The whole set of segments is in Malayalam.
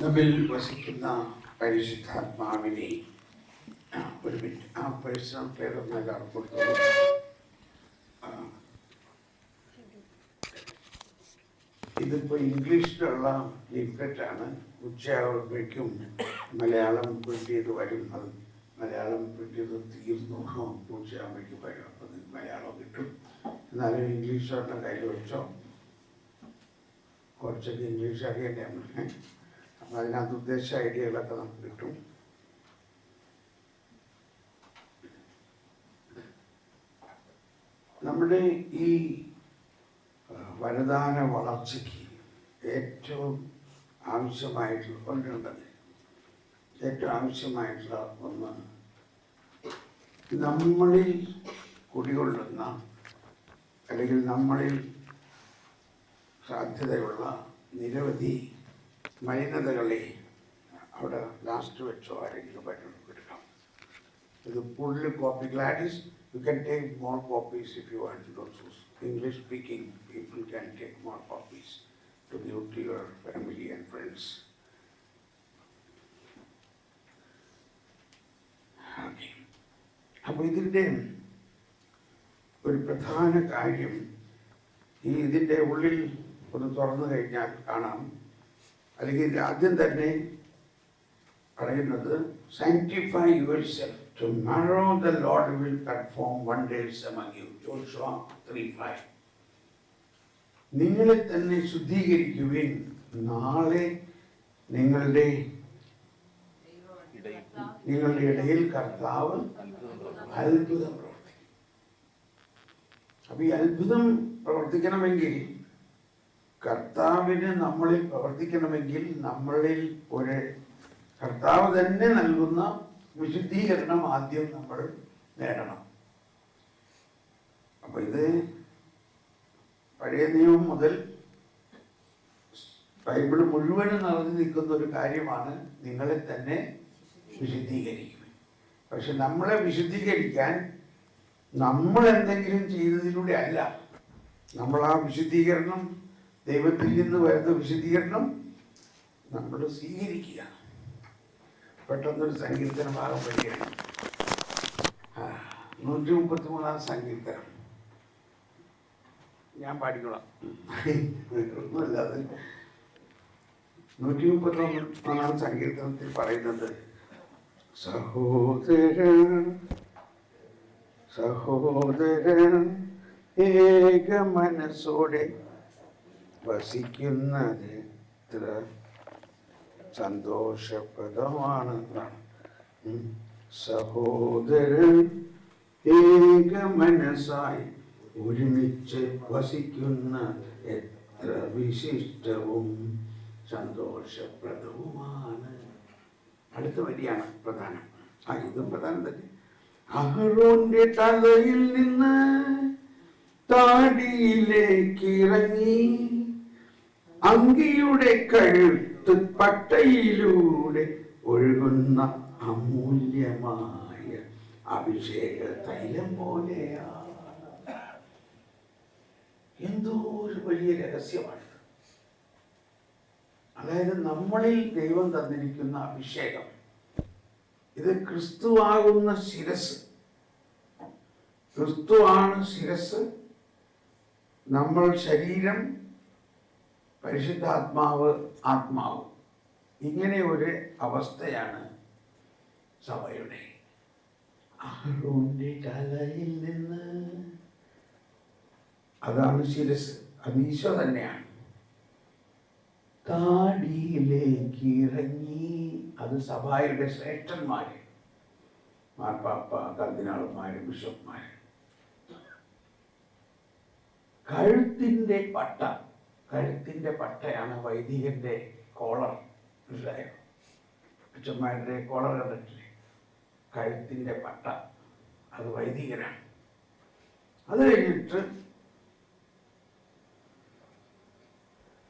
നമ്മിൽ വസിക്കുന്ന പരിശുദ്ധാത്മാവിനെ ഒരു മിനിറ്റ് ആ പേഴ്സണൽ പേരൊന്ന് എല്ലാവർക്കും കൊടുത്തോളൂ. ഇതിപ്പോൾ ഇംഗ്ലീഷിലുള്ള ലീഫ്ലെറ്റാണ്. ഉച്ചയാകുമ്പോഴേക്കും മലയാളം പ്രിന്റ് ചെയ്ത് വരും. അത് മലയാളം പ്രിന്റ് ചെയ്ത് തീർന്നു ഉച്ചയാകുമ്പോഴേക്കും വരും. അപ്പോൾ നിങ്ങൾക്ക് മലയാളം കിട്ടും. എന്നാലും ഇംഗ്ലീഷുള്ള കയ്യിൽ വെച്ചോ. കുറച്ചൊക്കെ ഇംഗ്ലീഷ് അറിയണ്ടേ നമുക്ക്. അപ്പം അതിനകത്ത് ഉദ്ദേശിച്ച ഐഡിയകളൊക്കെ നമുക്ക് കിട്ടും. നമ്മുടെ ഈ വരദാന വളർച്ചയ്ക്ക് ഏറ്റവും ആവശ്യമായിട്ടുള്ള ഒന്നുണ്ടത്, ഏറ്റവും ആവശ്യമായിട്ടുള്ള ഒന്ന് നമ്മളിൽ കുടികൊള്ളുന്ന അല്ലെങ്കിൽ നമ്മളിൽ സാധ്യതയുള്ള നിരവധി മലിനതകളെ അവിടെ ലാസ്റ്റ് വെച്ചോ ആരെങ്കിലും എടുക്കാം. ഇത് full copy. Gladys, you can take more copies if you want. Those English speaking people can take more copies to give to your family and friends. Okay. അപ്പോൾ ഇതിൻ്റെ ഒരു പ്രധാന കാര്യം ഇതിൻ്റെ ഉള്ളിൽ ഒന്ന് തുറന്നു കഴിഞ്ഞാൽ കാണാം. അല്ലെങ്കിൽ ആദ്യം തന്നെ പറയുന്നത് sanctify yourself. Tomorrow the Lord will perform wonders among you. Joshua 3:5. നിങ്ങളെ തന്നെ ശുദ്ധീകരിക്കുവിൻ, നാളെ നിങ്ങളുടെ ഇടയിൽ കർത്താവ് അത്ഭുതം പ്രവർത്തിക്കും. അപ്പൊ ഈ അത്ഭുതം പ്രവർത്തിക്കണമെങ്കിൽ, കർത്താവിന് നമ്മളിൽ പ്രവർത്തിക്കണമെങ്കിൽ നമ്മളിൽ ഒരു കർത്താവ് തന്നെ നൽകുന്ന വിശുദ്ധീകരണം ആദ്യം നമ്മൾ നേടണം. അപ്പൊ ഇത് പഴയ നിയമം മുതൽ ബൈബിൾ മുഴുവനും നിറഞ്ഞു നിൽക്കുന്ന ഒരു കാര്യമാണ്, നിങ്ങളെ തന്നെ വിശുദ്ധീകരിക്കുക. പക്ഷെ നമ്മളെ വിശുദ്ധീകരിക്കാൻ നമ്മൾ എന്തെങ്കിലും ചെയ്തതിലൂടെ അല്ല. നമ്മൾ ആ വിശുദ്ധീകരണം, ദൈവത്തിൽ നിന്ന് വരുന്ന വിശുദ്ധീകരണം നമ്മൾ സ്വീകരിക്കുക. പെട്ടെന്നൊരു സങ്കീർത്തന ഭാഗം പഠിക്കണം. 133 സങ്കീർത്തനം ഞാൻ പാടിക്കോളാം. ഒന്നുമല്ലാതെ 133 സങ്കീർത്തനത്തിൽ പറയുന്നത്, സഹോദരൻ ഏക മനസ്സോടെ വസിക്കുന്നത് എത്ര സന്തോഷപ്രദമാണ്. സഹോദരൻ ഏക മനസ്സായി ഒരുമിച്ച് വസിക്കുന്ന എത്ര വിശിഷ്ടവും സന്തോഷപ്രദവുമാണ്. അടുത്ത വരിയാണ് പ്രധാനം. ഇതും പ്രധാനം തന്നെ. അഹരോന്റെ തലയിൽ നിന്ന് താടിയിലേക്ക് ഇറങ്ങി അങ്കിയുടെ കഴുത്ത് പട്ടയിലൂടെ ഒഴുകുന്ന അമൂല്യമായ അഭിഷേക തൈലം പോലെയാണ്. എന്തോ ഒരു വലിയ രഹസ്യമാണ്. അതായത് നമ്മളിൽ ദൈവം തന്നിരിക്കുന്ന അഭിഷേകം, ഇത് ക്രിസ്തുവാകുന്ന ശിരസ്. ക്രിസ്തുവാണ് ശിരസ്, നമ്മൾ ശരീരം, പരിശുദ്ധാത്മാവ് ആത്മാവ്. ഇങ്ങനെ ഒരു അവസ്ഥയാണ് സഭയുടെ. അഹരോന്റെ തലയിൽ നിന്ന്, അതാണ് ശിരസ്, അത് ഈശോ തന്നെയാണ്. താടിയിലേക്ക് ഇറങ്ങി, അത് സഭയുടെ ശ്രേഷ്ഠന്മാര്, മാർപ്പാപ്പ, കർദിനാൾമാര്, ബിഷപ്പ്മാര്. കഴുത്തിന്റെ പട്ട, കഴുത്തിന്റെ പട്ടയാണ് വൈദികന്റെ കോളർ. മനസ്സിലായോ? അച്ഛന്മാരുടെ കോളർ കണ്ടിട്ടില്ലേ? കഴുത്തിന്റെ പട്ട, അത് വൈദികരാണ്. അത് കഴിഞ്ഞിട്ട്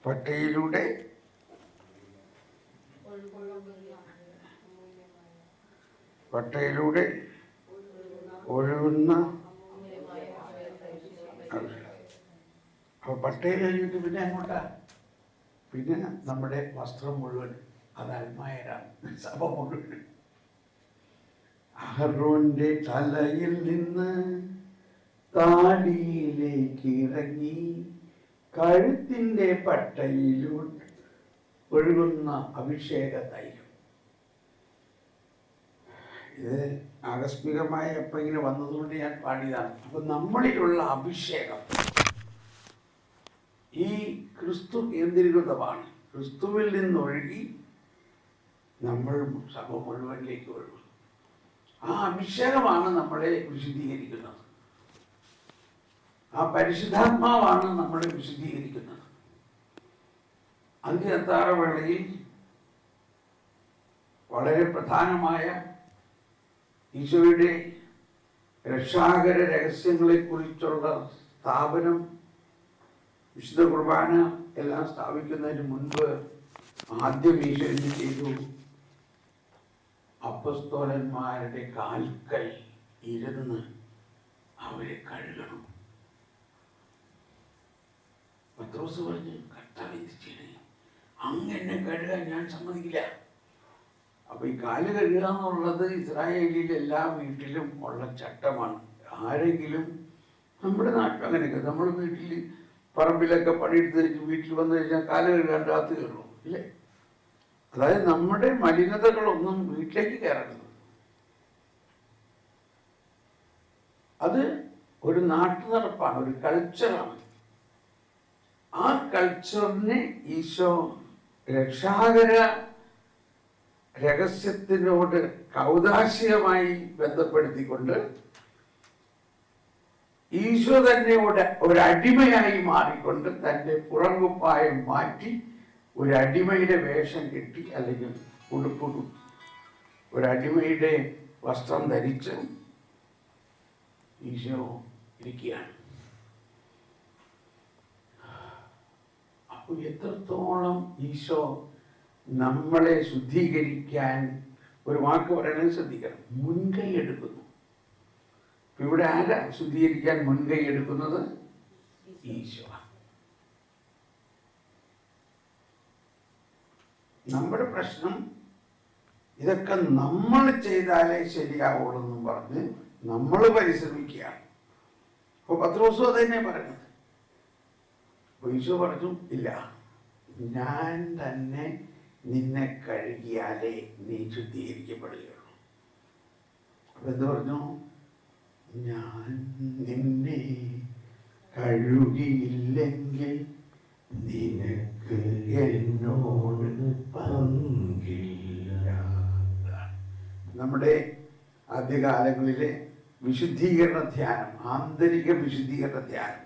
പട്ടയിലൂടെ ഒഴുകുന്ന, അപ്പൊ പട്ടയിൽ കഴിഞ്ഞിട്ട് പിന്നെ അങ്ങോട്ടാ, പിന്നെ നമ്മുടെ വസ്ത്രം മുഴുവൻ അത് അൽമായരാണ് സഭ മുഴുവൻ. അഹറോന്റെ തലയിൽ നിന്ന് താടിയിലേക്ക് ഇറങ്ങി കഴുത്തിന്റെ പട്ടയിലൂടെ ഒഴുകുന്ന അഭിഷേക തൈലം. ഇത് ആകസ്മികമായി അപ്പം ഇങ്ങനെ വന്നതുകൊണ്ട് ഞാൻ പാടിയതാണ്. അപ്പൊ നമ്മളിലുള്ള അഭിഷേകം ഈ ക്രിസ്തു കേന്ദ്രീകൃതമാണ്. ക്രിസ്തുവിൽ നിന്നൊഴുകി നമ്മൾ സഭ മുഴുവനിലേക്ക് ഒഴുകും. ആ അഭിഷേകമാണ് നമ്മളെ വിശുദ്ധീകരിക്കുന്നത്. ആ പരിശുദ്ധാത്മാവാണ് നമ്മളെ വിശുദ്ധീകരിക്കുന്നത്. അതിന്റെ അത്താഴവേളയിൽ വളരെ പ്രധാനമായ ഈശോയുടെ രക്ഷാകര രഹസ്യങ്ങളെക്കുറിച്ചുള്ള സ്ഥാപനം, വിശുദ്ധ കുർബാന എല്ലാം സ്ഥാപിക്കുന്നതിന് മുൻപ് ആദ്യം ഈശോ എന്ത് ചെയ്തു? അപ്പസ്തോലന്മാരുടെ കാൽക്കൽ ഇരുന്ന് അവരെ കഴുകണം. പത്രോസ് പറഞ്ഞു, കർത്താവ് എന്ത് ചെയ്യണേ? അങ്ങനെ കഴുകാൻ ഞാൻ സമ്മതിക്കില്ല. അപ്പൊ ഈ കാല് കഴുകുക എന്നുള്ളത് ഇസ്രായേലിൽ എല്ലാ വീട്ടിലും ഉള്ള ചട്ടമാണ്. ആരെങ്കിലും നമ്മുടെ നാട്ടിൽ അങ്ങനെയൊക്കെ, നമ്മൾ വീട്ടിൽ പറമ്പിലൊക്കെ പണിയെടുത്ത് കഴിഞ്ഞ് വീട്ടിൽ വന്നു കഴിഞ്ഞാൽ കാല് കഴുകാൻ രാത്രി കയറും ഇല്ലേ? അതായത് നമ്മുടെ മലിനതകളൊന്നും വീട്ടിലേക്ക് കയറരുത്. അത് ഒരു നാട്ടു നടപ്പാണ്, ഒരു കൾച്ചറാണ്. ആ കൾച്ചറിനെ ഈശോ രക്ഷാകര രഹസ്യത്തിനോട് കൗദാശികമായി ബന്ധപ്പെടുത്തിക്കൊണ്ട് ഈശോ തന്നെ ഒരടിമയായി മാറിക്കൊണ്ട് തൻ്റെ പുറംകുപ്പായം മാറ്റി ഒരടിമയുടെ വേഷം കെട്ടി, അല്ലെങ്കിൽ ഉടുപ്പിടും, ഒരടിമയുടെ വസ്ത്രം ധരിച്ച് ഈശോ ഇരിക്കുകയാണ്. അപ്പോൾ എത്രത്തോളം ഈശോ നമ്മളെ ശുദ്ധീകരിക്കാൻ, ഒരു വാക്ക് പറയണത് ശ്രദ്ധിക്കണം, മുൻകൈ എടുക്കുന്നു. ഇവിടെ ആരാ ശുദ്ധീകരിക്കാൻ മുൻകൈ എടുക്കുന്നത്? ഈശോ. നമ്മുടെ പ്രശ്നം ഇതൊക്കെ നമ്മൾ ചെയ്താലേ ശരിയാവുള്ളൂ എന്നും പറഞ്ഞ് നമ്മൾ പരിശ്രമിക്കുകയാണ്. അപ്പൊ പത്രോസും അത് തന്നെ പറയുന്നത്. അപ്പൊ ഈശോ പറഞ്ഞു, ഇല്ല, ഞാൻ തന്നെ നിന്നെ കഴുകിയാലേ നീ ശുദ്ധീകരിക്കപ്പെടുകയുള്ളൂ. അപ്പൊ എന്ത് പറഞ്ഞു? ഞാൻ നിന്നെ കഴുകിയില്ലെങ്കിൽ നിനക്ക് എന്നോട് പങ്കില്ല. നമ്മുടെ ആദ്യകാലങ്ങളിലെ വിശുദ്ധീകരണ ധ്യാനം, ആന്തരിക വിശുദ്ധീകരണ ധ്യാനം,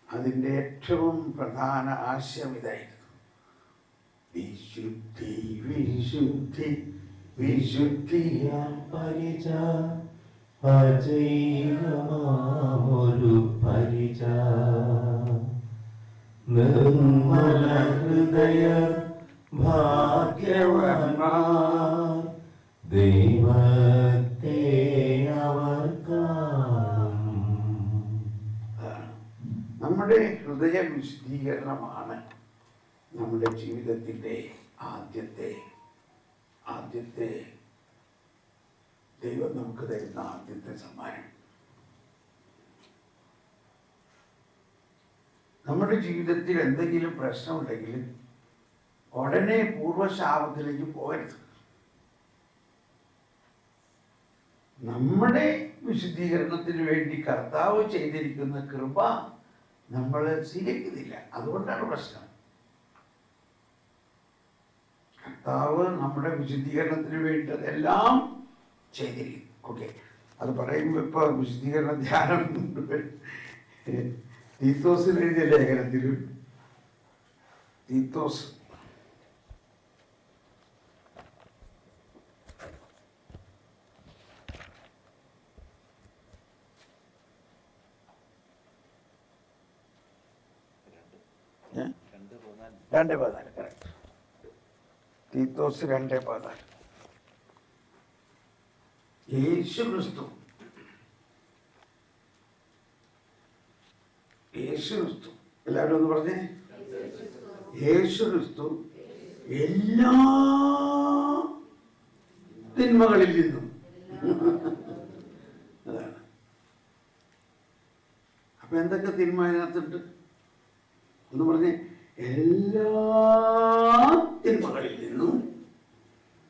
അതിൻ്റെ ഏറ്റവും പ്രധാന ആശയം ഇതായിരുന്നു: വിശുദ്ധി വിശുദ്ധി വിശുദ്ധിയാൽ പരിച അജൈവമാമൊരു പരിച നിർമ്മല ഹൃദയ ഭാഗ്യവാന്മാർ ദൈവത്തെ അവർക്കാണ്. നമ്മുടെ ഹൃദയ വിശുദ്ധീകരണമാണ് നമ്മുടെ ജീവിതത്തിൻ്റെ ആദ്യത്തെ ദൈവം നമുക്ക് തരുന്ന ആദ്യത്തെ സമ്മാനം. നമ്മുടെ ജീവിതത്തിൽ എന്തെങ്കിലും പ്രശ്നമുണ്ടെങ്കിൽ ഉടനെ പൂർവശാപത്തിലേക്ക് പോകരുത്. നമ്മുടെ വിശുദ്ധീകരണത്തിന് വേണ്ടി കർത്താവ് ചെയ്തിരിക്കുന്ന കൃപ നമ്മൾ സ്വീകരിക്കുന്നില്ല. അതുകൊണ്ടാണ് പ്രശ്നം. കർത്താവ് നമ്മുടെ വിശുദ്ധീകരണത്തിന് വേണ്ടതെല്ലാം ചെയ്തിരിക്കും. ഓക്കെ, അത് പറയുമ്പോൾ ഇപ്പൊ വിശുദ്ധീകരണ ധ്യാനം തീത്തോസിൽ എഴുതിയ ലേഖനത്തിൽ തീത്തോസ് രണ്ട് 14 കറക്റ്റ്. തീത്തോസ് 2:14. യേശു ക്രിസ്തു എല്ലാവരും ഒന്ന് പറഞ്ഞേ. യേശു ക്രിസ്തു എല്ലാ തിന്മകളിൽ നിന്നും. അതാണ്. അപ്പൊ എന്തൊക്കെ തിന്മ അതിനകത്തുണ്ട് എന്ന് പറഞ്ഞ്, എല്ലാ തിന്മകളിൽ നിന്നും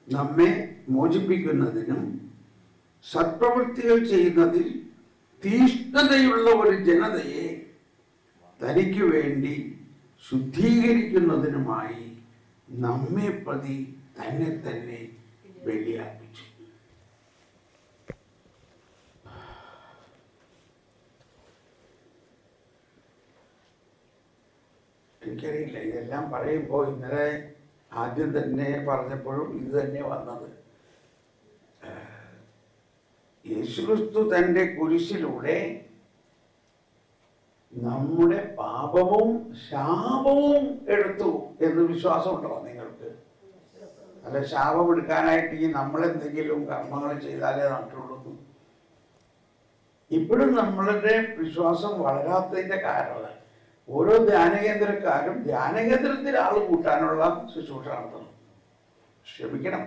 നമ്മെ മോചിപ്പിക്കുന്നതിനും സത്പ്രവൃത്തികൾ ചെയ്യുന്നതിൽ തീഷ്ണതയുള്ള ഒരു ജനതയെ തനിക്ക് വേണ്ടി ശുദ്ധീകരിക്കുന്നതിനുമായി നമ്മെ പ്രതി തന്നെ തന്നെ ബലിയർപ്പിച്ചു. എനിക്കറിയില്ല, ഇതെല്ലാം പറയുമ്പോൾ ഇന്നലെ ആദ്യം തന്നെ പറഞ്ഞപ്പോഴും ഇത് തന്നെ വന്നത്. യേശുക്രിസ്തു തൻ്റെ കുരിശിലൂടെ നമ്മുടെ പാപവും ശാപവും എടുത്തു എന്ന് വിശ്വാസമുണ്ടോ നിങ്ങൾക്ക്? അല്ല, ശാപം എടുക്കാനായിട്ട് ഈ നമ്മളെന്തെങ്കിലും കർമ്മങ്ങൾ ചെയ്താലേ നടത്തുള്ളൂ. ഇപ്പോഴും നമ്മളുടെ വിശ്വാസം വളരാത്തതിൻ്റെ കാരണം ഓരോ ധ്യാനകേന്ദ്രക്കാരും ധ്യാനകേന്ദ്രത്തിൽ ആൾ കൂട്ടാനുള്ള ശുശ്രൂഷ നടത്തണം. ക്ഷമിക്കണം.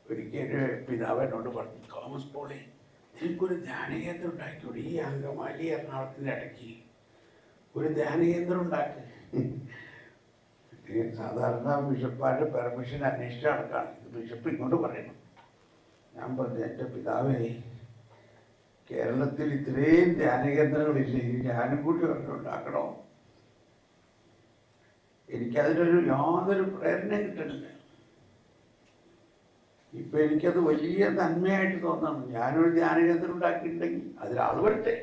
ഒരിക്കലും പിതാവ് എന്നോട് പറഞ്ഞു, തോമസ് പോളെ, എനിക്കൊരു ധ്യാനകേന്ദ്രം ഉണ്ടാക്കിയോട്, ഈ അങ്കമാലി എറണാകുളത്തിൻ്റെ ഇടയ്ക്ക് ഒരു ധ്യാനകേന്ദ്രം ഉണ്ടാക്കി. സാധാരണ ബിഷപ്പാരുടെ പെർമിഷൻ അന്വേഷിച്ച് നടക്കാണ്. ബിഷപ്പ് ഇങ്ങോട്ട് പറയണം. ഞാൻ പറഞ്ഞു, എൻ്റെ പിതാവേ, കേരളത്തിൽ ഇത്രയും ധ്യാനകേന്ദ്രങ്ങളില്ല, ഇനി ഞാനും കൂടി ഉണ്ടാക്കണോ? എനിക്കതിനൊരു യാതൊരു പ്രേരണയും കിട്ടണില്ല. ഇപ്പം എനിക്കത് വലിയ നന്മയായിട്ട് തോന്നണം. ഞാനൊരു ധ്യാനകേന്ദ്രം ഉണ്ടാക്കിയിട്ടുണ്ടെങ്കിൽ അതിലാൾ വരട്ടെ.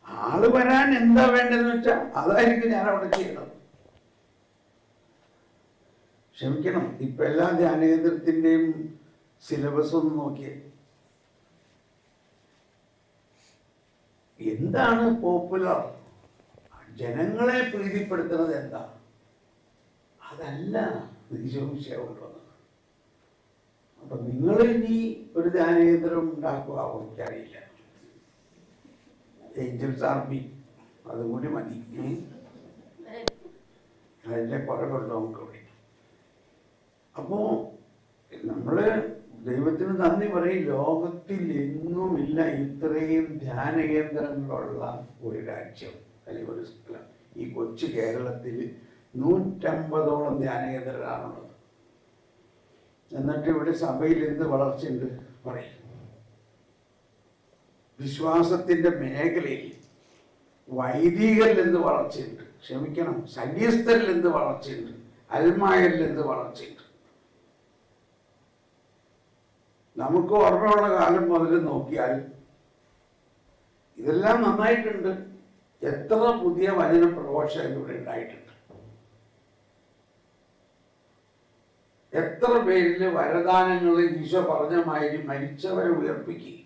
ആള് വരാൻ എന്താ വേണ്ടതെന്ന് വെച്ചാൽ അതായിരിക്കും ഞാൻ അവിടെ ചെയ്യണം. ക്ഷമിക്കണം, ഇപ്പം എല്ലാ ധ്യാനകേന്ദ്രത്തിൻ്റെയും സിലബസ് ഒന്ന് നോക്കിയേ. എന്താണ് പോപ്പുലർ? ജനങ്ങളെ പ്രീതിപ്പെടുത്തുന്നത് എന്താ? അതല്ല നിശംശയമുള്ളത്. അപ്പൊ നിങ്ങൾ ഇനി ഒരു ധ്യാനകേന്ദ്രം ഉണ്ടാക്കുക, എനിക്കറിയില്ല. ഏഞ്ചൽസ് ആർമി അതും കൂടി മതി. അതിൻ്റെ കുറവുണ്ടോ നമുക്ക് ഇവിടെ? അപ്പോ നമ്മള് ദൈവത്തിന് നന്ദി പറയും. ലോകത്തിൽ എങ്ങുമില്ല ഇത്രയും ധ്യാനകേന്ദ്രങ്ങളുള്ള ഒരു രാജ്യം അല്ലെങ്കിൽ ഒരു സ്ഥലം. ഈ കൊച്ചു കേരളത്തിൽ 150ഓളം ധ്യാനകേന്ദ്രങ്ങളാണുള്ളത്. എന്നിട്ട് ഇവിടെ സഭയിൽ എന്ത് വളർച്ചയുണ്ട് പറയും. വിശ്വാസത്തിന്റെ മേഖലയിൽ വൈദികരിൽ എന്ത് വളർച്ചയുണ്ട്, ക്ഷമിക്കണം, സന്യസ്തരിൽ എന്ത് വളർച്ചയുണ്ട്, അൽമായരിൽ എന്ത് വളർച്ചയുണ്ട്. നമുക്ക് ഓർമ്മയുള്ള കാലം മുതൽ നോക്കിയാൽ ഇതെല്ലാം നന്നായിട്ടുണ്ട്. എത്ര പുതിയ വചന പ്രഘോഷകർ ഇവിടെ ഉണ്ടായിട്ടുണ്ട്. എത്ര പേരില് വരദാനങ്ങൾ ഈശോ പറഞ്ഞ മാതിരി മരിച്ചവരെ ഉയർപ്പിക്കുക,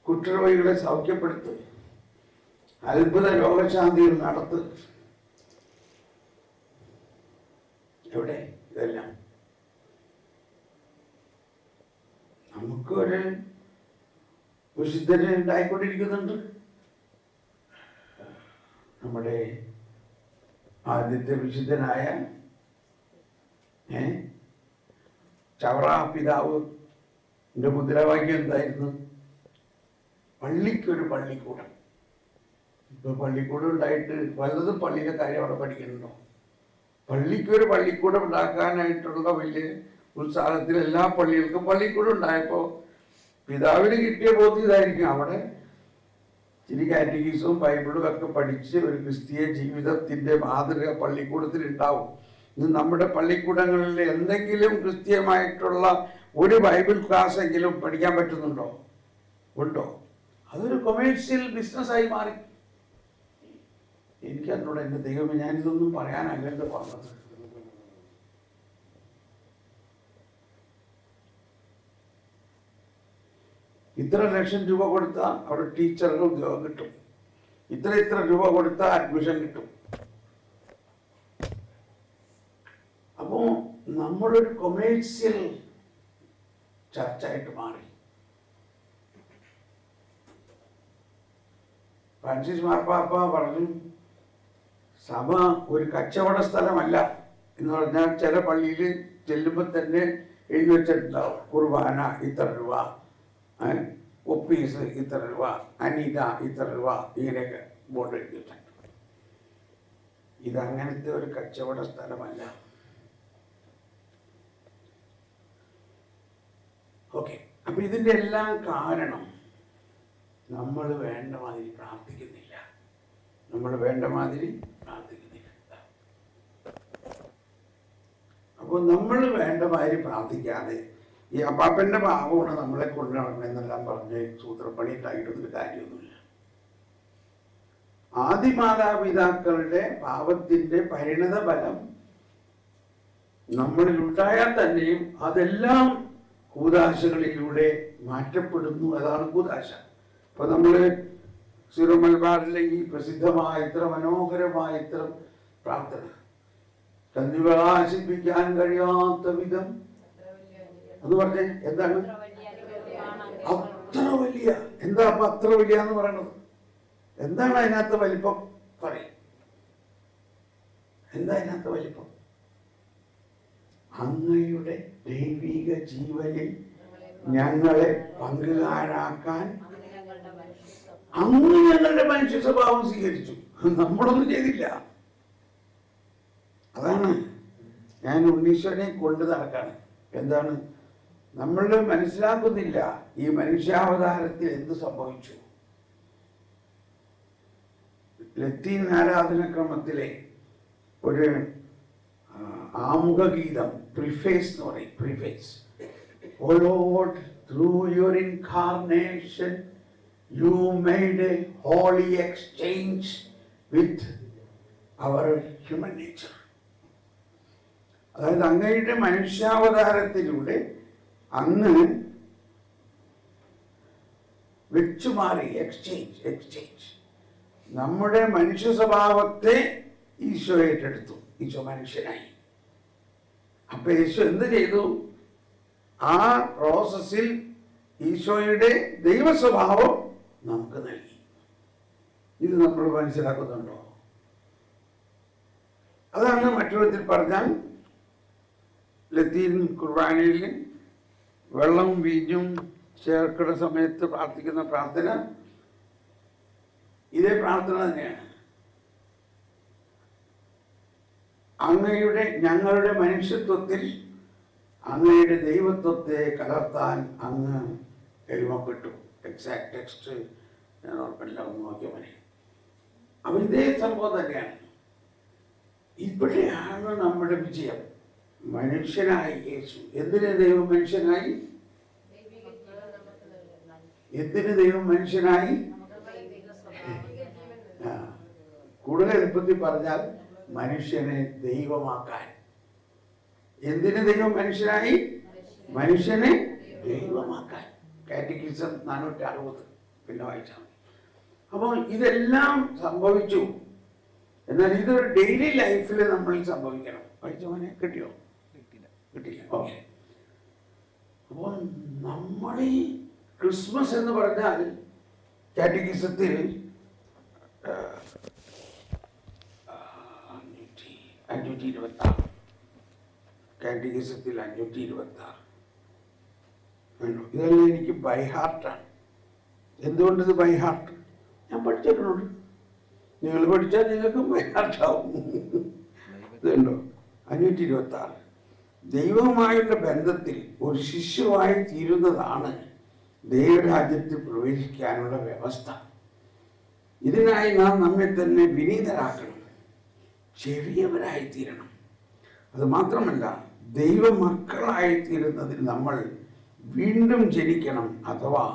കുഷ്ഠരോഗികളെ സൗഖ്യപ്പെടുത്തുക, അത്ഭുത രോഗശാന്തികൾ നടത്തുക. എവിടെ ഇതെല്ലാം? നമുക്കൊരു വിശുദ്ധനെ ഉണ്ടായിക്കൊണ്ടിരിക്കുന്നുണ്ട്. നമ്മുടെ ആദ്യത്തെ വിശുദ്ധനായ ചവറ പിതാവിന്റെ മുദ്രാവാക്യം എന്തായിരുന്നു? പള്ളിക്കൊരു പള്ളിക്കൂടം. ഇപ്പൊ പള്ളിക്കൂടം ഉണ്ടായിട്ട് വല്ലതും പള്ളിയിലെ കാര്യം അവിടെ പഠിക്കുന്നുണ്ടോ? പള്ളിക്കൊരു പള്ളിക്കൂടം ഉണ്ടാക്കാനായിട്ടുള്ള വലിയ ഉത്സാഹത്തിൽ എല്ലാ പള്ളികൾക്കും പള്ളിക്കൂടം ഉണ്ടായപ്പോൾ പിതാവിന് കിട്ടിയ ബോധ്യം ഇതായിരിക്കും. അവിടെ ഇച്ചിരി കാറ്റഗീസും ബൈബിളും ഒക്കെ പഠിച്ച് ഒരു ക്രിസ്തീയ ജീവിതത്തിന്റെ മാതൃക പള്ളിക്കൂടത്തിൽ ഉണ്ടാവും. ഇന്ന് നമ്മുടെ പള്ളിക്കൂടങ്ങളിൽ എന്തെങ്കിലും ക്രിസ്തീയമായിട്ടുള്ള ഒരു ബൈബിൾ ക്ലാസ് എങ്കിലും പഠിക്കാൻ പറ്റുന്നുണ്ടോ? ഉണ്ടോ? അതൊരു കൊമേഴ്സ്യൽ ബിസിനസ്സായി മാറി. എനിക്കതിനോട് എൻ്റെ ദൈവമേ, ഞാനിതൊന്നും പറയാനല്ലല്ലോ പറഞ്ഞത്. ഇത്ര ലക്ഷം രൂപ കൊടുത്താൽ അവിടെ ടീച്ചർക്ക് ഉദ്യോഗം കിട്ടും, ഇത്ര രൂപ കൊടുത്താൽ അഡ്മിഷൻ കിട്ടും. അപ്പോ നമ്മളൊരു കൊമേഴ്സ്യൽ ചർച്ചായിട്ട് മാറി. ഫ്രാൻസിസ് മാർപ്പാപ്പ പറഞ്ഞു, സഭ ഒരു കച്ചവട സ്ഥലമല്ല എന്ന് പറഞ്ഞാൽ ചില പള്ളിയിൽ ചെല്ലുമ്പോൾ തന്നെ എഴുതി വെച്ചിട്ടുണ്ടാവും കുർബാന ഇത്ര രൂപ, ഒപ്പീസ് ഇത്ര രൂപ, അനിത ഇത്ര രൂപ, ഇങ്ങനെയൊക്കെ ബോർഡ് എഴുതി വെച്ചിട്ടുണ്ട്. ഇതങ്ങനത്തെ ഒരു കച്ചവട സ്ഥലമല്ല. ഓക്കെ, അപ്പൊ ഇതിൻ്റെ എല്ലാം കാരണം നമ്മൾ വേണ്ട മാതിരി പ്രാർത്ഥിക്കുന്നില്ല. അപ്പോൾ നമ്മൾ വേണ്ട മാതിരി പ്രാർത്ഥിക്കാതെ ഈ അപ്പാപ്പൻ്റെ പാവമാണ് നമ്മളെ കൊണ്ടു നടക്കണമെന്നെല്ലാം പറഞ്ഞ് സൂത്രപ്പണി ഉണ്ടായിട്ടൊന്നും കാര്യമൊന്നുമില്ല. ആദിമാതാപിതാക്കളുടെ പാപത്തിന്റെ പരിണത ഫലം നമ്മളിൽ ഉണ്ടായാൽ തന്നെയും അതെല്ലാം കൂദാശകളിലൂടെ മാറ്റപ്പെടുന്നു. അതാണ് കൂദാശ. ഇപ്പൊ നമ്മള് സിറോ മലബാറിലെ ഈ പ്രസിദ്ധമായ ഇത്ര മനോഹരമായ ഇത്ര പ്രാർത്ഥന, കണ്ണിവകാശിപ്പിക്കാൻ കഴിയാത്ത വിധം എന്ന് പറഞ്ഞേ എന്താണ്? അത്ര വലിയ. എന്താ അപ്പൊ അത്ര വലിയ എന്ന് പറയണത്? എന്താണ് അതിനകത്ത് വലിപ്പം? പറയും. എന്താ അതിനകത്ത് വലിപ്പം? അങ്ങയുടെ ദൈവിക ജീവനിൽ ഞങ്ങളെ പങ്കുകാരാക്കാൻ അങ്ങ് ഞങ്ങളുടെ മനുഷ്യ സ്വഭാവം സ്വീകരിച്ചു. നമ്മളൊന്നും ചെയ്തില്ല. അതാണ് ഞാൻ ഉണ്ണീശ്വരനെ കൊണ്ട് നടക്കാണ്. എന്താണ്? നമ്മൾ മനസ്സിലാക്കുന്നില്ല ഈ മനുഷ്യാവതാരത്തിൽ എന്ത് സംഭവിച്ചു. ലത്തീൻ ആരാധനക്രമത്തിലെ ഒരു ആമുഖ ഗീതം, പ്രിഫേസ് എന്ന് പറയും. Preface. O Lord, through your incarnation you made a holy exchange with our human nature. അതായത് അങ്ങയുടെ മനുഷ്യാവതാരത്തിലൂടെ അങ്ങ് വെച്ചുമാറി. എക്സ്ചേഞ്ച്. നമ്മുടെ മനുഷ്യ സ്വഭാവത്തെ ഈശോ ഏറ്റെടുത്തു. ഈശോ മനുഷ്യനായി. അപ്പൊ ഈശോ എന്ത് ചെയ്തു? ആ പ്രോസസ്സിൽ ഈശോയുടെ ദൈവ സ്വഭാവം നമുക്ക് നൽകി. ഇത് നമ്മൾ മനസ്സിലാക്കുന്നുണ്ടോ? അതാണ് മറ്റൊരു വിധത്തിൽ പറഞ്ഞാൽ ലത്തീൻ കുർബാനയിൽ വെള്ളവും വീഞ്ഞും ചേർക്കുന്ന സമയത്ത് പ്രാർത്ഥിക്കുന്ന പ്രാർത്ഥന ഇതേ പ്രാർത്ഥന തന്നെയാണ്. ഞങ്ങളുടെ മനുഷ്യത്വത്തിൽ അങ്ങയുടെ ദൈവത്വത്തെ കലർത്താൻ അങ്ങ് എളിമപ്പെട്ടു. എക്സാക്ട് ടെക്സ്റ്റ് ഞാൻ ഓർമ്മയില്ല, ഒന്ന് നോക്കിയാൽ മതി. അപ്പൊ ഇതേ സംഭവം തന്നെയാണ്. ഇവിടെയാണ് നമ്മുടെ വിജയം. മനുഷ്യനായി യേശു. എന്തിന് ദൈവം മനുഷ്യനായി? കൂടുതൽ എളുപ്പത്തിൽ പറഞ്ഞാൽ മനുഷ്യനെ ദൈവമാക്കാൻ. എന്തിന് ദൈവം മനുഷ്യനായി? മനുഷ്യനെ ദൈവമാക്കാൻ. കാറ്റഗിസം 460 പിന്നെ വായിച്ചാൽ. അപ്പോൾ ഇതെല്ലാം സംഭവിച്ചു. എന്നാൽ ഇതൊരു ഡെയിലി ലൈഫിൽ നമ്മൾ സംഭവിക്കണം. വായിച്ചവനെ കിട്ടിയോ? കിട്ടില്ല. ഓക്കെ. അപ്പോൾ നമ്മൾ ഈ ക്രിസ്മസ് എന്ന് പറഞ്ഞാൽ കാറ്റഗിസത്തിൽ 526 കാറ്റഗിസത്തിൽ 526 ഇതെല്ലാം എനിക്ക് ബൈ ഹാർട്ടാണ്. എന്തുകൊണ്ടിത് ബൈ ഹാർട്ട്? ഞാൻ പഠിച്ചിട്ടുണ്ട്. നിങ്ങൾ പഠിച്ചാൽ നിങ്ങൾക്കും ബൈ ഹാർട്ടാവും. ഇതുണ്ടോ? 526 ദൈവവുമായുള്ള ബന്ധത്തിൽ ഒരു ശിശുവായി തീരുന്നതാണ് ദൈവരാജ്യത്തിൽ പ്രവേശിക്കാനുള്ള വ്യവസ്ഥ. ഇതിനായി നാം നമ്മെ തന്നെ വിനീതരാക്കണം, ചെറിയവരായി തീരണം. അത് മാത്രമല്ല, ദൈവമക്കളായി തീരുന്നതിന് നമ്മൾ വീണ്ടും ജനിക്കണം, അഥവാ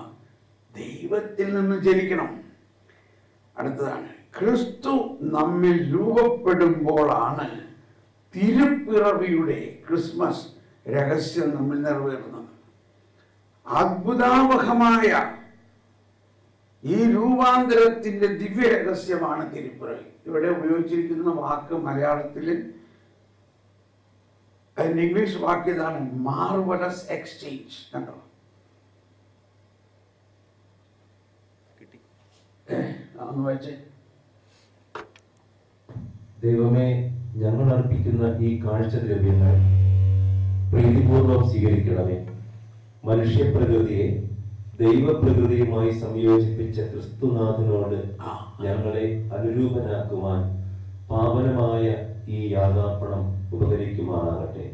ദൈവത്തിൽ നിന്ന് ജനിക്കണം. അടുത്തതാണ്, ക്രിസ്തു നമ്മിൽ രൂപപ്പെടുമ്പോഴാണ് തിരുപ്പിറവിയുടെ ക്രിസ്മസ് രഹസ്യം നമ്മിൽ നിറവേറുന്നത്. അത്ഭുതാവഹമായ ഈ രൂപാന്തരത്തിന്റെ ദിവ്യ രഹസ്യമാണ് തിരുപ്പിറവി. ഇവിടെ ഉപയോഗിച്ചിരിക്കുന്ന വാക്ക് മലയാളത്തിൽ അതിന്റെ ഇംഗ്ലീഷ് വാക്ക് ഇതാണ്, മാർവലസ് എക്സ്ചേഞ്ച്. കണ്ടോ? ഒന്ന് വായിച്ചേ. ദൈവമേ, ഞങ്ങൾ അർപ്പിക്കുന്ന ഈ കാഴ്ചദ്രവ്യങ്ങൾ പ്രീതിപൂർവം സ്വീകരിക്കണമേ. മനുഷ്യപ്രകൃതിയെ ദൈവപ്രകൃതിയുമായി സംയോജിപ്പിച്ച ക്രിസ്തുനാഥനോട് ഞങ്ങളെ അനുരൂപനാക്കുവാൻ പാവനമായ ഈ യാഗാർപ്പണം ഉപകരിക്കുമാറാകട്ടെ.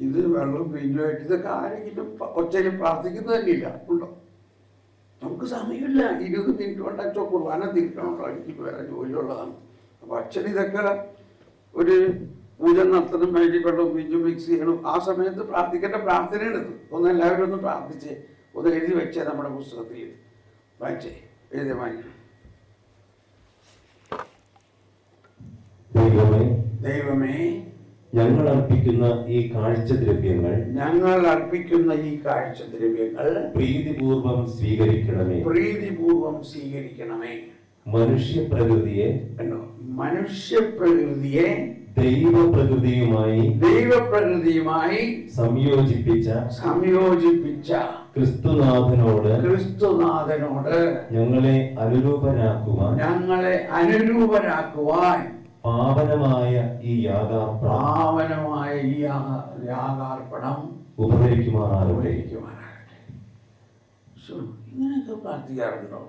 ഇത് വെള്ളം പിഞ്ഞുമായിട്ട് ഇതൊക്കെ ആരെങ്കിലും ഒച്ചയിൽ പ്രാർത്ഥിക്കുന്നത് തന്നെയില്ല ഉണ്ടോ? നമുക്ക് സമയമില്ല. 20 മിനിറ്റ് കൊണ്ട് അച്ഛൻ കുർബാന തീർക്കണമല്ലോ, എനിക്ക് വേറെ ജോലിയുള്ളതാണ്. അപ്പൊ അച്ഛൻ ഇതൊക്കെ ഒരു പൂജ നടത്തണം, വേണ്ടി വെള്ളം പിഞ്ഞു മിക്സ് ചെയ്യണം. ആ സമയത്ത് പ്രാർത്ഥിക്കേണ്ട പ്രാർത്ഥനയാണിത്. ഒന്ന് എല്ലാവരും ഒന്ന് പ്രാർത്ഥിച്ചേ, ഒന്ന് എഴുതി വെച്ചേ, നമ്മുടെ പുസ്തകത്തിൽ വായിച്ചേ, എഴുതി വാങ്ങിക്കണം. ദൈവമേ, ഞങ്ങൾ അർപ്പിക്കുന്ന ഈ കാഴ്ചദ്രവ്യങ്ങൾ പ്രീതിപൂർവം സ്വീകരിക്കണമേ. മനുഷ്യപ്രകൃതിയെ ദൈവപ്രകൃതിയുമായി സംയോജിപ്പിച്ച ക്രിസ്തുനാഥനോട് ഞങ്ങളെ അനുരൂപരാക്കുവാൻ പാവനമായ ഈ യാഗാർപ്പണം ഉപകരിക്കുമാറാകട്ടെ. ഇങ്ങനെയൊക്കെ പ്രാർത്ഥിക്കാറുണ്ടോ?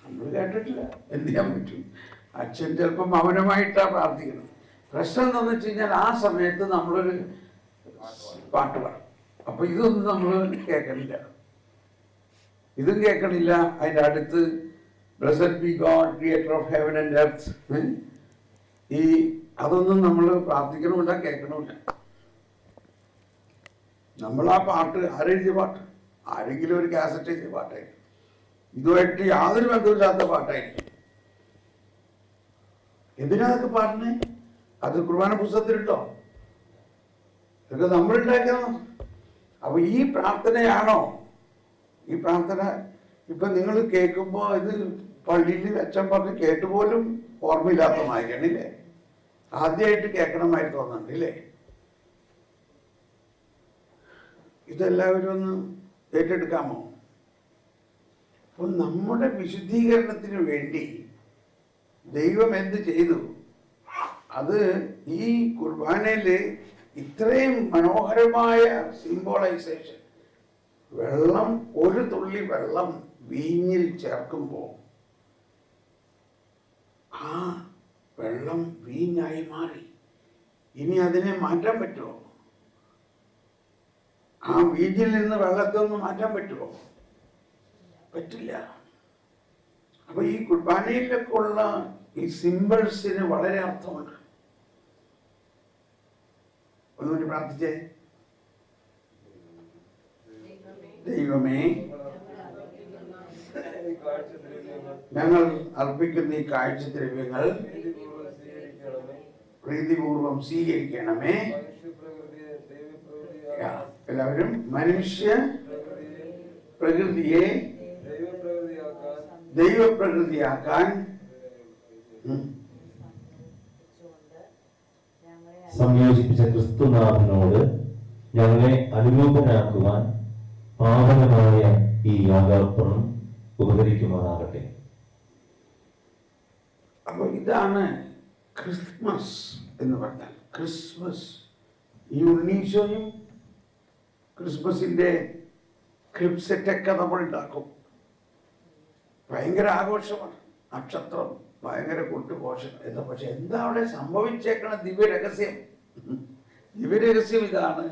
നമ്മൾ കേട്ടിട്ടില്ല. എന്ത് ചെയ്യാൻ പറ്റും? അച്ഛൻ ചിലപ്പോൾ മൗനമായിട്ടാണ് പ്രാർത്ഥിക്കുന്നത്. പ്രശ്നം എന്താണെന്ന് വെച്ച് കഴിഞ്ഞാൽ ആ സമയത്ത് നമ്മളൊരു പാട്ട് പാടും. അപ്പൊ ഇതൊന്നും നമ്മൾ കേൾക്കണില്ല, ഇതും കേൾക്കണില്ല. അതിൻ്റെ അടുത്ത് blessed B God creator of heaven and earth, അതൊന്നും നമ്മൾ പ്രാർത്ഥിക്കണമില്ല, കേൾക്കണമില്ല. നമ്മൾ ആ പാട്ട് ആരെഴുതിയ പാട്ട്, ആരെങ്കിലും ഒരു കാസറ്റ് എഴുതിയ പാട്ടായിരിക്കും. ഇതുമായിട്ട് യാതൊരു ബന്ധമില്ലാത്ത പാട്ടായിരിക്കും. എന്തിനാ അതൊക്കെ പാടുന്നേ? അത് കുർബാന പുസ്തകത്തിലുണ്ടോ? ഇതൊക്കെ നമ്മളുണ്ടാക്കണം. അപ്പൊ ഈ പ്രാർത്ഥനയാണോ? ഈ പ്രാർത്ഥന ഇപ്പൊ നിങ്ങൾ കേൾക്കുമ്പോ ഇത് പള്ളിയിൽ അച്ഛൻ പറഞ്ഞ് കേട്ടുപോലും ഓർമ്മയില്ലാത്ത മാതിരിയാണില്ലേ? ആദ്യമായിട്ട് കേൾക്കണമായി തോന്നുന്നുണ്ടല്ലേ? ഇതെല്ലാവരും ഒന്ന് ഏറ്റെടുക്കാമോ? അപ്പൊ നമ്മുടെ വിശുദ്ധീകരണത്തിന് വേണ്ടി ദൈവം എന്ത് ചെയ്തു? അത് ഈ കുർബാനയില് ഇത്രയും മനോഹരമായ സിംബോളൈസേഷൻ. വെള്ളം, ഒരു തുള്ളി വെള്ളം വീഞ്ഞിൽ ചേർക്കുമ്പോൾ ആ വെള്ളം വീഞ്ഞായി മാറി. ഇനി അതിനെ മാറ്റാൻ പറ്റുമോ? ആ വീഞ്ഞിൽ നിന്ന് വെള്ളത്തെ ഒന്ന് മാറ്റാൻ പറ്റുമോ? പറ്റില്ല. അപ്പൊ ഈ കുർബാനയിലൊക്കെ ഉള്ള ഈ സിംബിൾസിന് വളരെ അർത്ഥമുണ്ട്. ഒന്നുകൂടി പ്രാർത്ഥിച്ചേ. ദൈവമേ, ഞങ്ങൾ അർപ്പിക്കുന്ന ഈ കാഴ്ചദ്രവ്യങ്ങൾ പ്രീതിപൂർവം സ്വീകരിക്കണമേ. എല്ലാവരും മനുഷ്യ പ്രകൃതിയെ ദൈവപ്രകൃതിയാക്കാൻ സംയോജിപ്പിച്ച ക്രിസ്തുനാഥനോട് ഞങ്ങളെ അനുരൂപനാക്കുവാൻ പാവനമായ ഈ യാഗാർപ്പണം ഉപകരിക്കുമാറാകട്ടെ. അപ്പൊ ഇതാണ് ക്രിസ്മസ് എന്ന് പറഞ്ഞാൽ. ക്രിസ്മസ്, ഈ ഉണ്ണീശോയും ക്രിസ്മസിന്റെ ക്രിപ്സെറ്റൊക്കെ നമ്മൾ ഉണ്ടാക്കും. ഭയങ്കര ആഘോഷമാണ്. നക്ഷത്രം, ഭയങ്കര കൊട്ടുഘോഷം എന്താ. പക്ഷെ എന്താ അവിടെ സംഭവിച്ചേക്കണ ദിവ്യരഹസ്യം? ദിവ്യരഹസ്യം ഇതാണ്: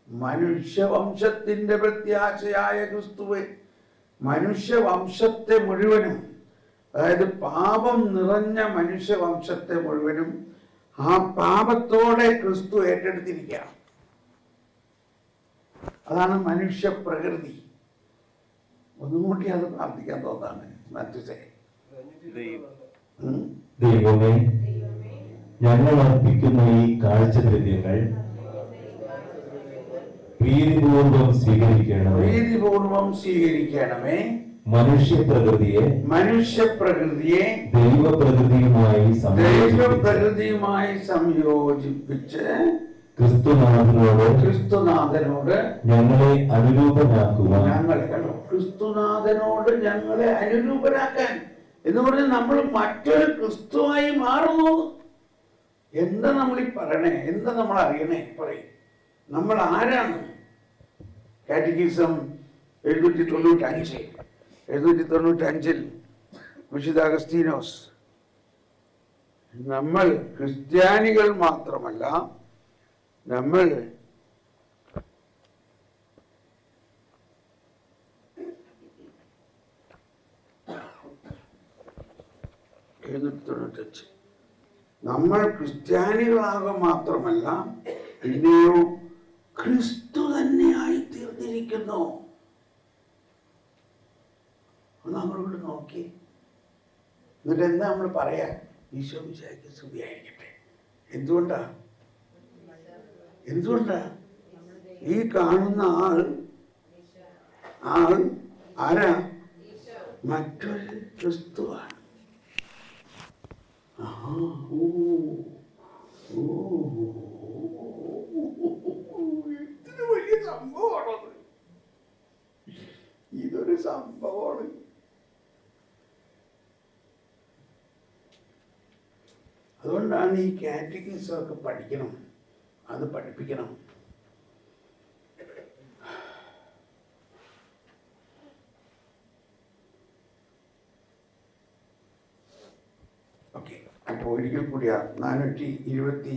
മനുഷ്യവംശത്തിന്റെ പ്രത്യാശയായ ക്രിസ്തുവെ, മനുഷ്യവംശത്തെ മുഴുവനും, അതായത് പാപം നിറഞ്ഞ മനുഷ്യവംശത്തെ മുഴുവനും ആ പാപത്തോടെ ക്രിസ്തു ഏറ്റെടുത്തിരിക്കുക. അതാണ് മനുഷ്യ പ്രകൃതി. ഒന്നും കൂടി അത് പ്രാർത്ഥിക്കാൻ തോന്നാണ്. ദൈവമേ, ഞങ്ങൾ അർപ്പിക്കുന്ന ഈ കാഴ്ചദ്രവ്യങ്ങൾ പ്രീതിപൂർവം സ്വീകരിക്കണമേ. മനുഷ്യപ്രകൃതിയെ ദൈവപ്രകൃതിയുമായി സംയോജിപ്പിച്ച് ക്രിസ്തുനാഥനോട് ഞങ്ങളെ അനുരൂപനാക്കുവാൻ. ക്രിസ്തുനാഥനോട് ഞങ്ങളെ അനുരൂപനാക്കാൻ എന്ന് പറഞ്ഞാൽ നമ്മൾ മറ്റൊരു ക്രിസ്തുവായി മാറുന്നു. എന്താ നമ്മൾ ഈ പറയണേ, എന്താ നമ്മൾ അറിയണേ പറയും. നമ്മൾ ആരാണ്? കാറ്റഗിസം 795 വിശുദ്ധ അഗസ്തീനോസ്, നമ്മൾ ക്രിസ്ത്യാനികൾ മാത്രമല്ല, നമ്മൾ നമ്മൾ ക്രിസ്ത്യാനികളാകുക മാത്രമല്ല, പിന്നെയോ ക്രിസ്തു തന്നെയായി തീർന്നിരിക്കുന്നു. നമ്മളിവിടെ നോക്കി, എന്നിട്ട് എന്താ നമ്മൾ പറയാ? ഈശോ മിശിഹായ്ക്ക് സ്തുതിയായിരിക്കട്ടെ. എന്തുകൊണ്ടാ ഈ കാണുന്ന ആൾ ആരാ? മറ്റൊരു ക്രിസ്തുവാണ്. ഇതൊരു വലിയ സംഭവമാണത്. ഇതൊരു സംഭവമാണ്. അതുകൊണ്ടാണ് ഈ കാറ്റഗിസം ഒക്കെ പഠിക്കണം, അത് പഠിപ്പിക്കണം. ഓക്കെ, അപ്പോൾ ഒരിക്കൽ കൂടിയാ 526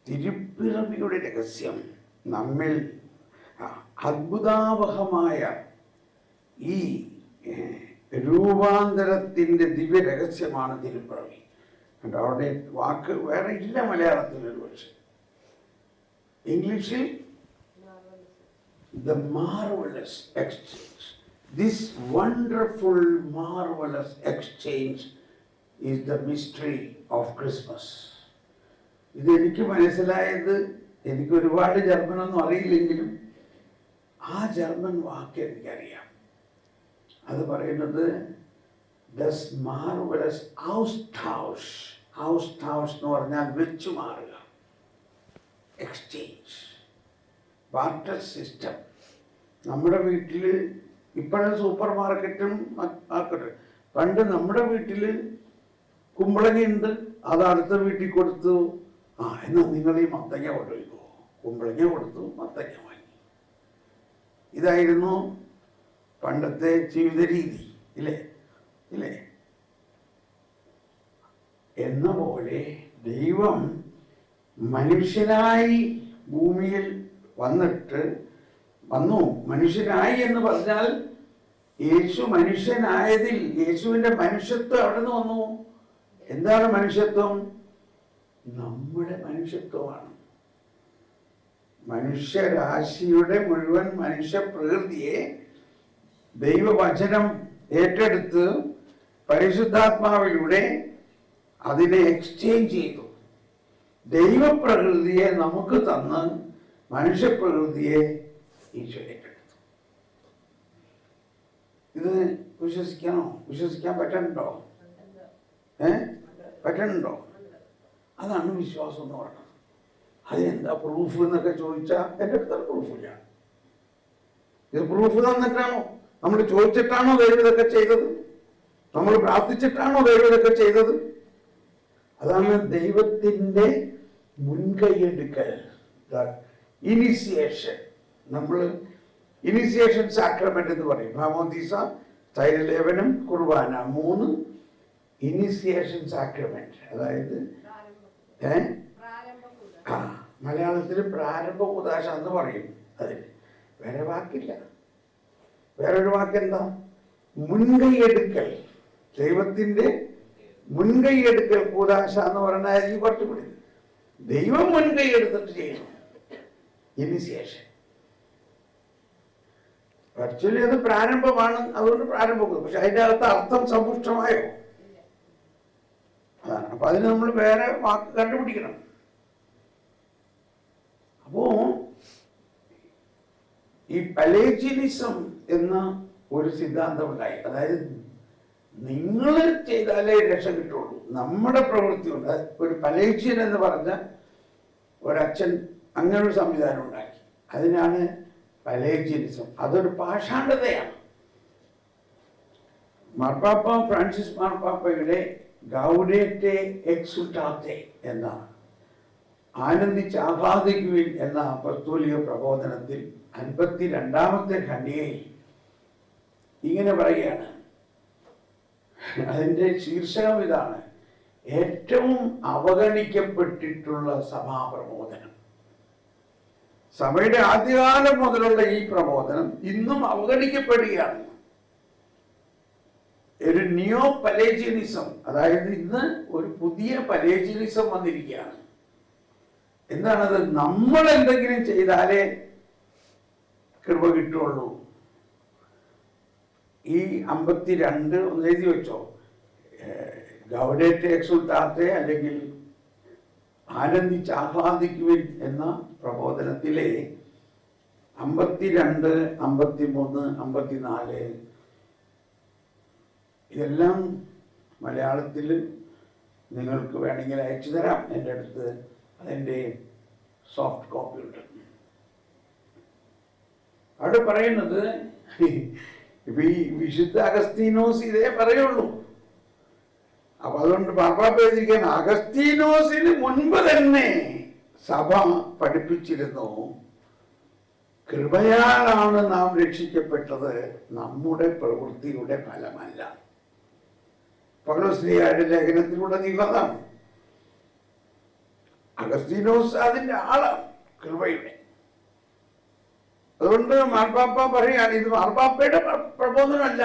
തിരുപ്പിറവിയുടെ രഹസ്യം നമ്മിൽ അത്ഭുതാവഹമായ ഈ രൂപാന്തരത്തിൻ്റെ ദിവ്യ രഹസ്യമാണ് തിരുപ്പിറവി. അവിടെ വാക്ക് വേറെ ഇല്ല മലയാളത്തിൽ. ഒരു പക്ഷേ ഇംഗ്ലീഷിൽ the marvelous exchange, this wonderful marvelous exchange is the mystery of Christmas. ഇതെനിക്ക് മനസ്സിലായത്, എനിക്ക് ഒരുപാട് ജർമ്മനൊന്നും അറിയില്ലെങ്കിലും ആ ജർമ്മൻ വാക്ക് എനിക്കറിയാം. അത് പറയുന്നത് this marvelous Austausch എന്ന് പറഞ്ഞാൽ വെച്ചു മാറുക, എക്സ്ചേഞ്ച്, ബാർട്ടർ സിസ്റ്റം. നമ്മുടെ വീട്ടിൽ ഇപ്പോഴും സൂപ്പർ മാർക്കറ്റും മാർക്കറ്റും. പണ്ട് നമ്മുടെ വീട്ടിൽ കുമ്പളങ്ങയുണ്ട്, അത് അടുത്ത വീട്ടിൽ കൊടുത്തു. എന്നാൽ നിങ്ങൾ ഈ മത്തങ്ങ കൊണ്ടുപോയിക്കോ. കുമ്പളങ്ങ കൊടുത്തു, മത്തങ്ങ വാങ്ങി. ഇതായിരുന്നു പണ്ടത്തെ ജീവിത രീതി, ഇല്ലേ? എന്ന പോലെ ദൈവം മനുഷ്യനായി ഭൂമിയിൽ വന്നു. മനുഷ്യനായി എന്ന് പറഞ്ഞാൽ യേശു മനുഷ്യനായതിൽ യേശുവിന്റെ മനുഷ്യത്വം എവിടെ നിന്ന് വന്നു? എന്താണ് മനുഷ്യത്വം? നമ്മുടെ മനുഷ്യത്വമാണ്. മനുഷ്യരാശിയുടെ മുഴുവൻ മനുഷ്യ പ്രകൃതിയെ ദൈവവചനം ഏറ്റെടുത്ത് പരിശുദ്ധാത്മാവിലൂടെ അതിനെ എക്സ്ചേഞ്ച് ചെയ്തു. ദൈവപ്രകൃതിയെ നമുക്ക് തന്ന് മനുഷ്യപ്രകൃതിയെ ഈശോ ഏറ്റെടുത്തു. ഇത് വിശ്വസിക്കാൻ പറ്റുന്നുണ്ടോ? പറ്റുന്നുണ്ടോ? അതാണ് വിശ്വാസം എന്ന് പറയുന്നത്. അതെന്താ പ്രൂഫ് എന്നൊക്കെ ചോദിച്ചാൽ എൻ്റെ അടുത്ത് പ്രൂഫില്ല. ഇത് പ്രൂഫ് തന്നിട്ടാണോ? നമ്മൾ ചോദിച്ചിട്ടാണോ ദൈവം ഇതൊക്കെ ചെയ്തത്? നമ്മൾ പ്രാർത്ഥിച്ചിട്ടാണോ ദൈവം ഇതൊക്കെ ചെയ്തത്? അതാണ് ദൈവത്തിൻ്റെ മുൻകൈയെടുക്കൽ, ഇനിസിയേഷൻ. നമ്മൾ ഇനിസിയേഷൻ സാക്രമെന്റ് എന്ന് പറയും. മാമോദീസ, തൈലലേപനം, കുർബാന, 3 ഇനിസിയേഷൻ സാക്രമെന്റ്. അതായത് മലയാളത്തിൽ പ്രാരംഭ കൂദാശ എന്ന് പറയും. അതിന് വേറെ വാക്കില്ല. വേറൊരു വാക്കെന്താ? മുൻകൈയെടുക്കൽ. ദൈവത്തിൻ്റെ മുൻകൈയെടുക്കൽ കൂദാശ എന്ന് പറയുന്നതായിരിക്കും കുറച്ചുകൂടി. ദൈവം മുൻകൈ എടുത്തിട്ട് ചെയ്യുന്നു ഇനിസിയേഷൻ. ആക്ച്വലി അത് പ്രാരംഭമാണ്, അതുകൊണ്ട് പ്രാരംഭം. പക്ഷെ അതിൻ്റെ അകത്ത് അർത്ഥം സമ്പുഷ്ടമായോ? അതാണ്. അപ്പൊ അതിന് നമ്മൾ വേറെ വാക്ക് കണ്ടുപിടിക്കണം. അപ്പോ ഈ പലേജിയനിസം എന്ന ഒരു സിദ്ധാന്തം ഉണ്ടായി. അതായത് നിങ്ങൾ ചെയ്താലേ രക്ഷ കിട്ടുള്ളൂ, നമ്മുടെ പ്രവൃത്തി ഉണ്ട്. ഒരു പലേജിയൻ എന്ന് പറഞ്ഞ ഒരച്ഛൻ അങ്ങനൊരു സംവിധാനം ഉണ്ടാക്കി. അതിനാണ് പലേജിയനിസം. അതൊരു പാഷാണ്ഡതയാണ്. മാർപ്പാപ്പ ഫ്രാൻസിസ് മാർപ്പാപ്പയുടെ ഗൗഡേറ്റെ എക്സുൾട്ടാത്തെ എന്ന ആനന്ദിച്ച് ആഹ്ലാദിക്കുവിൻ എന്ന അപ്പസ്തോലിക പ്രബോധനത്തിൽ 52ാമത്തെ ഖണ്ഡികയിൽ ഇങ്ങനെ പറയുകയാണ്. അതിൻ്റെ ശീർഷകം ഇതാണ്: ഏറ്റവും അവഗണിക്കപ്പെട്ടിട്ടുള്ള സഭാപ്രബോധനം. സഭയുടെ ആദ്യകാലം മുതലുള്ള ഈ പ്രബോധനം ഇന്നും അവഗണിക്കപ്പെടുകയാണ്. ഒരു നിയോ പലേജിയനിസം, അതായത് ഇന്ന് ഒരു പുതിയ പലേജിയനിസം വന്നിരിക്കുകയാണ്. എന്താണത്? നമ്മൾ എന്തെങ്കിലും ചെയ്താലേ കൃപ കിട്ടുള്ളൂ. ഈ 52 ഒന്ന് എഴുതി വെച്ചോ. ഗൗഡേറ്റെ എക്സുൾട്ടാത്തെ അല്ലെങ്കിൽ ആനന്ദിച്ച് ആഹ്ലാദിക്കുവിൻ എന്ന പ്രബോധനത്തിലെ 52, 53, 54 ഇതെല്ലാം മലയാളത്തിൽ നിങ്ങൾക്ക് വേണമെങ്കിൽ അയച്ചു തരാം. എൻ്റെ അടുത്ത് അതിൻ്റെ സോഫ്റ്റ് കോപ്പി ഉണ്ട്. അവിടെ പറയുന്നത് ഇപ്പൊ ഈ വിശുദ്ധ അഗസ്തീനോസ് ഇതേ പറയുള്ളൂ. അപ്പൊ അതുകൊണ്ട് മാർപ്പാപ്പ എഴുതിയിരിക്കാൻ, അഗസ്തീനോസിന് മുൻപ് തന്നെ സഭ പഠിപ്പിച്ചിരുന്നു, കൃപയാലാണ് നാം രക്ഷിക്കപ്പെട്ടത്, നമ്മുടെ പ്രവൃത്തിയുടെ ഫലമല്ല. പൗലോസ്ലീഹയുടെ ലേഖനത്തിലൂടെ നീളതാണ്. അഗസ്തീനോസ് അതിന്റെ ആളാണ്, കൃപയുടെ. അതുകൊണ്ട് മാർപ്പാപ്പ പറയുകയാണ്, ഇത് മാർപ്പാപ്പയുടെ പ്രബോധനമല്ല.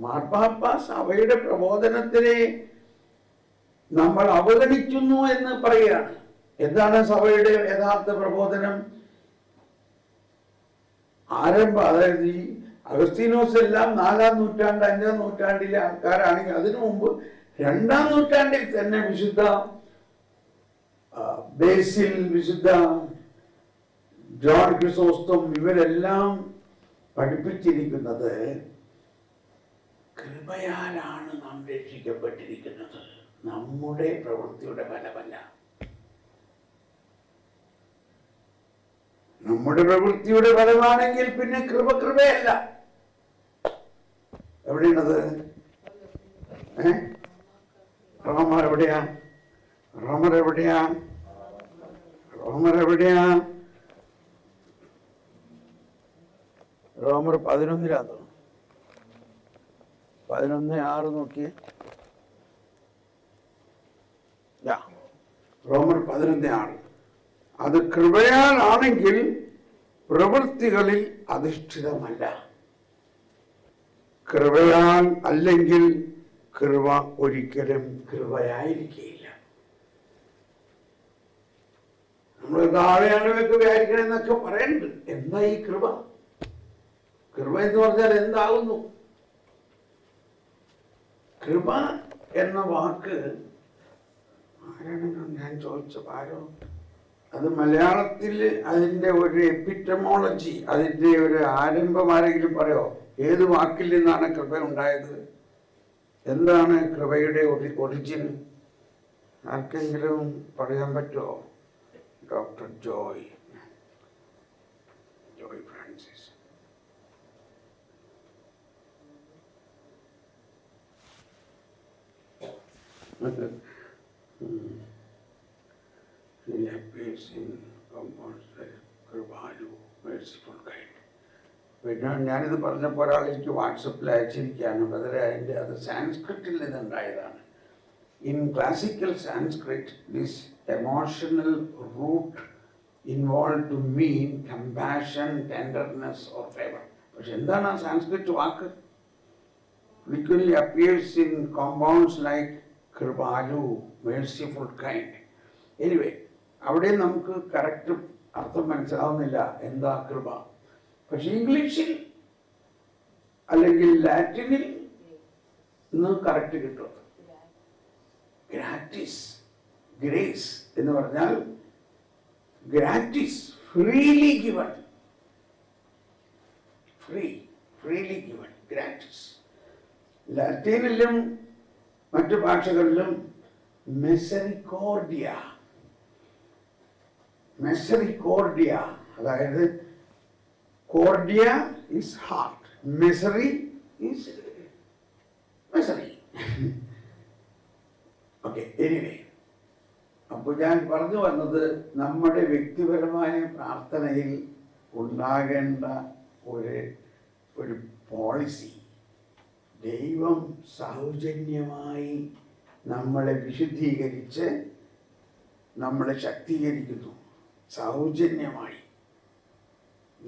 മാർപ്പാപ്പ സഭയുടെ പ്രബോധനത്തിനെ നമ്മൾ അവഗണിക്കുന്നു എന്ന് പറയുകയാണ്. എന്താണ് സഭയുടെ യഥാർത്ഥ പ്രബോധനം? അതായത് ഈ അഗസ്തീനോസ് എല്ലാം 4-ാം നൂറ്റാണ്ട് 5-ാം നൂറ്റാണ്ടിലെ ആൾക്കാരാണെങ്കിൽ അതിനു മുമ്പ് 2-ാം നൂറ്റാണ്ടിൽ തന്നെ വിശുദ്ധ ബേസിൽ, വിശുദ്ധ ജോൺ ക്രിസോസ്റ്റം ഇവരെല്ലാം പഠിപ്പിച്ചിരിക്കുന്നത് കൃപയാലാണ് നാം രക്ഷിക്കപ്പെട്ടിരിക്കുന്നത്, നമ്മുടെ പ്രവൃത്തിയുടെ ഫലമല്ല. നമ്മുടെ പ്രവൃത്തിയുടെ ഫലമാണെങ്കിൽ പിന്നെ കൃപയല്ല. എവിടെയാണത്? റോമർ എവിടെയാ? റോമർ 11 11:6 നോക്കിയേ. റോമർ 11:6. അത് കൃപയാലാണെങ്കിൽ പ്രവൃത്തികളിൽ അധിഷ്ഠിതമല്ല. കൃപയാൽ അല്ലെങ്കിൽ കൃപ ഒരിക്കലും കൃപയായിരിക്കില്ല. നമ്മൾ താഴെയാണൊക്കെ വ്യാഖ്യാനം എന്നൊക്കെ പറയുന്നുണ്ട്. എന്താ ഈ കൃപ? കൃപ എന്ന് പറഞ്ഞാൽ എന്താകുന്നു? കൃപ എന്ന വാക്ക് ആരാണെന്ന് ഞാൻ ചോദിച്ചപ്പോൾ ആരോ, അത് മലയാളത്തിൽ അതിൻ്റെ ഒരു എപ്പിറ്റമോളജി, അതിൻ്റെ ഒരു ആരംഭം ആരെങ്കിലും പറയോ? ഏത് വാക്കിൽ നിന്നാണ് കൃപ ഉണ്ടായത്? എന്താണ് കൃപയുടെ ഒറിജിൻ? ആർക്കെങ്കിലും പറയാൻ പറ്റുമോ? Doctor Joy Francis. He appears in compounds like Kripalu, merciful kind. പിന്നെ ഞാനിത് പറഞ്ഞപ്പോൾ ഒരാൾ എനിക്ക് വാട്സപ്പിൽ അയച്ചിരിക്കുകയാണ്. ബദലെ അതിൻ്റെ അത് സാൻസ്ക്രിറ്റിൽ നിന്നുണ്ടായതാണ്. In classical Sanskrit this emotional root involve to mean compassion, tenderness or favour. പക്ഷെ എന്താണ് ആ സാൻസ്ക്രിറ്റ് വാക്ക്? Frequently appears in compounds like kripalu, merciful kind. Anyway, അവിടെ നമുക്ക് കറക്റ്റ് അർത്ഥം മനസ്സിലാവുന്നില്ല എന്താ കൃപ. പക്ഷെ ഇംഗ്ലീഷിൽ അല്ലെങ്കിൽ ലാറ്റിനിൽ ഇന്ന് കറക്റ്റ് കിട്ടും. ഗ്രാറ്റിസ്, ഗ്രേസ് എന്ന് പറഞ്ഞാൽ gratis, freely given, freely given, gratis. ലാറ്റിനിലും മറ്റു ഭാഷകളിലും മെസറിക്കോർഡിയ, അതായത് കോർഡിയ is heart, misery is മനസ്സിലായി? ഓക്കെ, എനിവേ, അപ്പോൾ ഞാൻ പറഞ്ഞു വന്നത് നമ്മുടെ വ്യക്തിപരമായ പ്രാർത്ഥനയിൽ ഉണ്ടാകേണ്ട ഒരു പോളിസി, ദൈവം സൗജന്യമായി നമ്മളെ വിശുദ്ധീകരിച്ച് നമ്മളെ ശക്തീകരിക്കുന്നു. സൗജന്യമായി,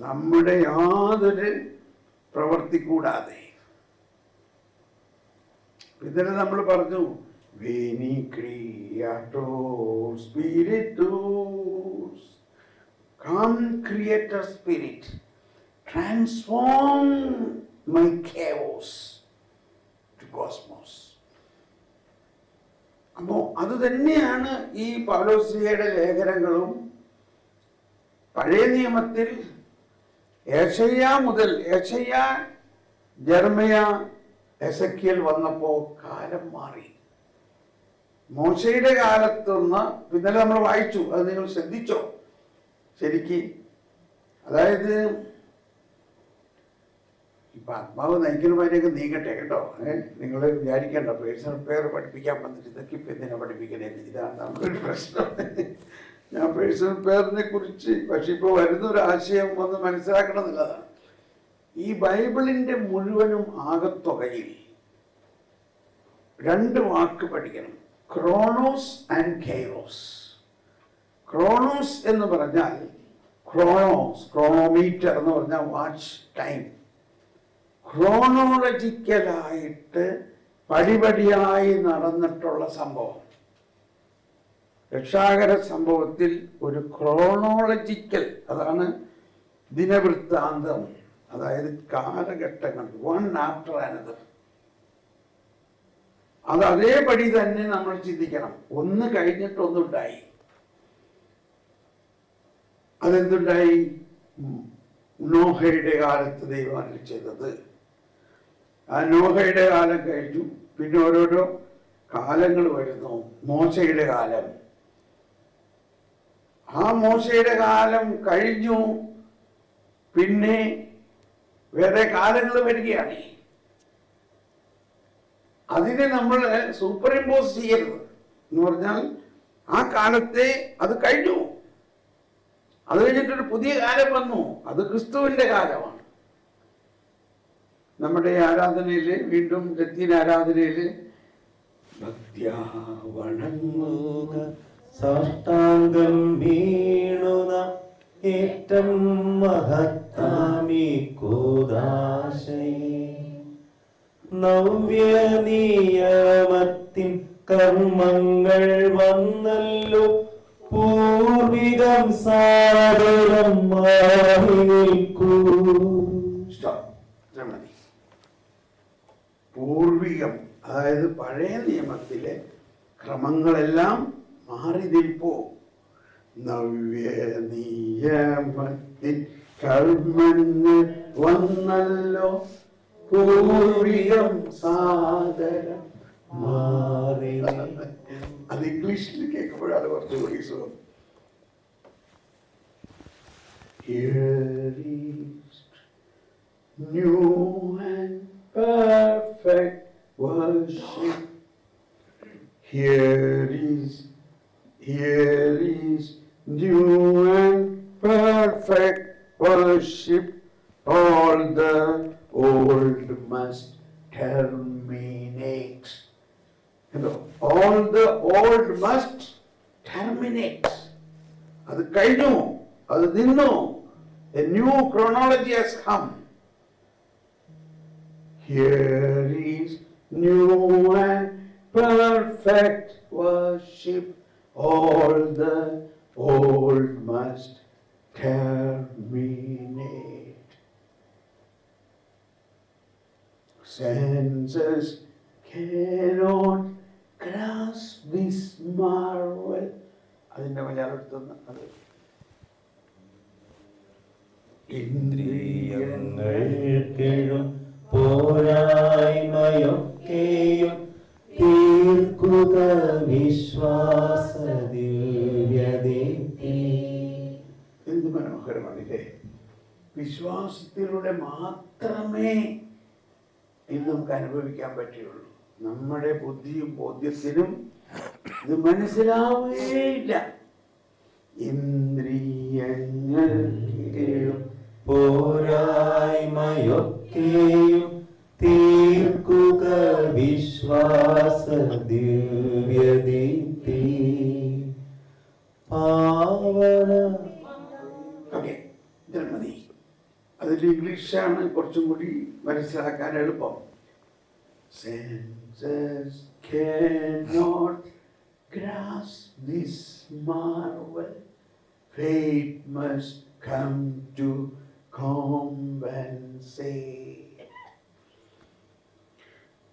നമ്മുടെ യാതൊരു പ്രവൃത്തി കൂടാതെ. ഇന്നലെ നമ്മൾ പറഞ്ഞു, Veni Creator Spiritus, come Creator Spirit, transform my chaos to cosmos. അപ്പോൾ അത് തന്നെയാണ് ഈ പൗലോസ്ലിഹയുടെ ലേഖനങ്ങളും. പഴയ നിയമത്തിൽ യെശയ്യാ മുതൽ ജെറമ്യ, എസെക്കിയേൽ വന്നപ്പോൾ കാലം മാറി. മോശയുടെ കാലത്തുനിന്ന് ഇന്നലെ നമ്മൾ വായിച്ചു, അത് നിങ്ങൾ ശ്രദ്ധിച്ചോ ശരിക്ക്? അതായത് ഇപ്പൊ ആത്മാവ് നയിക്കുന്നവരെയൊക്കെ നീങ്ങട്ടെ കേട്ടോ. നിങ്ങൾ വിചാരിക്കേണ്ട പേഴ്സണൽ പ്രെയർ പഠിപ്പിക്കാൻ വന്നിട്ട് ഇതൊക്കെ ഇപ്പൊ എന്തിനാ പഠിപ്പിക്കണേ, ഇതാണ് നമ്മുടെ പ്രശ്നം. ഞാൻ പേഴ്സണൽ പ്രെയറിനെ കുറിച്ച് പക്ഷെ ഇപ്പൊ വരുന്ന ഒരു ആശയം ഒന്ന് മനസ്സിലാക്കണം എന്നുള്ളതാണ്. ഈ ബൈബിളിന്റെ മുഴുവനും ആകത്തുകയിൽ രണ്ട് വാക്ക് പഠിക്കണം, ക്രോണോസ് ആൻഡ് കെയ്റോസ്. ക്രോണോസ് എന്ന് പറഞ്ഞാൽ ക്രോണോമീറ്റർ എന്ന് പറഞ്ഞാൽ വാച്ച് ടൈം. ക്രോണോളജിക്കലായിട്ട് പടിപടിയായി നടന്നിട്ടുള്ള സംഭവം. രക്ഷാകര സംഭവത്തിൽ ഒരു ക്രോണോളജിക്കൽ, അതാണ് ദിനവൃത്താന്തം, അതായത് കാലഘട്ടങ്ങൾ, വൺ ആഫ്റ്റർ അനദർ. അത് അതേപടി തന്നെ നമ്മൾ ചിന്തിക്കണം. ഒന്ന് കഴിഞ്ഞിട്ടൊന്നുണ്ടായി. അതെന്തുണ്ടായി? നോഹയുടെ കാലത്ത് ദൈവം അരുളി ചെയ്തത്. ആ നോഹയുടെ കാലം കഴിഞ്ഞു, പിന്നെ ഓരോരോ കാലങ്ങൾ വരുന്നു. മോശയുടെ കാലം, ആ മോശയുടെ കാലം കഴിഞ്ഞു, പിന്നെ വേറെ കാലങ്ങൾ വരികയാണ്. അതിനെ നമ്മൾ സൂപ്പർ ഇമ്പോസ് ചെയ്യരുത്. എന്ന് പറഞ്ഞാൽ ആ കാലത്തെ അത് കഴിഞ്ഞു, അത് കഴിഞ്ഞിട്ടൊരു പുതിയ കാലം വന്നു, അത് ക്രിസ്തുവിന്റെ കാലമാണ്. നമ്മുടെ ആരാധനയില് വീണ്ടും ലത്തീൻ ആരാധനയില് ഭക്ത്യാ വണങ്ങുക സാഷ്ടാംഗം വീണുന ഏറ്റം മഹത്താമി കൂദാശയേ നവ്യനിയമത്തിൻ കർമ്മങ്ങൾ വന്നല്ലോ പൂർവികം സാദരം മാറി നിൽക്കൂ. പൂർവികം, അതായത് പഴയ നിയമത്തിലെ ക്രമങ്ങളെല്ലാം മാറി നിൽപ്പോ. നവ്യ നിയമത്തിൻ കർമ്മങ്ങൾ വന്നല്ലോ പൂർവികം സാദരം മാറി. അത് ഇംഗ്ലീഷിൽ കേൾക്കുമ്പോഴാണ് കുറച്ചുകൂടി സുഖം. Here is new and perfect worship. Here is new and perfect worship. All the old must terminate. All the old must terminate. അത് കഴിഞ്ഞു, അത് നിന്നു. A new chronology has come. Here is new and perfect worship. All the old must terminate. Senses cannot grasp this marvel. അതിന്റെ മലയാളം അത് ഇന്ദ്രിയങ്ങൾക്കെഴും പോരായ്മയൊക്കെയും തീർക്കുക വിശ്വാസ ദിവ്യദീപ്തി. എന്ത് മനോഹരമാണില്ലേ? വിശ്വാസത്തിലൂടെ മാത്രമേ ഇത് നമുക്ക് അനുഭവിക്കാൻ പറ്റുള്ളൂ. നമ്മുടെ ബുദ്ധിയും ബോധ്യത്തിനും ഇത് മനസ്സിലാവുകയില്ല. ഇന്ദ്രിയങ്ങൾ പോരായ്മയൊക്കെയും തീർക്കുക വിശ്വാസ ദിവ്യദീപ്തി പാവന. ഓക്കെ, ഇതിൽ മതി. അതിൽ ഇംഗ്ലീഷാണ് കുറച്ചും കൂടി മനസ്സിലാക്കാൻ എളുപ്പം. Senses cannot grasp this marvel. Faith must come to compensate.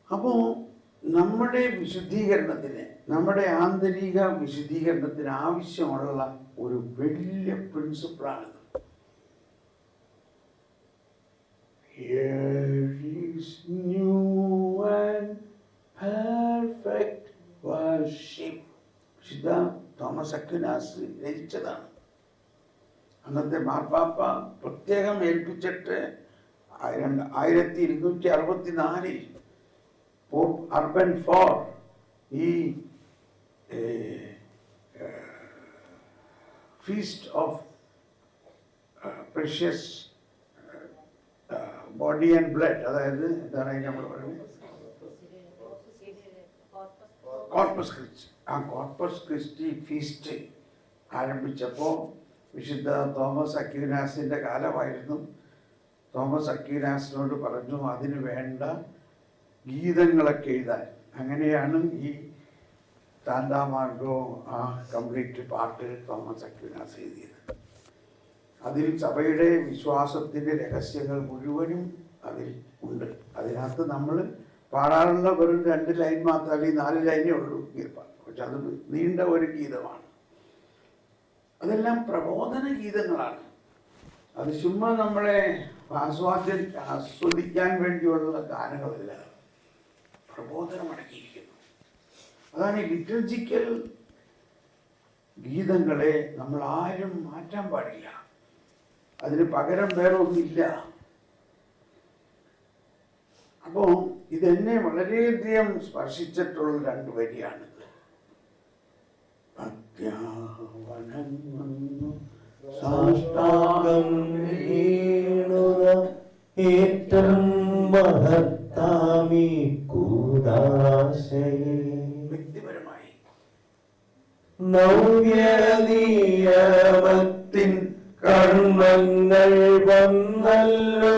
അപ്പോ നമ്മുടെ വിശുദ്ധീകരണത്തിന്, നമ്മുടെ ആന്തരിക വിശുദ്ധീകരണത്തിന് ആവശ്യമുള്ള ഒരു വലിയ പ്രിൻസിപ്പിളാണിത്. Here is new and perfect worship. വിശുദ്ധ തോമസ് അക്വിനാസ് രചിച്ചതാണ്. അന്നത്തെ മാർപ്പാപ്പ പ്രത്യേകം ഏൽപ്പിച്ചിട്ട് 1264 പോപ്പ് അർബൻ IV ഈ feast of precious body and blood, അതായത് എന്താണ് നമ്മൾ പറയുന്നത്, കോർപ്പസ് ക്രിസ്റ്റി. ആ കോർപ്പസ് ക്രിസ്റ്റി ഫീസ്റ്റ് ആരംഭിച്ചപ്പോൾ വിശുദ്ധ തോമസ് അക്വീനാസിൻ്റെ കാലമായിരുന്നു. തോമസ് അക്വീനാസിനോട് പറഞ്ഞു അതിന് വേണ്ട ഗീതങ്ങളൊക്കെ എഴുതാൻ. അങ്ങനെയാണ് ഈ താണ്ടാമാർഗോ ആ കംപ്ലീറ്റ് പാട്ട് തോമസ് അക്വീനാസ് എഴുതിയത്. അതിൽ സഭയുടെ വിശ്വാസത്തിൻ്റെ രഹസ്യങ്ങൾ മുഴുവനും അതിൽ ഉണ്ട്. അതിനകത്ത് നമ്മൾ പാടാറുള്ള വെറും 2 ലൈൻ മാത്രം, അല്ലെങ്കിൽ 4 ലൈനേ ഉള്ളൂ ഗീതം. പക്ഷെ അത് നീണ്ട ഒരു ഗീതമാണ്. അതെല്ലാം പ്രബോധന ഗീതങ്ങളാണ്. അത് ചുമ്മാ നമ്മളെ ആസ്വദിക്കാൻ വേണ്ടിയുള്ള ഗാനങ്ങളല്ല, പ്രബോധനം അടങ്ങിയിരിക്കുന്നു. അതാണ് ഈ ലിറ്റർജിക്കൽ ഗീതങ്ങളെ നമ്മൾ ആരും മാറ്റാൻ പാടില്ല. അതിന് പകരം വേറെ ഒന്നില്ല. അപ്പോ ഇതെന്നെ വളരെയധികം സ്പർശിച്ചിട്ടുള്ള 2 വരിയാണിത്. ഭക്ത്യാവനങ്ങുന്നു സാഷ്ടാംഗം വീണുക ഏറ്റവും മഹത്താമി കൂദാശയെ. വ്യക്തിപരമായി നവ്യനിയമത്തിൻ കർമ്മങ്ങൾ വന്നല്ലോ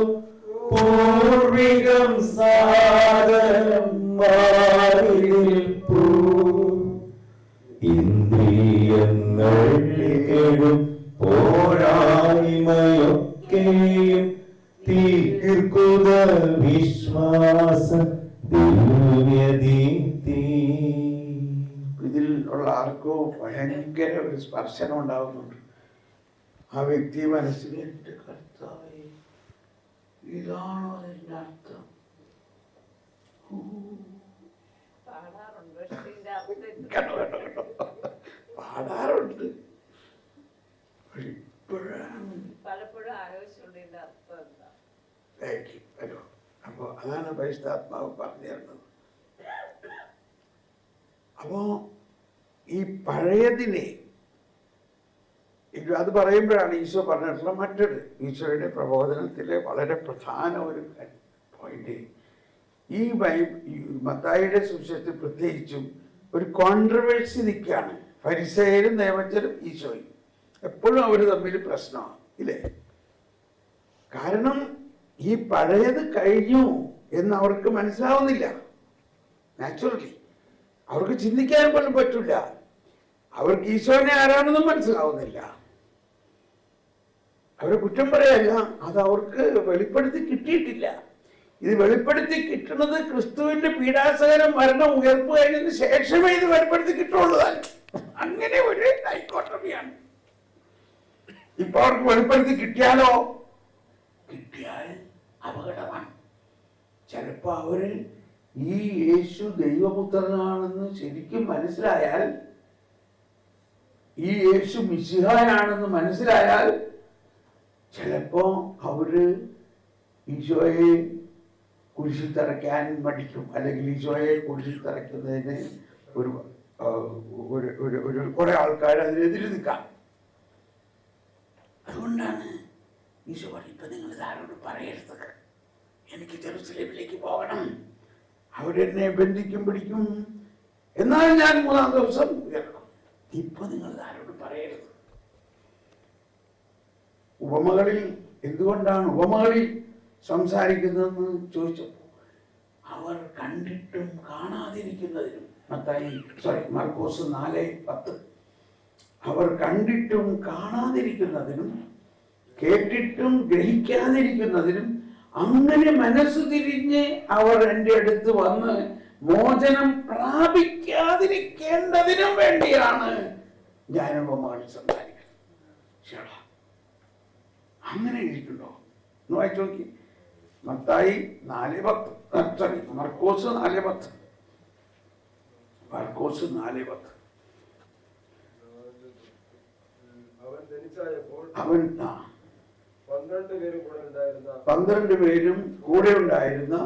പൂർവികം സാദരം മാറിൽപ്പൂ. ഇന്ദ്രിയങ്ങളിലും പോരായ്മയൊക്കെയും തീർക്കുക വിശ്വാസ ദിവ്യദീപ്തി. ഇതിൽ ഉള്ള ആർക്കോ ഭയങ്കര ഒരു സ്പർശനം ഉണ്ടാകുന്നുണ്ട്. ആ വ്യക്തി മനസ്സിൽ എൻ്റെ കർത്താവേ, ഇതാണോ അതിൻ്റെ അർത്ഥം? കേട്ടോ കേട്ടോ കേട്ടോ, പാടാറുണ്ട്. ഇപ്പോഴാണ് പലപ്പോഴും ആലോചിച്ചുകൊണ്ട് അർത്ഥം എന്താ. അപ്പോ അതാണ് പരിശുദ്ധാത്മാവ് പറഞ്ഞു തരുന്നത്. അപ്പോ ഈ പഴയതിനെ അത് പറയുമ്പോഴാണ് ഈശോ പറഞ്ഞിട്ടുള്ള മറ്റൊരു ഈശോയുടെ പ്രബോധനത്തിലെ വളരെ പ്രധാന ഒരു പോയിന്റ്. ഈ മത്തായിയുടെ സുവിശേഷത്തിൽ പ്രത്യേകിച്ചും ഒരു കോൺട്രവേഴ്സി നിൽക്കുകയാണ്. ഫരിസേയരും നിയമജ്ഞരും ഈശോയും എപ്പോഴും അവർ തമ്മിൽ പ്രശ്നമാണ്, ഇല്ലേ? കാരണം ഈ പഴയത് കഴിഞ്ഞു എന്ന് അവർക്ക് മനസ്സിലാവുന്നില്ല. നാച്ചുറലി അവർക്ക് ചിന്തിക്കാൻ പോലും പറ്റില്ല. അവർക്ക് ഈശോനെ ആരാണെന്നും മനസ്സിലാവുന്നില്ല. അവരെ കുറ്റം പറയല്ല, അത് അവർക്ക് വെളിപ്പെടുത്തി കിട്ടിയിട്ടില്ല. ഇത് വെളിപ്പെടുത്തി കിട്ടുന്നത് ക്രിസ്തുവിന്റെ പീഡാസകരം മരണം ഉയർപ്പ് കഴിഞ്ഞതിന് ശേഷമേ ഇത് വെളിപ്പെടുത്തി കിട്ടുള്ളതാണ്. അങ്ങനെ ഒരു ഡൈക്കോട്ടമിയാണ്. ഇപ്പൊ അവർക്ക് വെളിപ്പെടുത്തി കിട്ടിയാലോ, കിട്ടിയാൽ അപകടമാണ്. ചിലപ്പോ അവര് ഈ യേശു ദൈവപുത്രനാണെന്ന് ശരിക്കും മനസ്സിലായാൽ, ഈ യേശു മിശിഹായാണെന്ന് മനസ്സിലായാൽ, ചിലപ്പോ അവര് ഈശോയെ കുരിശിൽ തറയ്ക്കാൻ മടിക്കും, അല്ലെങ്കിൽ ഈശോയെ കുരിശിൽ തറയ്ക്കുന്നതിന് ഒരു കുറെ ആൾക്കാർ അതിനെതിരെ നിൽക്കാം. അതുകൊണ്ടാണ് ഈശോ പറഞ്ഞു, ഇപ്പൊ നിങ്ങൾ ഇതാരോട് പറയരുത്, എനിക്ക് ജെറുസലേമിലേക്ക് പോകണം, അവരെന്നെ ബന്ധിക്കും പിടിക്കും, എന്നാൽ ഞാൻ 3-ാം ദിവസം ഉയർക്കും. ഇപ്പൊ നിങ്ങൾ ഇതാരോട് പറയരുത്. ഉപമകളിൽ എന്തുകൊണ്ടാണ് ഉപമകളിൽ സംസാരിക്കുന്നതെന്ന് ചോദിച്ചപ്പോൾ അവർ കണ്ടിട്ടും കാണാതിരിക്കുന്നതിനും, മർക്കോസ് 4:10, അവർ കണ്ടിട്ടും കാണാതിരിക്കുന്നതിനും കേട്ടിട്ടും ഗ്രഹിക്കാതിരിക്കുന്നതിനും അങ്ങനെ മനസ്സ് തിരിഞ്ഞ് അവർ എൻ്റെ അടുത്ത് വന്ന് മോചനം പ്രാപിക്കാതിരിക്കേണ്ടതിനും വേണ്ടിയാണ് ഞാൻ ഉപമകളിൽ സംസാരിക്കുന്നത്. അങ്ങനെ എഴുതിയിട്ടുണ്ടോ എന്ന് വായിച്ചു നോക്കി. മത്തായി 4:10, മർക്കോസ് 4:10, മർക്കോസ് 4:10. അവൻ 12 പേരും കൂടെ ഉണ്ടായിരുന്ന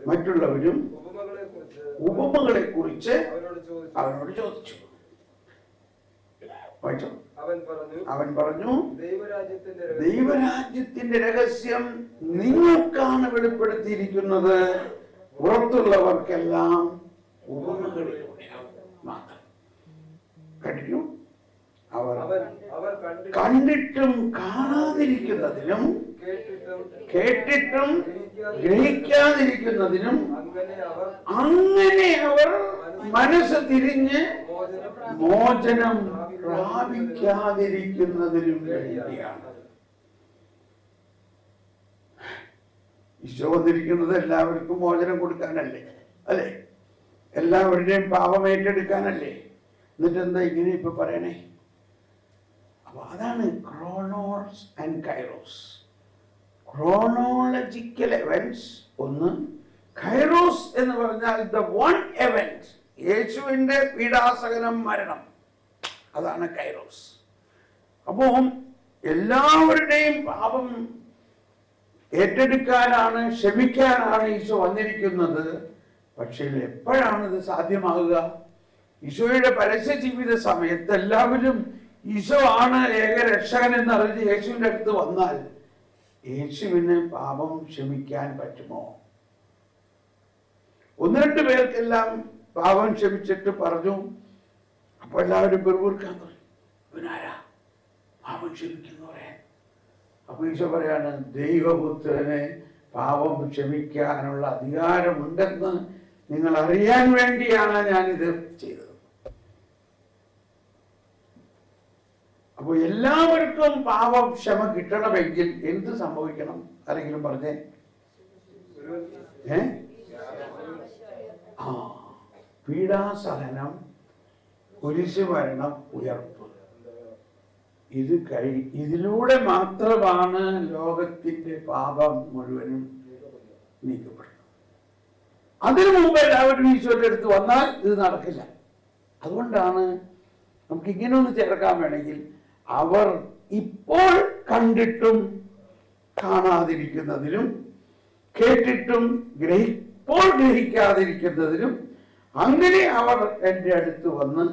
മറ്റുള്ളവരും ഉപമകളെ കുറിച്ച് അവനോട് ചോദിച്ചു. അവൻ പറഞ്ഞു, ദൈവരാജ്യത്തിന്റെ രഹസ്യം നിങ്ങൾക്കാണ് വെളിപ്പെടുത്തിയിരിക്കുന്നത്, പുറത്തുള്ളവർക്കെല്ലാം ഉപമകളിലൂടെയാണ് മാത്രം. കഴിഞ്ഞു. അവർ കണ്ടിട്ടും കാണാതിരിക്കുന്നതിനും കേട്ടിട്ടും ഗ്രഹിക്കാതിരിക്കുന്നതിനും അങ്ങനെ അവർ മനസ്സ് തിരിഞ്ഞ് മോചനം പ്രാപിക്കാതിരിക്കുന്നതിനും വേണ്ടിയാണ്. ഈശോ വന്നിരിക്കുന്നത് എല്ലാവർക്കും മോചനം കൊടുക്കാനല്ലേ, അല്ലെ? എല്ലാവരുടെയും പാപം ഏറ്റെടുക്കാനല്ലേ? എന്നിട്ട് എന്താ ഇങ്ങനെ ഇപ്പൊ പറയണേ? അപ്പൊ അതാണ് ക്രോണോസ് ആൻഡ് കൈറോസ്. ക്രോണോളജിക്കൽ എവന്റ്സ് ഒന്ന്, കൈറോസ് എന്ന് പറഞ്ഞാൽ ദ വൺ എവന്റ്, യേശുവിന്റെ പീഡാസഹനം, മരണം, അതാണ് കൈറോസ്. അപ്പോ എല്ലാവരുടെയും പാപം ഏറ്റെടുക്കാനാണ്, ക്ഷമിക്കാനാണ് ഈശോ വന്നിരിക്കുന്നത്. പക്ഷേ എപ്പോഴാണ് ഇത് സാധ്യമാകുക? ഈശോയുടെ പരസ്യ ജീവിത സമയത്ത് എല്ലാവരും ഈശോ ആണ് ഏക രക്ഷകൻ എന്നറിഞ്ഞ് യേശുവിന്റെ അടുത്ത് വന്നാൽ യേശുവിന് പാപം ക്ഷമിക്കാൻ പറ്റുമോ? 1-2 പേർക്കെല്ലാം പാപം ക്ഷമിച്ചിട്ട് പറഞ്ഞു. അപ്പൊ എല്ലാവരും പെറുപൂർക്കാൻ തുടങ്ങി, ഇവനാരാ പാപം ക്ഷമിക്കുന്നു പറയാൻ? അപ്പൊ ഈശോ പറയാണ്, ദൈവപുത്രന് പാപം ക്ഷമിക്കാനുള്ള അധികാരമുണ്ടെന്ന് നിങ്ങൾ അറിയാൻ വേണ്ടിയാണ് ഞാനിത് ചെയ്തത്. അപ്പൊ എല്ലാവർക്കും പാപം ക്ഷമ കിട്ടണമെങ്കിൽ എന്ത് സംഭവിക്കണം? ആരെങ്കിലും പറഞ്ഞേ? പീഡാസഹനം, കുരിശ് മരണം, ഉയർപ്പ്. ഇതിലൂടെ മാത്രമാണ് ലോകത്തിന്റെ പാപം മുഴുവനും നീക്കപ്പെടുന്നത്. അതിനു മുമ്പ് എല്ലാവരും ഈശോയുടെ അടുത്ത് വന്നാൽ ഇത് നടക്കില്ല. അതുകൊണ്ടാണ് നമുക്ക് ഇങ്ങനെ ഒന്ന് ചേർക്കാൻ വേണമെങ്കിൽ, അവർ ഇപ്പോൾ കണ്ടിട്ടും കാണാതിരിക്കുന്നതിനും കേട്ടിട്ടും ഇപ്പോൾ ഗ്രഹിക്കാതിരിക്കുന്നതിനും അങ്ങനെ അവർ എൻ്റെ അടുത്ത് വന്ന്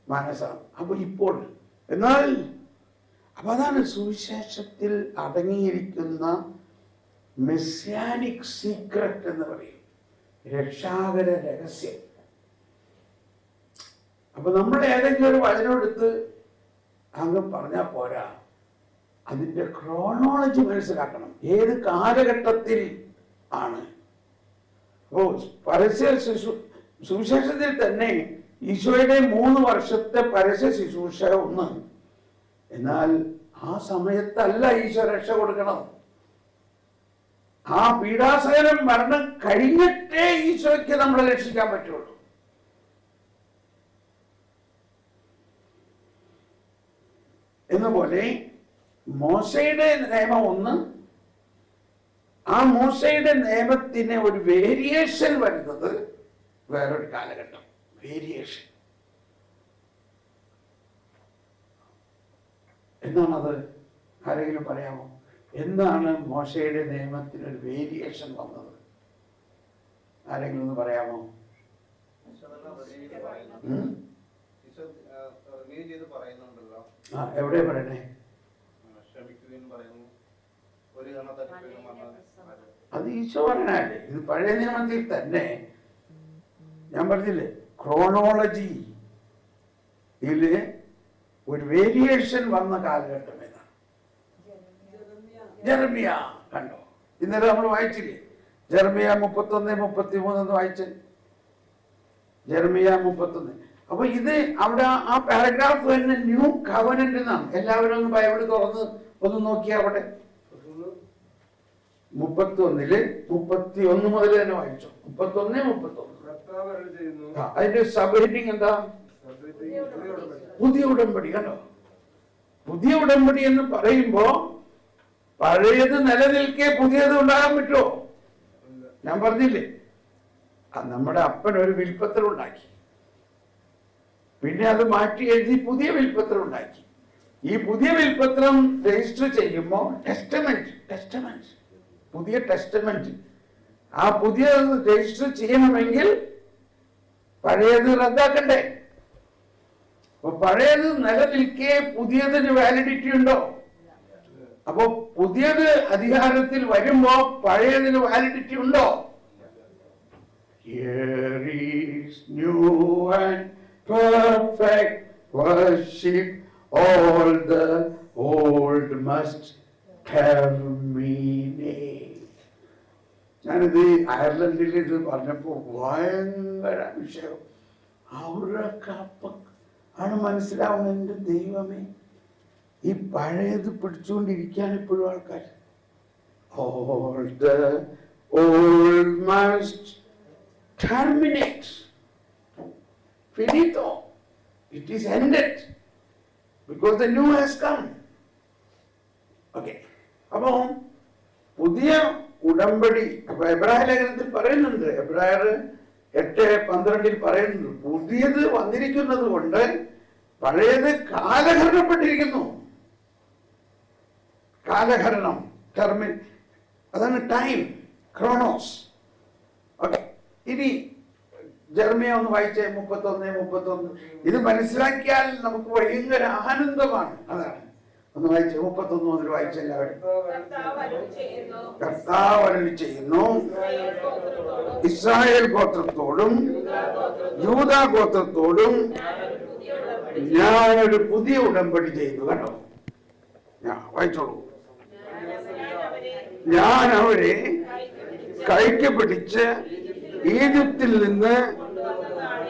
മനസ്സാണ്. അപ്പൊ ഇപ്പോൾ എന്നാൽ അപ്പൊ അതാണ് സുവിശേഷത്തിൽ അടങ്ങിയിരിക്കുന്ന മെസ്സിയാനിക് സീക്രട്ട് എന്ന് പറയും, രക്ഷാകര രഹസ്യം. അപ്പൊ നമ്മൾ ഏതെങ്കിലും ഒരു വചനം എടുത്ത് അങ്ങ് പറഞ്ഞാൽ പോരാ, അതിന്റെ ക്രോണോളജി മനസ്സിലാക്കണം. ഏത് കാലഘട്ടത്തിൽ ആണ്? ഓ, പരസ്യ സുവിശേഷത്തിൽ തന്നെ ഈശോയുടെ 3 വർഷത്തെ പരസ്യ ശുശ്രൂഷ ഒന്ന്. എന്നാൽ ആ സമയത്തല്ല ഈശോ രക്ഷ കൊടുക്കണം. ആ പീഡാസഹനം മരണം കഴിഞ്ഞിട്ടേ ഈശോയ്ക്ക് നമ്മളെ രക്ഷിക്കാൻ പറ്റുള്ളൂ. എന്നപോലെ മോശയുടെ നിയമം ഒന്ന്, ആ മോശയുടെ നിയമത്തിന് ഒരു വേരിയേഷൻ വരുന്നത് വേറൊരു കാലഘട്ടം. വേരിയേഷൻ എന്താണത്? ആരെങ്കിലും പറയാമോ? എന്താണ് മോശയുടെ നിയമത്തിന് ഒരു വേരിയേഷൻ വന്നത്? ആരെങ്കിലും ഒന്ന് പറയാമോ? ആ, എവിടെ പറയണേ? അത് ഈശോ പറഞ്ഞല്ലേ. ഇത് പഴയ നിയമത്തിൽ തന്നെ ഞാൻ പറഞ്ഞില്ലേ, ക്രോണോളജി ഇതില് ഒരു വേരിയേഷൻ വന്ന കാലഘട്ടം ഏതാണ്? ജെറമിയ. കണ്ടോ, ഇന്നലെ നമ്മൾ വായിച്ചില്ലേ ജെറമിയ 31-33 വായിച്ചേ. ജെറമിയ 31. അപ്പൊ ഇത് അവിടെ ആ പാരഗ്രാഫ് തന്നെ ന്യൂ കവനന്റ് എന്നാണ്. എല്ലാവരും ഒന്ന് ബൈബിൾ തുറന്ന് ഒന്ന് നോക്കിയാ അവിടെ 31 മുതൽ തന്നെ വായിച്ചു. 31. അതിന്റെ സബ് ഹെഡിങ് എന്താ? പുതിയ ഉടമ്പടി. കണ്ടോ, പുതിയ ഉടമ്പടി എന്ന് പറയുമ്പോ പഴയത് നിലനിൽക്കെ പുതിയത് ഉണ്ടാകാൻ പറ്റുമോ? ഞാൻ പറഞ്ഞില്ലേ, നമ്മുടെ അപ്പൻ ഒരു വിൽപ്പത്രം ഉണ്ടാക്കി, പിന്നെ അത് മാറ്റി എഴുതി പുതിയ വിൽപ്പത്രം ഉണ്ടാക്കി. ഈ പുതിയ വിൽപ്പത്രം രജിസ്റ്റർ ചെയ്യുമ്പോൾ ടെസ്റ്റമെന്റ് പുതിയ ടെസ്റ്റമെന്റ്, ആ പുതിയ രജിസ്റ്റർ ചെയ്യണമെങ്കിൽ പഴയത് റദ്ദാക്കണ്ടേ? അപ്പൊ പഴയത് നിലനിൽക്കെ പുതിയതിന് വാലിഡിറ്റി ഉണ്ടോ? അപ്പൊ പുതിയത് അധികാരത്തിൽ വരുമ്പോ പഴയതിന് വാലിഡിറ്റി ഉണ്ടോ? Here is new and perfect worship, all the old must terminate. ഞാനിത് അയർലൻഡിൽ ഇത് പറഞ്ഞപ്പോ ഭയങ്കര വിഷയം. അവരൊക്കെ ആണ് മനസ്സിലാവുന്നത്, എന്റെ ദൈവമേ, ഈ പഴയത് പിടിച്ചുകൊണ്ടിരിക്കാൻ ഇപ്പോഴും ആൾക്കാർ. All the old must terminate. Finito. It is ended because the new has come. Okay. അപ്പോ പുതിയ ഉടമ്പടി അപ്പൊ എബ്രായ ലേഖനത്തിൽ പറയുന്നുണ്ട്, എബ്രായർ 8:12 പറയുന്നുണ്ട്, പുതിയത് വന്നിരിക്കുന്നത് കൊണ്ട് പഴയത് കാലഹരണപ്പെട്ടിരിക്കുന്നു. കാലഹരണം, അതാണ് ടൈം, ക്രോണോസ്. ഓക്കെ, ഇനി ജെറമിയ ഒന്ന് വായിച്ചേ 31. ഇത് മനസ്സിലാക്കിയാൽ നമുക്ക് ഭയങ്കര ആനന്ദമാണ്. അതാണ് ഒന്ന് വായിച്ചേ, 31 മുതൽ വായിച്ച എല്ലാവരും. കർത്താവ് അരുളി ചെയ്യുന്നു, ഇസ്രായേൽ ഗോത്രത്തോടും യൂദാ ഗോത്രത്തോടും ഞാനൊരു പുതിയ ഉടമ്പടി ചെയ്തു. കണ്ടോ, വായിച്ചോളൂ. ഞാൻ അവരെ കൈക്ക് പിടിച്ച് ഈജിപ്തിൽ നിന്ന്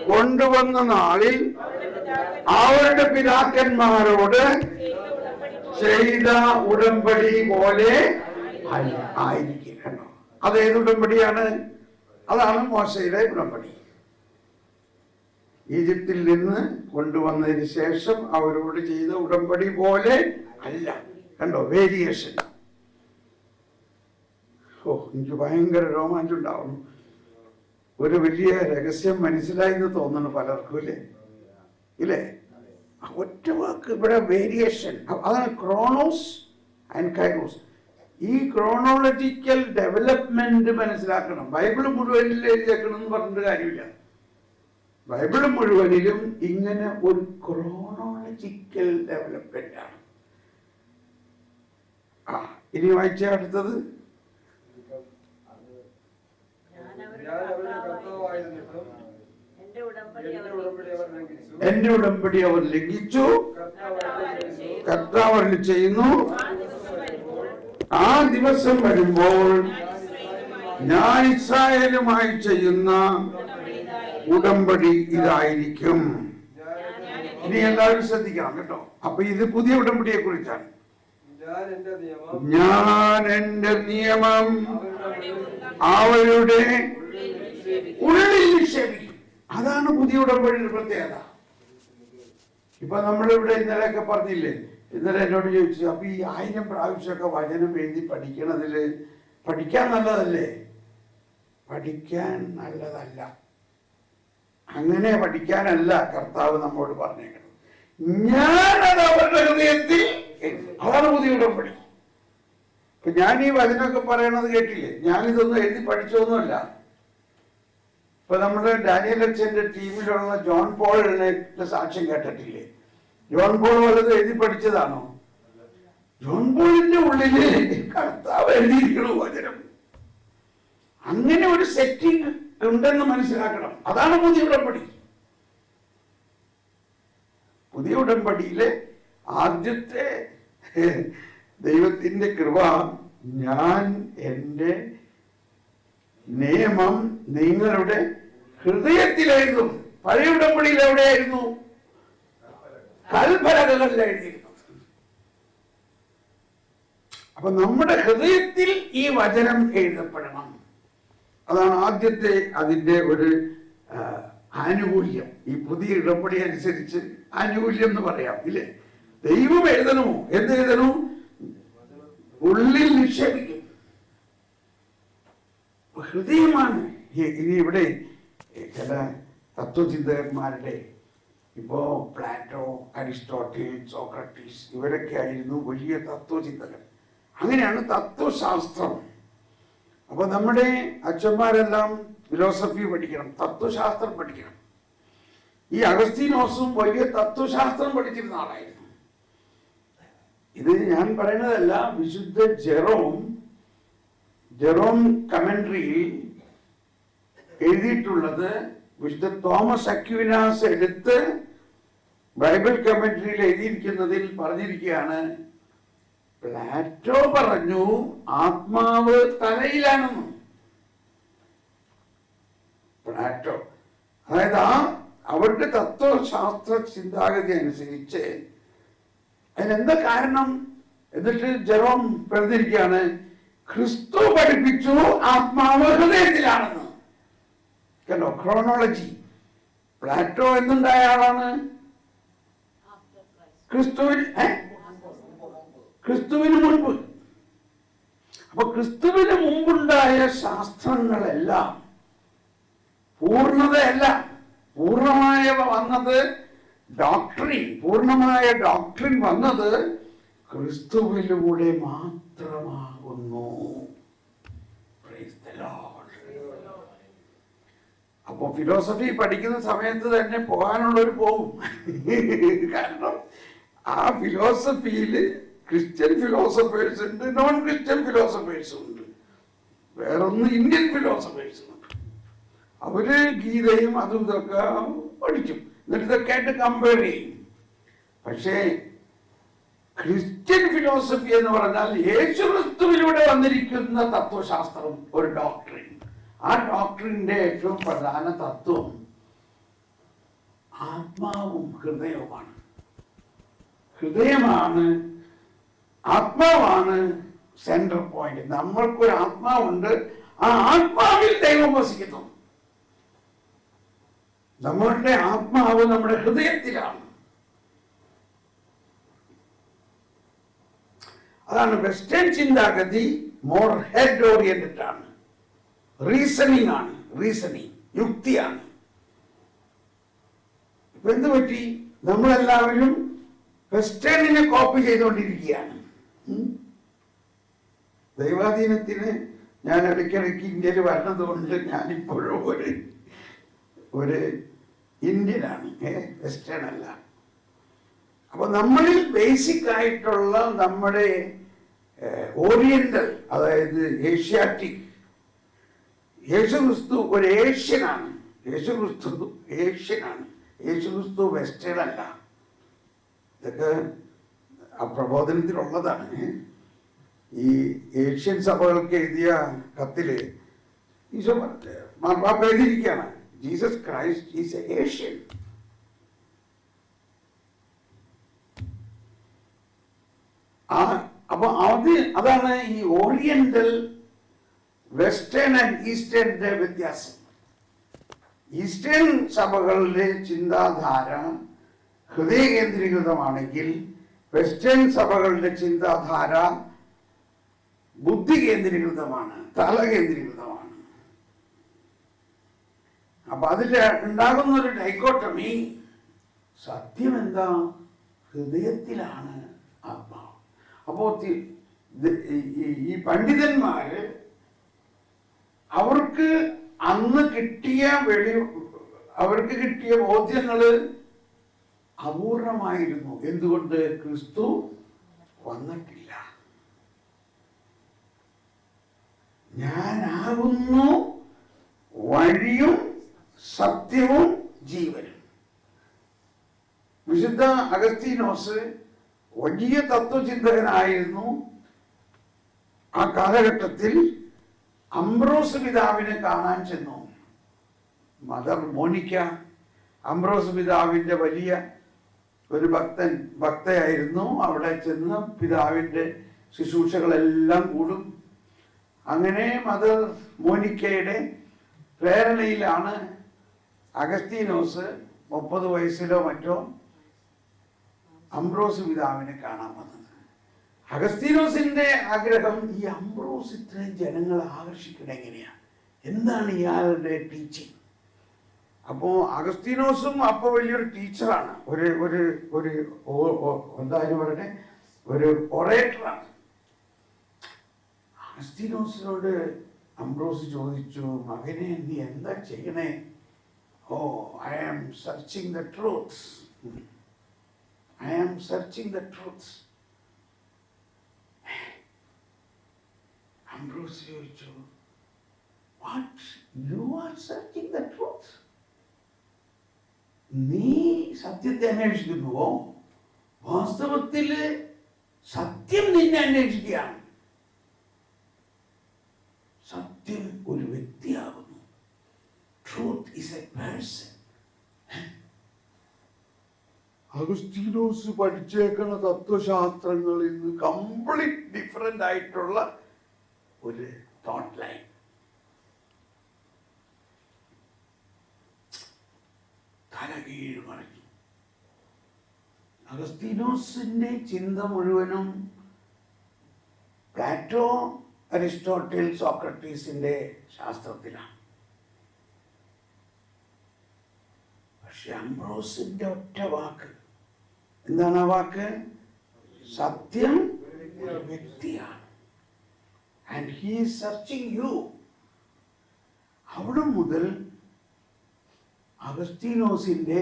കൊണ്ടുവന്ന നാളിൽ അവരുടെ പിതാക്കന്മാരോട് ചെയ്ത ഉടമ്പടി പോലെ ആയിരിക്കണം. അതേത് ഉടമ്പടിയാണ്? അതാണ് മോശയുടെ ഉടമ്പടി. ഈജിപ്തിൽ നിന്ന് കൊണ്ടുവന്നതിന് ശേഷം അവരോട് ചെയ്ത ഉടമ്പടി പോലെ അല്ല. കണ്ടോ, വേരിയേഷൻ. എനിക്ക് ഭയങ്കര രോമാഞ്ചം ഉണ്ടാവുന്നു. ഒരു വലിയ രഹസ്യം മനസ്സിലായി എന്ന് തോന്നുന്നു പലർക്കും, ഇല്ലേ? ഒറ്റ വാക്ക് ഇവിടെ വേരിയേഷൻ. അതാണ് ക്രോണോസ് ആൻഡ് കൈറോസ്. ഈ ക്രോണോളജിക്കൽ ഡെവലപ്മെന്റ് മനസ്സിലാക്കണം. ബൈബിൾ മുഴുവനിൽ എഴുതിയേക്കണം എന്ന് പറഞ്ഞിട്ട് കാര്യമില്ല. ബൈബിൾ മുഴുവനിലും ഇങ്ങനെ ഒരു ക്രോണോളജിക്കൽ ഡെവലപ്മെന്റ് ആണ്. ഇനി വായിച്ച അടുത്തത്. എന്റെ ഉടമ്പടി അവർ ലംഘിച്ചു, കർത്താവ് അരുളി ചെയ്യുന്നു, ആ ദിവസം വരുമ്പോൾ ഞാൻ ഇസ്രായേലുമായി ചെയ്യുന്ന ഉടമ്പടി ഇതായിരിക്കും. ഇനി എല്ലാവരും ശ്രദ്ധിക്കണം കേട്ടോ. അപ്പൊ ഇത് പുതിയ ഉടമ്പടിയെ കുറിച്ചാണ്. ഞാൻ എന്റെ നിയമം അവരുടെ ഉള്ളിൽ നിക്ഷേപിക്കും. അതാണ് പുതിയ ഉടമ്പടിയുടെ പ്രത്യേകത. ഇപ്പൊ നമ്മളിവിടെ ഇന്നലെയൊക്കെ പറഞ്ഞില്ലേ, ഇന്നലെ എന്നോട് ചോദിച്ചു, അപ്പൊ ഈ 1000 പ്രാവശ്യമൊക്കെ വചനം എഴുതി പഠിക്കണതില് പഠിക്കാൻ നല്ലതല്ലേ? പഠിക്കാൻ നല്ലതല്ല. അങ്ങനെ പഠിക്കാനല്ല കർത്താവ് നമ്മോട് പറഞ്ഞേക്കണം. ഞാനത് അവരുടെ ഹൃദയത്തിൽ, അതാണ് പുതിയ ഉടമ്പടി. ഇപ്പൊ ഞാൻ ഈ വചനമൊക്കെ പറയണത് കേട്ടില്ലേ? ഞാനിതൊന്നും എഴുതി പഠിച്ചൊന്നുമല്ല. ഇപ്പൊ നമ്മുടെ ഡാനിയൽ അച്ഛന്റെ ടീമിലുള്ള ജോൺ പോളിനെ സാക്ഷ്യം കേട്ടിട്ടില്ലേ? ജോൺ പോൾ വല്ലത് എഴുതി പഠിച്ചതാണോ? ജോൺ പോളിന്റെ ഉള്ളില് കർത്താവ് എഴുതിയിരിക്കണു വചനം. അങ്ങനെ ഒരു സെറ്റിംഗ് ഉണ്ടെന്ന് മനസ്സിലാക്കണം. അതാണ് പുതിയ ഉടമ്പടി. പുതിയ ഉടമ്പടിയിലെ ആദ്യത്തെ ദൈവത്തിന്റെ കൃപ, ഞാൻ എൻ്റെ നിയമം നിങ്ങളുടെ ഹൃദയത്തിലായിരുന്നു. പഴയ ഉടമ്പടിയിൽ എവിടെയായിരുന്നു? കൽഭരകളിൽ എഴുതിയിരുന്നു. അപ്പൊ നമ്മുടെ ഹൃദയത്തിൽ ഈ വചനം എഴുതപ്പെടണം. അതാണ് ആദ്യത്തെ അതിന്റെ ഒരു ആനുകൂല്യം. ഈ പുതിയ ഉടമ്പടി അനുസരിച്ച് ആനുകൂല്യം എന്ന് പറയാം, ഇല്ലേ? ദൈവം എഴുതണോ? എന്തെഴുതണോ? ഉള്ളിൽ നിക്ഷേപിക്കും. ഹൃദയമാണ്. ഇനി ഇവിടെ ചില തത്വചിന്തകന്മാരുടെ, ഇപ്പോ പ്ലാറ്റോ, അരിസ്റ്റോട്ടിൽ, സോക്രട്ടീസ്, ഇവരൊക്കെ ആയിരുന്നു വലിയ തത്വചിന്തകൻ. അങ്ങനെയാണ് തത്വശാസ്ത്രം. അപ്പൊ നമ്മുടെ അച്ഛന്മാരെല്ലാം ഫിലോസഫി പഠിക്കണം, തത്വശാസ്ത്രം പഠിക്കണം. ഈ അഗസ്തീനോസും വലിയ തത്വശാസ്ത്രം പഠിച്ചിരുന്ന ആളായിരുന്നു. ഇത് ഞാൻ പറയുന്നതല്ല, വിശുദ്ധ ജെറോം കമന്ററിയിൽ എഴുതിയിട്ടുള്ളത്. വിശുദ്ധ തോമസ് അക്വിനാസ് എടുത്ത് ബൈബിൾ കമന്ററിയിൽ എഴുതിയിരിക്കുന്നതിൽ പറഞ്ഞിരിക്കുകയാണ്, പ്ലാറ്റോ പറഞ്ഞു ആത്മാവ് തലയിലാണെന്ന്. പ്ലാറ്റോ, അതായത് അവരുടെ തത്വശാസ്ത്ര ചിന്താഗതി അനുസരിച്ച് അതിനെന്താ കാരണം? എന്നിട്ട് ജെറോം പറഞ്ഞിരിക്കുകയാണ്, ക്രിസ്തു പഠിപ്പിച്ചു ആത്മാവ് ഹൃദയത്തിലാണെന്ന്. കണ്ടോ ക്രോണോളജി. പ്ലാറ്റോ എന്നുണ്ടായ ആളാണ്? ക്രിസ്തുവിന് മുൻപ്. അപ്പൊ ക്രിസ്തുവിന് മുമ്പുണ്ടായ ശാസ്ത്രങ്ങളെല്ലാം പൂർണ്ണതയല്ല. പൂർണ്ണമായ വന്നത് ഡോക്ട്രിൻ, പൂർണ്ണമായ ഡോക്ട്രിൻ വന്നത് ക്രിസ്തുവിലൂടെ മാത്രമാകുന്നു. അപ്പൊ ഫിലോസഫി പഠിക്കുന്ന സമയത്ത് തന്നെ പോകാനുള്ളവർ പോകും. കാരണം ആ ഫിലോസഫിയിൽ ക്രിസ്ത്യൻ ഫിലോസഫേഴ്സ് ഉണ്ട്, നോൺ ക്രിസ്ത്യൻ ഫിലോസഫേഴ്സും ഉണ്ട്, വേറൊന്ന് ഇന്ത്യൻ ഫിലോസഫേഴ്സും ഉണ്ട്. അവര് ഗീതയും അതും ഇതൊക്കെ പഠിക്കും, എന്നിട്ട് ഇതൊക്കെ ആയിട്ട് കമ്പയർ ചെയ്യും. പക്ഷേ ക്രിസ്ത്യൻ ഫിലോസഫി എന്ന് പറഞ്ഞാൽ യേശുക്രിസ്തുവിലൂടെ വന്നിരിക്കുന്ന തത്വശാസ്ത്രം, ഒരു ഡോക്ട്രിൻ. ആ ഡോക്ട്രിന്റെ ഏറ്റവും പ്രധാന തത്വം ആത്മാവും ഹൃദയവുമാണ്. ഹൃദയമാണ്, ആത്മാവാണ് സെൻട്രൽ പോയിന്റ്. നമ്മൾക്കൊരു ആത്മാവുണ്ട്, ആ ആത്മാവിൽ ദൈവം വസിക്കുന്നു. നമ്മളുടെ ആത്മാവ് നമ്മുടെ ഹൃദയത്തിലാണ്. അതാണ് വെസ്റ്റേൺ ചിന്താഗതി മോർ ഹെഡ് ഓറിയന്റഡ് ആണ്, റീസണിങ് ആണ്, യുക്തിയാണ്. ഇപ്പൊ എന്ത് പറ്റി? നമ്മളെല്ലാവരും വെസ്റ്റേണിനെ കോപ്പി ചെയ്തുകൊണ്ടിരിക്കുകയാണ്. ദൈവാധീനത്തിന് ഞാൻ ഇടയ്ക്കിടയ്ക്ക് ഇന്ത്യയിൽ വരുന്നത് കൊണ്ട് ഞാനിപ്പോഴും ഒരു ഇന്ത്യനാണ്, വെസ്റ്റേൺ അല്ല. അപ്പൊ നമ്മളിൽ ബേസിക് ആയിട്ടുള്ള നമ്മുടെ ഓറിയന്റൽ, അതായത് ഏഷ്യാറ്റിക്, യേശുക്രിസ്തു ഒരു ഏഷ്യനാണ്. യേശുക്രിസ്തു വെസ്റ്റേൺ അല്ല. ഇതൊക്കെ ആ പ്രബോധനത്തിലുള്ളതാണ്. ഈ ഏഷ്യൻ സഭകൾക്ക് എഴുതിയ കത്തില് ഈശോ മാർപ്പാപ്പ എഴുതിയിരിക്കുകയാണ്, ജീസസ് ക്രൈസ്റ്റ് ഈസ് ഏഷ്യൻ. അപ്പൊ അതാണ് ഈ ഓറിയന്റൽ, വെസ്റ്റേൺ ആൻഡ് ഈസ്റ്റേണിന്റെ വ്യത്യാസം. ഈസ്റ്റേൺ സഭകളുടെ ചിന്താധാര ഹൃദയ കേന്ദ്രീകൃതമാണെങ്കിൽ വെസ്റ്റേൺ സഭകളുടെ ചിന്താധാര ബുദ്ധി കേന്ദ്രീകൃതമാണ്, തല കേന്ദ്രീകൃതമാണ്. അപ്പൊ അതിൽ ഉണ്ടാകുന്ന ഒരു ഡൈക്കോട്ടമി, സത്യം എന്താ? ഹൃദയത്തിലാണ് ആത്മാവ്. അപ്പോ ഈ പണ്ഡിതന്മാര് അവർക്ക് അന്ന് അവർക്ക് കിട്ടിയ ബോധ്യങ്ങള് അപൂർണമായിരുന്നു. എന്തുകൊണ്ട്? ക്രിസ്തു വന്നിട്ടില്ല. ഞാനാകുന്നു വഴിയും സത്യവും ജീവനും. വിശുദ്ധ അഗസ്തീനോസ് വലിയ തത്വചിന്തകനായിരുന്നു. ആ കാലഘട്ടത്തിൽ അംബ്രോസ് പിതാവിനെ കാണാൻ ചെന്നു. മദർ മോനിക്ക അംബ്രോസ് പിതാവിന്റെ വലിയ ഒരു ഭക്തയായിരുന്നു. അവിടെ ചെന്ന് പിതാവിന്റെ ശുശ്രൂഷകളെല്ലാം കൂടും. അങ്ങനെ മദർ മോനിക്കയുടെ പ്രേരണയിലാണ് അഗസ്തീനോസ് 30 വയസ്സിലോ മറ്റോ അംബ്രോസ് പിതാവിനെ കാണാൻ വന്നത്. അഗസ്തീനോസിന്റെ ആഗ്രഹം ഈ അംബ്രോസ് ഇത്രയും ജനങ്ങളെ ആകർഷിക്കണം എങ്ങനെയാണ്, എന്താണ് ഇയാളുടെ ടീച്ചിങ്. അപ്പോ അഗസ്തീനോസും അപ്പൊ വലിയൊരു ടീച്ചറാണ്, എന്തായാലും വളരെ ഒരു ഒറേറ്ററാണ്. അഗസ്തീനോസിനോട് അംബ്രോസ് ചോദിച്ചു, മകനെ നീ എന്താ ചെയ്യണേ? Oh, I am searching the truths. I am searching the truths. Ambrose ചോദിച്ചു, what? You are searching the truth? നീ സത്യത്തെ അന്വേഷിക്കുന്നുവോ? വാസ്തവത്തില് സത്യം നിന്നെ അന്വേഷിക്കുകയാണ്. സത്യം ഒരു വ്യക്തിയാകുന്നു. Truth is a person. അഗസ്തീനോസ് പഠിച്ചേക്കുന്ന തത്വശാസ്ത്രങ്ങളിൽ നിന്ന് കംപ്ലീറ്റ് ഡിഫറെന്റ് ആയിട്ടുള്ള ഒരു തോട്ട് ലൈൻ. തലകീഴ് മറിഞ്ഞു. അഗസ്തീനോസിന്റെ ചിന്ത മുഴുവനും പ്ലാറ്റോ, അരിസ്റ്റോട്ടിൽ, സോക്രട്ടീസിന്റെ ശാസ്ത്രത്തിലാണ്. പക്ഷെ അംബ്രോസിന്റെ ഒറ്റ വാക്ക് എന്താണ്? ആ വാക്ക് സത്യം ഒരു വ്യക്തിയാണ്. And he is searching you. അവിടെ മുതൽ അഗസ്തീനോസിന്റെ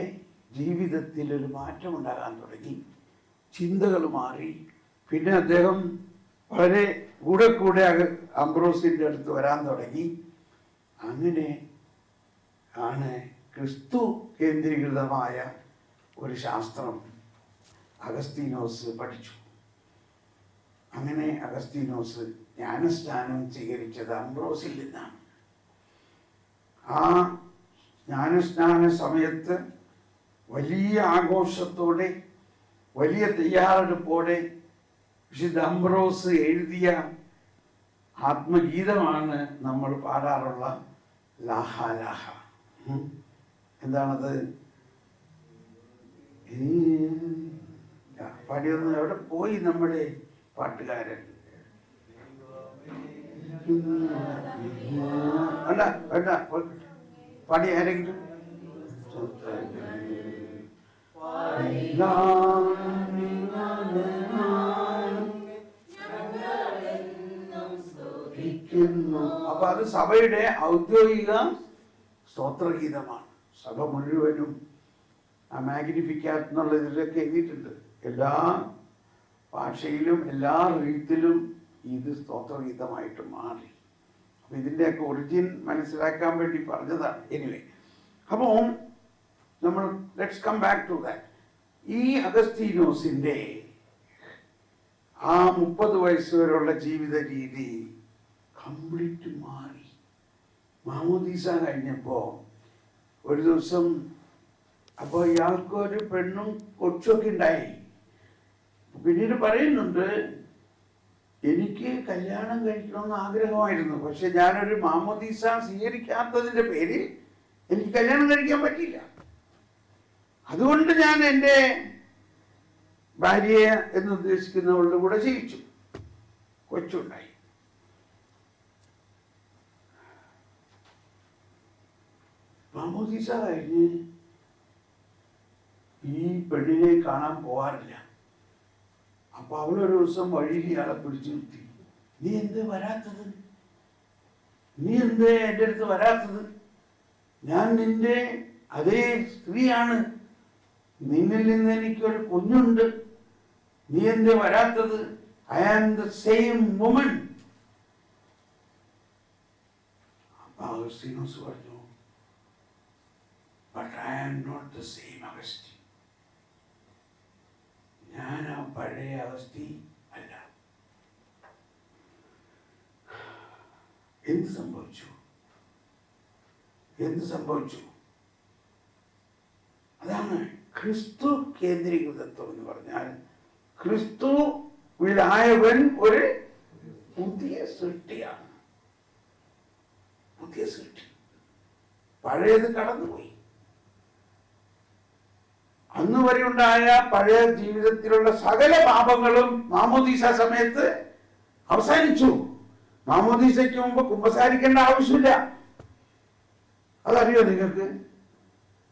ജീവിതത്തിൽ ഒരു മാറ്റം ഉണ്ടാകാൻ തുടങ്ങി. ചിന്തകൾ മാറി. പിന്നെ അദ്ദേഹം വളരെ കൂടെ അംബ്രോസിന്റെ അടുത്ത് വരാൻ തുടങ്ങി. അങ്ങനെ ആണ് ക്രിസ്തു കേന്ദ്രീകൃതമായ ഒരു ശാസ്ത്രം അഗസ്തീനോസ് പഠിച്ചു. അങ്ങനെ അഗസ്തീനോസ് ജ്ഞാനസ്നാനം സ്വീകരിച്ചത് അംബ്രോസിൽ നിന്നാണ്. ആ ജ്ഞാനസ്നാന സമയത്ത് വലിയ ആഘോഷത്തോടെ, വലിയ തയ്യാറെടുപ്പോടെ വിശുദ്ധ അംബ്രോസ് എഴുതിയ ആത്മഗീതമാണ് നമ്മൾ പാടാറുള്ള ലാഹ ലാഹ. എന്താണത്? പാടിയൊന്ന് എവിടെ പോയി നമ്മുടെ പാട്ടുകാരൻ? അല്ല വേണ്ട, പാടി ആരെങ്കിലും. അപ്പൊ അത് സഭയുടെ ഔദ്യോഗിക സ്തോത്രഗീതമാണ്. സഭ മുഴുവനും ആ മാഗ്നിഫിക്കാറ്റ് എന്നുള്ള ഇതിലൊക്കെ എഴുതിയിട്ടുണ്ട്. എല്ലാ ഭാഷയിലും എല്ലാ റീത്തിലും ഇത് സ്തോത്രഗീതമായിട്ട് മാറി. അപ്പൊ ഇതിൻ്റെയൊക്കെ ഒറിജിൻ മനസ്സിലാക്കാൻ വേണ്ടി പറഞ്ഞതാണ്. എനിവേ, അപ്പോൾ നമ്മൾ let's come back to that. ഈ അഗസ്തീനോസിന്റെ ആ 30 വയസ്സ് വരെയുള്ള ജീവിത രീതി കംപ്ലീറ്റ് മാറി. മാമോദീസ കഴിഞ്ഞപ്പോ ഒരു ദിവസം, അപ്പോൾ ഇയാൾക്കൊരു പെണ്ണും കൊച്ചൊക്കെ ഉണ്ടായി. പിന്നീട് പറയുന്നുണ്ട്, എനിക്ക് കല്യാണം കഴിക്കണമെന്ന് ആഗ്രഹമായിരുന്നു, പക്ഷെ ഞാനൊരു മാമോദീസ സ്വീകരിക്കാത്തതിന്റെ പേരിൽ എനിക്ക് കല്യാണം കഴിക്കാൻ പറ്റിയില്ല. അതുകൊണ്ട് ഞാൻ എൻ്റെ ഭാര്യയെ എന്നുദ്ദേശിക്കുന്നവളുടെ കൂടെ ജീവിച്ചു. കൊച്ചുണ്ടായി. മാമോദീസ കഴിഞ്ഞ് ഈ പെണ്ണിനെ കാണാൻ പോകാറില്ല. അപ്പൊ അവളൊരു ദിവസം വഴിയിൽ ഇയാളെ പിടിച്ചു നിർത്തി. നീ എന്ത് വരാത്തത്? നീ എന്തേ എൻ്റെ അടുത്ത് വരാത്തത്? ഞാൻ നിന്റെ അതേ സ്ത്രീയാണ്, നിന്നിൽ നിന്ന് എനിക്കൊരു കുഞ്ഞുണ്ട്, നീ എന്തേ വരാത്തത്? I am the same woman. അപ്പൊ അഗസ്തീനോസ് പറഞ്ഞു, but I am not the same Augustine. ഞാൻ ആ പഴയ അഗസ്തി അല്ല. എന്ത് സംഭവിച്ചു? എന്ത് സംഭവിച്ചു? അതാണ് ക്രിസ്തു കേന്ദ്രീകൃതത്വം എന്ന് പറഞ്ഞാൽ, ക്രിസ്തുവിലായവൻ ഒരു പുതിയ സൃഷ്ടിയാണ്. പുതിയ സൃഷ്ടി. പഴയത് കടന്നുപോയി. അന്ന് വരെ ഉണ്ടായ പഴയ ജീവിതത്തിലുള്ള സകല പാപങ്ങളും മാമോദീസ സമയത്ത് അവസാനിച്ചു. മാമോദീസയ്ക്ക് മുമ്പ് കുമ്പസാരിക്കേണ്ട ആവശ്യമില്ല. അതറിയോ നിങ്ങൾക്ക്?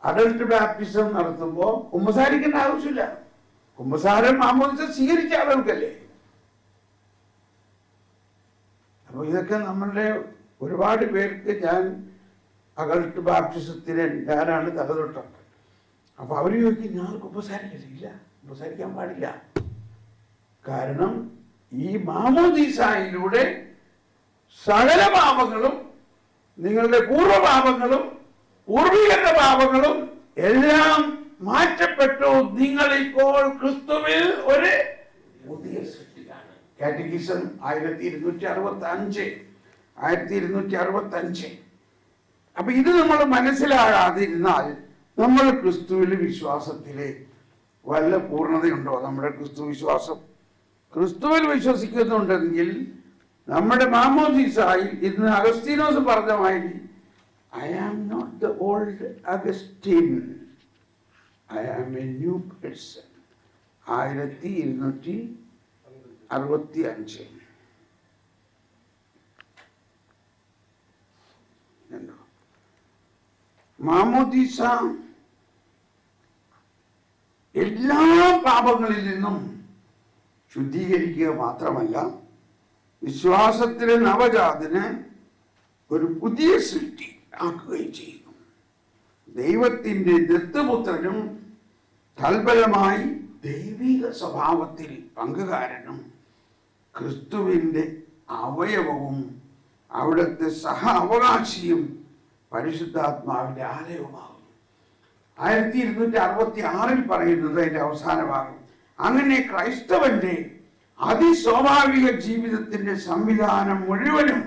അഡൽട്ട് ബാപ്റ്റിസം നടത്തുമ്പോ കുമ്പസാരിക്കേണ്ട ആവശ്യമില്ല. കുമ്പസാരം മാമോദീസ സ്വീകരിച്ച ആളുകൾക്കല്ലേ. അപ്പൊ ഇതൊക്കെ നമ്മളുടെ ഒരുപാട് പേർക്ക് ഞാൻ അഡൽട്ട് ബാപ്റ്റിസത്തിന് ഞാനാണ് തലതൊട്ടം. അപ്പൊ അവര് ചോദിക്കും, ഞാൻ കുമ്പസാരിക്കില്ല. കുമ്പസാരിക്കാൻ പാടില്ല. കാരണം ഈ മാമോദീസായിലൂടെ സകല പാപങ്ങളും, നിങ്ങളുടെ പൂർവ്വപാപങ്ങളും പൂർവികരുടെ പാപങ്ങളും എല്ലാം മാറ്റപ്പെട്ടു. നിങ്ങൾ ഇപ്പോൾ ക്രിസ്തുവിൽ ഒരു പുതിയ സൃഷ്ടിയാണ്. കാറ്റഗിസം 1265. അപ്പൊ ഇത് നമ്മൾ മനസ്സിലാകാതിരുന്നാൽ നമ്മൾ ക്രിസ്തുവിൽ വിശ്വാസത്തിലെ വല്ല പൂർണ്ണതയുണ്ടോ? നമ്മുടെ ക്രിസ്തു വിശ്വാസം, ക്രിസ്തുവിൽ വിശ്വസിക്കുന്നുണ്ടെങ്കിൽ നമ്മുടെ മാമോദീസായി ഇന്ന് അഗസ്തീനോസ് പറഞ്ഞ മാതിരി, I am not the old Augustine, I am a new person. 1265. മാമോദീസ എല്ലാ പാപങ്ങളിൽ നിന്നും ശുദ്ധീകരിക്കുക മാത്രമല്ല, വിശ്വാസത്തിലെ നവജാതന് ഒരു പുതിയ സൃഷ്ടി ആക്കുകയും ചെയ്യുന്നു. ദൈവത്തിൻ്റെ ദത്തുപുത്രനും തൽഫലമായി ദൈവിക സ്വഭാവത്തിൽ പങ്കുകാരനും ക്രിസ്തുവിൻ്റെ അവയവവും അവിടുത്തെ സഹ അവകാശിയും പരിശുദ്ധാത്മാവിന്റെ ആലയവുമാകുന്നു. 1266 പറയുന്നത് അതിന്റെ അവസാന ഭാഗം, അങ്ങനെ ക്രൈസ്തവന്റെ അതിസ്വാഭാവിക ജീവിതത്തിന്റെ സംവിധാനം മുഴുവനും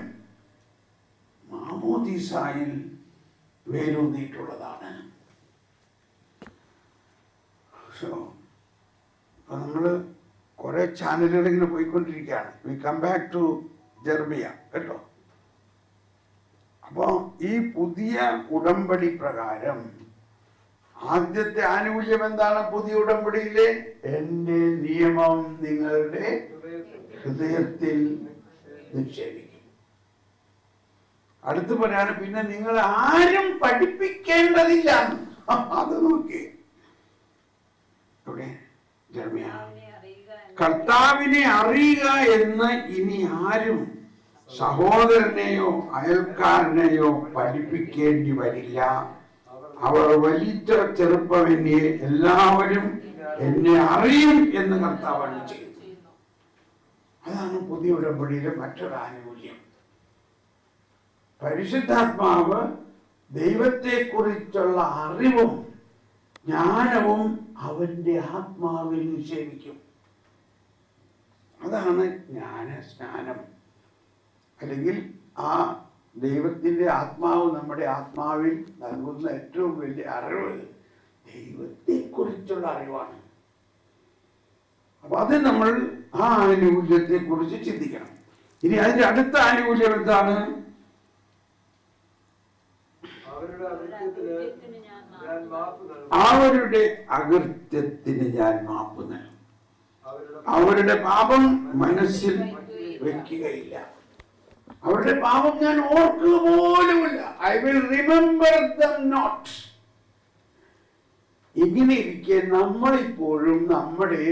മാമോദീസായിൽ വേരൂന്നിയിട്ടുള്ളതാണ്. അപ്പൊ നമ്മള് കുറെ ചാനലുകൾ ഇങ്ങനെ പോയിക്കൊണ്ടിരിക്കുകയാണ്. We come back to Jeremiah കേട്ടോ. അപ്പോ ഈ പുതിയ ഉടമ്പടി പ്രകാരം ആദ്യത്തെ ആനുകൂല്യം എന്താണ്? പുതിയ ഉടമ്പടിയിലെ എന്റെ നിയമം നിങ്ങളുടെ ഹൃദയത്തിൽ നിക്ഷേപിക്കും. അടുത്ത് പറയാൻ, പിന്നെ നിങ്ങൾ ആരും പഠിപ്പിക്കേണ്ടതില്ല. അത് നോക്കി ഇവിടെ ജെർമിയ, കർത്താവിനെ അറിയുക എന്ന് ഇനി ആരും സഹോദരനെയോ അയൽക്കാരനെയോ പഠിപ്പിക്കേണ്ടി വരില്ല. അവർ വലിയ ചെറുപ്പമെന്നെ എല്ലാവരും എന്നെ അറിയും എന്ന് കർത്താവ് ചെയ്യുന്നു. അതാണ് പുതിയ ഉടമ്പടിയിലെ മറ്റൊരു ആനുകൂല്യം. പരിശുദ്ധാത്മാവ് ദൈവത്തെക്കുറിച്ചുള്ള അറിവും ജ്ഞാനവും അവന്റെ ആത്മാവിൽ നിക്ഷേപിക്കും. അതാണ് ജ്ഞാനസ്നാനം. അല്ലെങ്കിൽ ആ ദൈവത്തിന്റെ ആത്മാവ് നമ്മുടെ ആത്മാവിൽ നൽകുന്ന ഏറ്റവും വലിയ അറിവ് ദൈവത്തെക്കുറിച്ചുള്ള അറിവാണ്. അപ്പൊ അത് നമ്മൾ ആ ആനുകൂല്യത്തെ കുറിച്ച് ചിന്തിക്കണം. ഇനി അതിന്റെ അടുത്ത ആനുകൂല്യം എന്താണ്? അവരുടെ അകൃത്യത്തിന് ഞാൻ മാപ്പ് നൽകും. അവരുടെ പാപം മനസ്സിൽ വെക്കുകയില്ല. അവരുടെ പാപം ഞാൻ ഓർക്കുക പോലുമില്ല. I will remember them not. ഇങ്ങനെ ഇരിക്കെ നമ്മളിപ്പോഴും നമ്മുടെ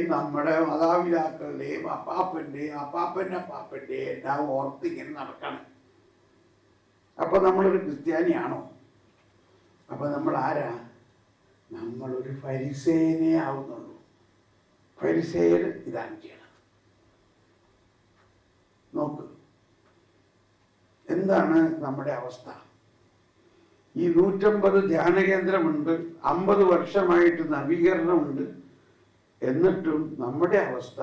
മാതാപിതാക്കളുടെയും അപ്പാപ്പന്റെ എല്ലാം ഓർത്തിങ്ങനെ നടക്കണം. അപ്പൊ നമ്മളൊരു ക്രിസ്ത്യാനിയാണോ? അപ്പൊ നമ്മൾ ആരാ? നമ്മളൊരു ഫരിസേയനെ ആവുന്നുള്ളൂ. ഫരിസേയൻ ഇതാണ് ചെയ്യണം. നോക്ക് എന്താണ് നമ്മുടെ അവസ്ഥ. ഈ 150 ധ്യാന കേന്ദ്രമുണ്ട്, 50 വർഷമായിട്ട് നവീകരണമുണ്ട്. എന്നിട്ടും നമ്മുടെ അവസ്ഥ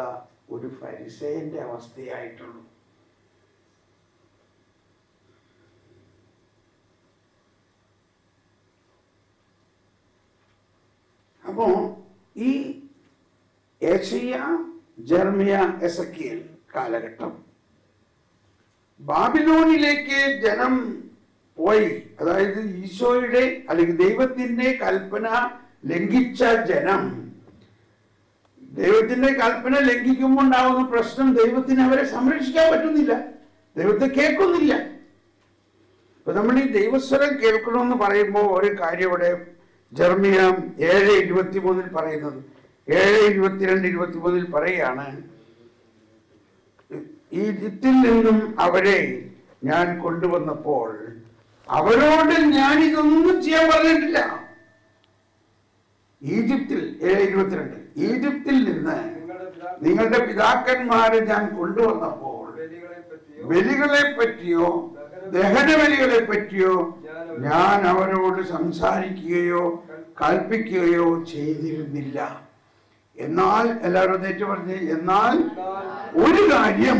ഒരു ഫരിസേയന്റെ അവസ്ഥയായിട്ടുള്ളൂ. അപ്പോ ഈ യെശയ്യ, ജെറമ്യ, എസെക്കിയേൽ കാലഘട്ടം ബാബിലോണിലേക്ക് ജനം പോയി. അതായത് ഈശോയുടെ അല്ലെങ്കിൽ ദൈവത്തിന്റെ കൽപ്പന ലംഘിച്ച ജനം, ദൈവത്തിന്റെ കൽപ്പന ലംഘിക്കുമ്പോൾ ഉണ്ടാവുന്ന പ്രശ്നം, ദൈവത്തിന് അവരെ സംരക്ഷിക്കാൻ പറ്റുന്നില്ല, ദൈവത്തെ കേൾക്കുന്നില്ല. അപ്പൊ നമ്മൾ ഈ ദൈവസ്വരം കേൾക്കണമെന്ന് പറയുമ്പോൾ ഒരു കാര്യം ഇവിടെ ജെറമ്യ 7:23 പറയുന്നത്, 7:22-23 പറയുകയാണ്, ഈജിപ്തിൽ നിന്നും അവരെ ഞാൻ കൊണ്ടുവന്നപ്പോൾ അവരോട് ഞാൻ ഇതൊന്നും ചെയ്യാൻ പറഞ്ഞിട്ടില്ല. ഈജിപ്തിൽ 7:22 ഈജിപ്തിൽ നിന്ന് നിങ്ങളുടെ പിതാക്കന്മാരെ ഞാൻ കൊണ്ടുവന്നപ്പോൾ ബലികളെ പറ്റിയോ ദഹനബലികളെ പറ്റിയോ ഞാൻ അവരോട് സംസാരിക്കുകയോ കൽപ്പിക്കുകയോ ചെയ്തിരുന്നില്ല. എന്നാൽ എല്ലാവരും ഏറ്റു പറഞ്ഞ്, എന്നാൽ ഒരു കാര്യം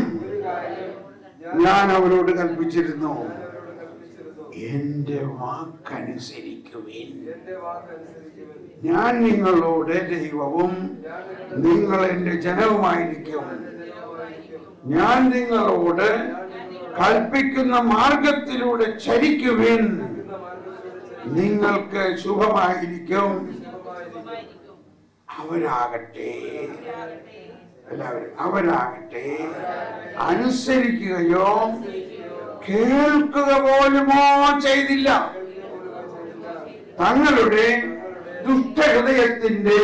ഞാൻ അവരോട് കൽപ്പിച്ചിരുന്നു, എന്റെ വാക്കനുസരിക്കുവിൻ. ഞാൻ നിങ്ങളോട് ദൈവവും നിങ്ങൾ എന്റെ ജനവുമായിരിക്കും. ഞാൻ നിങ്ങളോട് കൽപ്പിക്കുന്ന മാർഗത്തിലൂടെ ചരിക്കുവിൻ, നിങ്ങൾക്ക് ശുഭമായിരിക്കും. അവരാകട്ടെ, എല്ലാവരും അവരാകട്ടെ അനുസരിക്കുകയോ കേൾക്കുക പോലുമോ ചെയ്തില്ല. തങ്ങളുടെ ദുഷ്ടഹൃദയത്തിന്റെ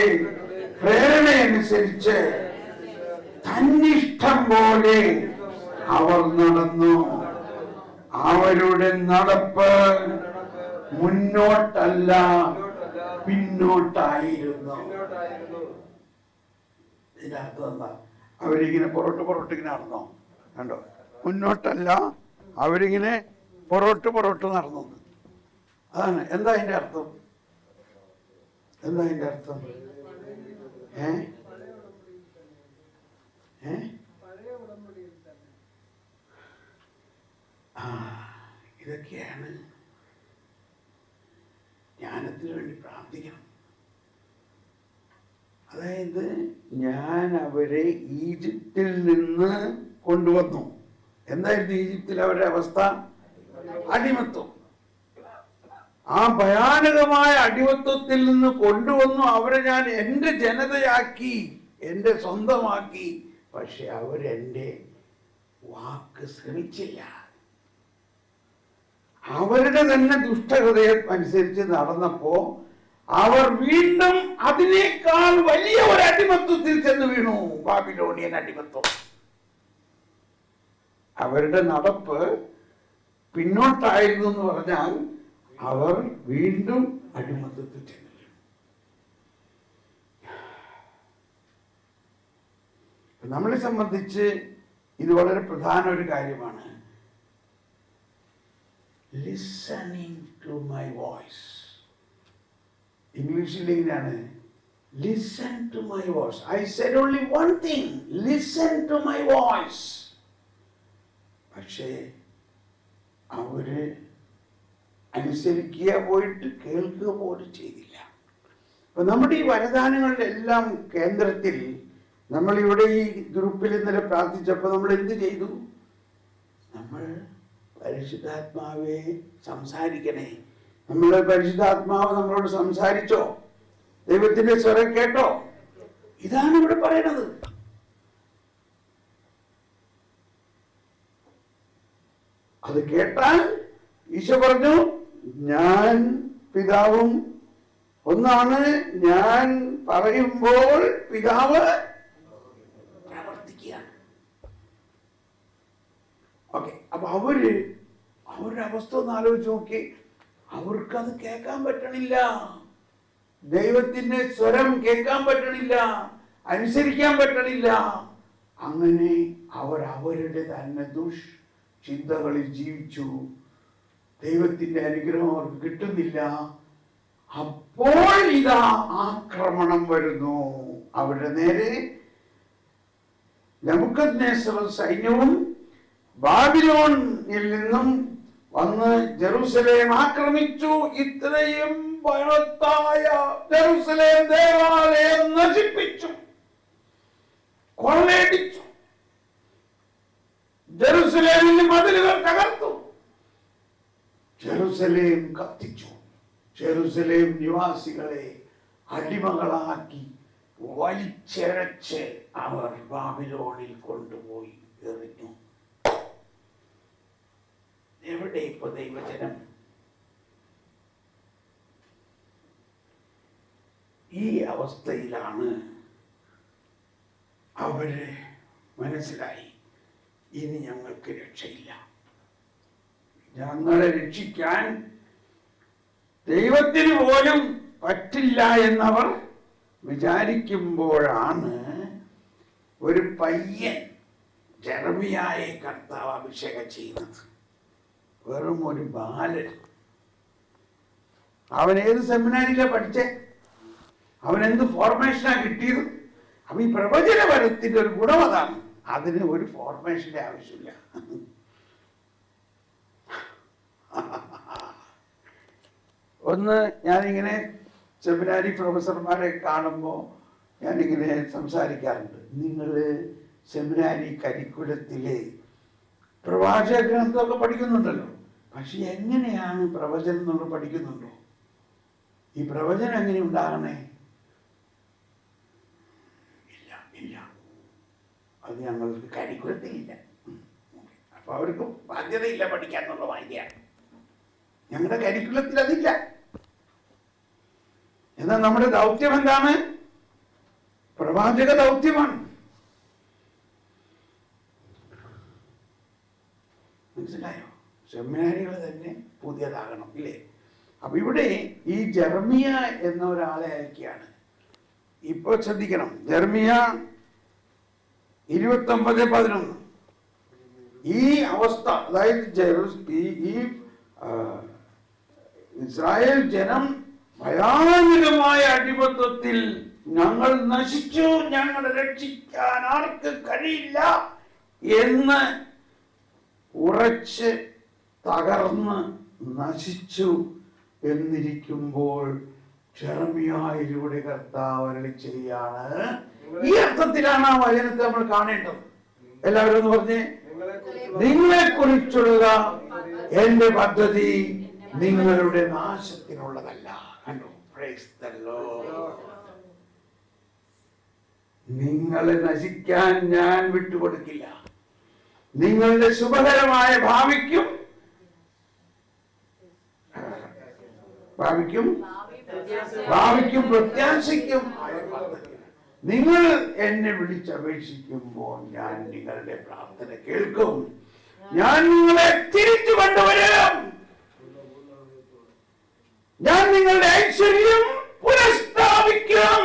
പ്രേരണയനുസരിച്ച് തന്നിഷ്ടം പോലെ അവർ നടന്നു. അവരുടെ നടപ്പ് മുന്നോട്ടല്ല പിന്നോട്ടായിരുന്നു. ഇതിനർത്ഥം എന്താ? അവരിങ്ങനെ പുറോട്ട് ഇങ്ങനെ നടന്നോ? കണ്ടോ? മുന്നോട്ടല്ല, അവരിങ്ങനെ പുറോട്ട് നടന്നു. അതാണ്. എന്താ അതിന്റെ അർത്ഥം? എന്താ അതിന്റെ അർത്ഥം? ഇതൊക്കെയാണ് ജ്ഞാനത്തിന് വേണ്ടി പ്രാർത്ഥിക്കണം. അതായത് ഞാൻ അവരെ ഈജിപ്തിൽ നിന്ന് കൊണ്ടുവന്നു. എന്തായിരുന്നു ഈജിപ്തിൽ അവരുടെ അവസ്ഥ? അടിമത്വം. ആ ഭയാനകമായ അടിമത്വത്തിൽ നിന്ന് കൊണ്ടുവന്നു അവരെ ഞാൻ എൻ്റെ ജനതയാക്കി, എൻ്റെ സ്വന്തമാക്കി. പക്ഷെ അവരെൻ്റെ വാക്ക് ശ്രമിച്ചില്ല. അവരുടെ തന്നെ ദുഷ്ടഹൃദയം അനുസരിച്ച് നടന്നപ്പോ അവർ വീണ്ടും അതിനേക്കാൾ വലിയ ഒരു അടിമത്വത്തിൽ ചെന്ന് വീണു. ബാബിലോണിയൻ അടിമത്വം. അവരുടെ നടപ്പ് പിന്നോട്ടായിരുന്നു എന്ന് പറഞ്ഞാൽ അവർ വീണ്ടും അടിമത്വത്തിൽ ചെന്നു വീണു. നമ്മളെ സംബന്ധിച്ച് ഇത് വളരെ പ്രധാന ഒരു കാര്യമാണ്. Listening to my voice. ഇംഗ്ലീഷിൽ ഇങ്ങനെയാണ്, listen to my voice. I said only one thing, listen to my voice. പക്ഷേ അവര് അനുസരിക്കുക പോയിട്ട് കേൾക്കുക പോലും ചെയ്തില്ല. അപ്പൊ നമ്മുടെ ഈ വരദാനങ്ങളുടെ എല്ലാം കേന്ദ്രത്തിൽ നമ്മളിവിടെ ഈ ഗ്രൂപ്പിൽ ഇന്നലെ പ്രാർത്ഥിച്ചപ്പോൾ നമ്മൾ എന്ത് ചെയ്തു? നമ്മൾ പരിശുദ്ധാത്മാവെ സംസാരിക്കണേ. നമ്മുടെ പരിശുദ്ധാത്മാവ് നമ്മളോട് സംസാരിച്ചോ? ദൈവത്തിന്റെ സ്വരം കേട്ടോ? ഇതാണ് ഇവിടെ പറയുന്നത്. അത് കേട്ടാൽ ഈശോ പറഞ്ഞു, ഞാൻ പിതാവും ഒന്നാണ്. ഞാൻ പറയുമ്പോൾ പിതാവ് പ്രവർത്തിക്കുകയാണ്. ഓക്കെ. അപ്പൊ അവര് അവരുടെ അവസ്ഥ ഒന്ന് ആലോചിച്ച് നോക്കി. അവർക്കത് കേൾക്കാൻ പറ്റണില്ല. ദൈവത്തിന്റെ സ്വരം കേൾക്കാൻ പറ്റണില്ല, അനുസരിക്കാൻ പറ്റണില്ല. അങ്ങനെ അവർ അവരുടെ തന്നെ ദുഷ്ചിന്തകളിൽ ജീവിച്ചു. ദൈവത്തിന്റെ അനുഗ്രഹം അവർക്ക് കിട്ടുന്നില്ല. അപ്പോൾ ഇതാ ആക്രമണം വരുന്നു അവരുടെ നേരെ. നെബൂഖദ്നേസർ സൈന്യവും ബാബിലോണിൽ നിന്നും വന്ന് ജെറുസലേം ആക്രമിച്ചു. ഇത്രയും ബൃഹത്തായ ജെറുസലേം ദേവാലയം നശിപ്പിച്ചു, കൊള്ളയടിച്ചു. ജെറുസലേമിന്റെ മതിലുകൾ തകർത്തു, ജെറുസലേം കത്തിച്ചു. ജെറുസലേം നിവാസികളെ അടിമകളാക്കി വലിച്ചരച്ച് അവർ ബാബിലോണിൽ കൊണ്ടുപോയി എറിഞ്ഞു. എവിടെ ഇപ്പൊ ദൈവജനം? ഈ അവസ്ഥയിലാണ്. അവര് മനസ്സിലായി, ഇനി ഞങ്ങൾക്ക് രക്ഷയില്ല, ഞങ്ങളെ രക്ഷിക്കാൻ ദൈവത്തിന് പോലും പറ്റില്ല എന്നവർ വിചാരിക്കുമ്പോഴാണ് ഒരു പയ്യൻ ജെറമിയായെ കർത്താവ് അഭിഷേകം ചെയ്യുന്നത്. വെറും ഒരു ബാലൻ. അവൻ ഏത് സെമിനാരിയിലാണ് പഠിച്ചേ? അവൻ എന്ത് ഫോർമേഷനാ കിട്ടിയത്? അപ്പൊ ഈ പ്രവചനപരത്തിന്റെ ഒരു ഗുണം അതാണ്, അതിന് ഒരു ഫോർമേഷന്റെ ആവശ്യമില്ല. ഒന്ന് ഞാനിങ്ങനെ സെമിനാരി പ്രൊഫസർമാരെ കാണുമ്പോൾ ഞാനിങ്ങനെ സംസാരിക്കാറുണ്ട്. നിങ്ങൾ സെമിനാരി കരിക്കുലത്തിലെ പ്രവാചക ഗ്രന്ഥമൊക്കെ പഠിക്കുന്നുണ്ടല്ലോ, പക്ഷെ എങ്ങനെയാണ് പ്രവചനം എന്നുള്ളത് പഠിക്കുന്നുണ്ടോ? ഈ പ്രവചനം എങ്ങനെ ഉണ്ടാകണേ? ഇല്ല ഇല്ല, അത് ഞങ്ങൾക്ക് കരിക്കുലത്തിലില്ല. അപ്പൊ അവർക്ക് ബാധ്യതയില്ല പഠിക്കാൻ എന്നുള്ള വായിക്കാൻ. ഞങ്ങളുടെ കരിക്കുലത്തിൽ അതില്ല. എന്നാൽ നമ്മുടെ ദൗത്യം എന്താണ്? പ്രവാചക ദൗത്യമാണ്. മനസ്സിലായോ? സെമിനാരികൾ തന്നെ പുതിയതാകണം, ഇല്ലേ? അപ്പൊ ഇവിടെ ഈ ജെറമിയ എന്ന ഒരാളെ അയക്കുകയാണ്. ഇപ്പൊ ശ്രദ്ധിക്കണം, ജെറമിയ 29:11. ഈ അവസ്ഥ, അതായത് ഇസ്രായേൽ ജനം ഭയാനകമായ അടിമത്വത്തിൽ, ഞങ്ങൾ നശിച്ചു, ഞങ്ങളെ രക്ഷിക്കാൻ ആർക്ക് കഴിയില്ല എന്ന് ഉറച്ച് തകർന്ന് നശിച്ചു എന്നിരിക്കുമ്പോൾ ജെറമിയായിലൂടെ കർത്താവ് അരുളി ചെയ്യാണ്. ഈ അർത്ഥത്തിലാണ് ആ വചനത്തെ നമ്മൾ കാണേണ്ടത്. എല്ലാവരും ഒന്ന് പറഞ്ഞേ, നിങ്ങളെ കുറിച്ചുള്ള എന്റെ പദ്ധതി നിങ്ങളുടെ നാശത്തിനുള്ളതല്ല. കണ്ടോ? Praise the Lord. നിങ്ങളെ നശിക്കാൻ ഞാൻ വിട്ടുകൊടുക്കില്ല. നിങ്ങളുടെ ശുഭകരമായ ഭാവിക്കും പ്രത്യാശയ്ക്കും നിങ്ങൾ എന്നെ വിളിച്ചപേക്ഷിക്കുമ്പോൾ ഞാൻ നിങ്ങളുടെ പ്രാർത്ഥന കേൾക്കും. ഞാൻ നിങ്ങളെ തിരിച്ചു കൊണ്ടുവരും. ഞാൻ നിങ്ങളുടെ ഐശ്വര്യം പുനഃസ്ഥാപിക്കും.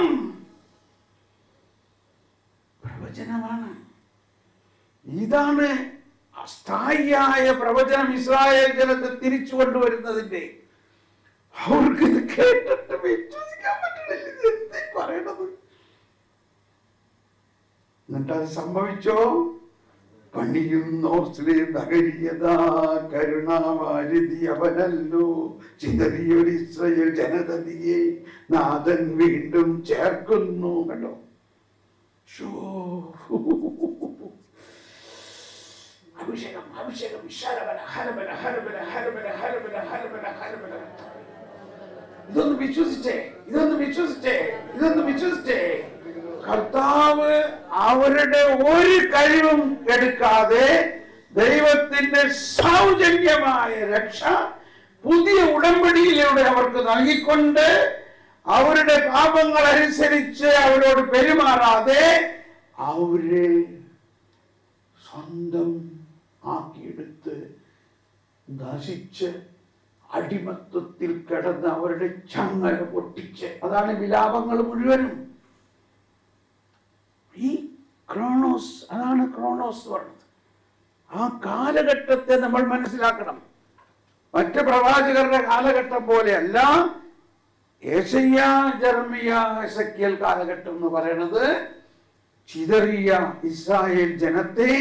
പ്രവചനമാണ്. ഇതാണ് അസ്ഥായിയായ പ്രവചനം. ഇസ്രായേൽ ജനത്തെ തിരിച്ചു കൊണ്ടുവരുന്നതിന്റെ. അവർക്ക് ഇത് കേട്ടിട്ട് വിശ്വസിക്കാൻ പറ്റുന്നില്ല. എന്തേ പറയണത്? എന്നിട്ട് അത് സംഭവിച്ചോ? പണിയുന്നോർസിലെ നഗരീയതാ കരുണാവാരിധി അവനല്ലോ, ചിതറിയൊരു ഇസ്രായേൽ ജനതയെ നാഥൻ വീണ്ടും ചേർക്കുന്നു. കണ്ടോ? അഭിഷേകം, അഭിഷേകം. ഇതൊന്ന് വിശ്വസിച്ചേ, ഇതൊന്ന് വിശ്വസിച്ചേ, ഇതൊന്ന് വിശ്വസിച്ചേ. കർത്താവ് അവരുടെ ഒരു കഴിവും എടുക്കാതെ ദൈവത്തിന്റെ സൗജന്യമായ രക്ഷ പുതിയ ഉടമ്പടിയിലൂടെ അവർക്ക് നൽകിക്കൊണ്ട് അവരുടെ പാപങ്ങൾ അനുസരിച്ച് അവരോട് പെരുമാറാതെ അവരെ സ്വന്തം ആക്കിയെടുത്ത് നശിച്ച് അടിമത്വത്തിൽ കിടന്ന് അവരുടെ ചങ്ങല പൊട്ടിച്ച്, അതാണ് വിലാപങ്ങൾ മുഴുവനും. ഈ ക്രോണോസ്, അതാണ് ക്രോണോസ് പറഞ്ഞത്. ആ കാലഘട്ടത്തെ നമ്മൾ മനസ്സിലാക്കണം. മറ്റ് പ്രവാചകരുടെ കാലഘട്ടം പോലെയല്ല. യെശയ്യാ, ജെറമ്യാ, എസെക്കിയേൽ കാലഘട്ടം എന്ന് പറയുന്നത് ചിതറിയ ഇസ്രായേൽ ജനത്തെ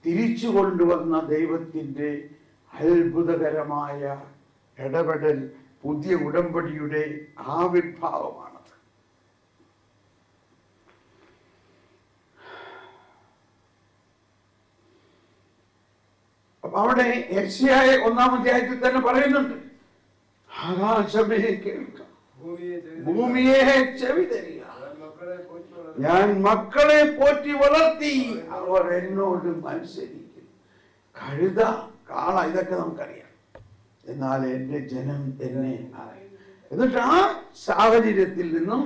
തിരിച്ചു കൊണ്ടുവന്ന ദൈവത്തിൻ്റെ അത്ഭുതകരമായ ഇടപെടൽ, പുതിയ ഉടമ്പടിയുടെ ആവിർഭാവമാണത്. അപ്പൊ അവിടെ യെശയ്യായെ 1-ാം അധ്യായത്തിൽ തന്നെ പറയുന്നുണ്ട്, ആകാശമേ കേൾക്ക, ഭൂമിയെ ചെവി തരിക, ഞാൻ മക്കളെ പോറ്റി വളർത്തി, അവർ എന്നോട് മത്സരിക്കും. കഴുത, കാള, ഇതൊക്കെ നമുക്കറിയാം. എന്നാൽ എൻ്റെ ജനം എന്നെ അറിയും. എന്നിട്ട് ആ സാഹചര്യത്തിൽ നിന്നും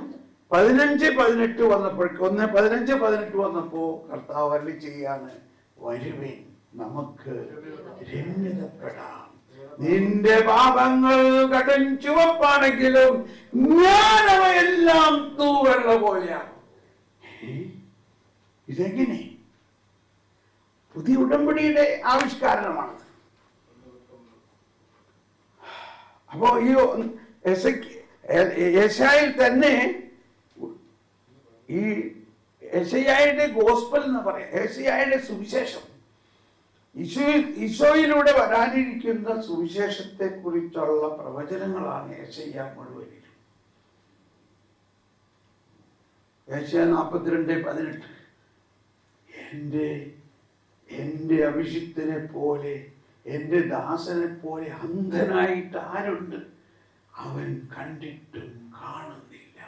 15-18 വന്നപ്പോഴേക്ക് 1:15-18 വന്നപ്പോ കർത്താവ് അരുളി ചെയ്യാണ്, വരുവിൻ നമുക്ക് രമ്യതപ്പെടാം. നിന്റെ പാപങ്ങൾ കടും ചുവപ്പാണെങ്കിലും ഞാൻ അവയെല്ലാം തൂവെള്ള പോലെയാകും. ഇതെങ്ങനെ? പുതിയ ഉടമ്പടിയുടെ ആവിഷ്കാരമാണത്. അപ്പോ ഈ യെശയ്യായിൽ തന്നെ ഈ യെശയ്യായുടെ ഗോസ്പൽ എന്ന് പറയാം, യെശയ്യായുടെ സുവിശേഷം, ഈശോയിലൂടെ വരാനിരിക്കുന്ന സുവിശേഷത്തെ കുറിച്ചുള്ള പ്രവചനങ്ങളാണ് യെശയ്യാ മുഴുവനും. യെശയ്യാ 42:18 എൻ്റെ അഭിഷിക്തനെ പോലെ, എൻ്റെ ദാസനെ പോലെ അന്ധനായിട്ട് ആരുണ്ട്? അവൻ കണ്ടിട്ടും കാണുന്നില്ല,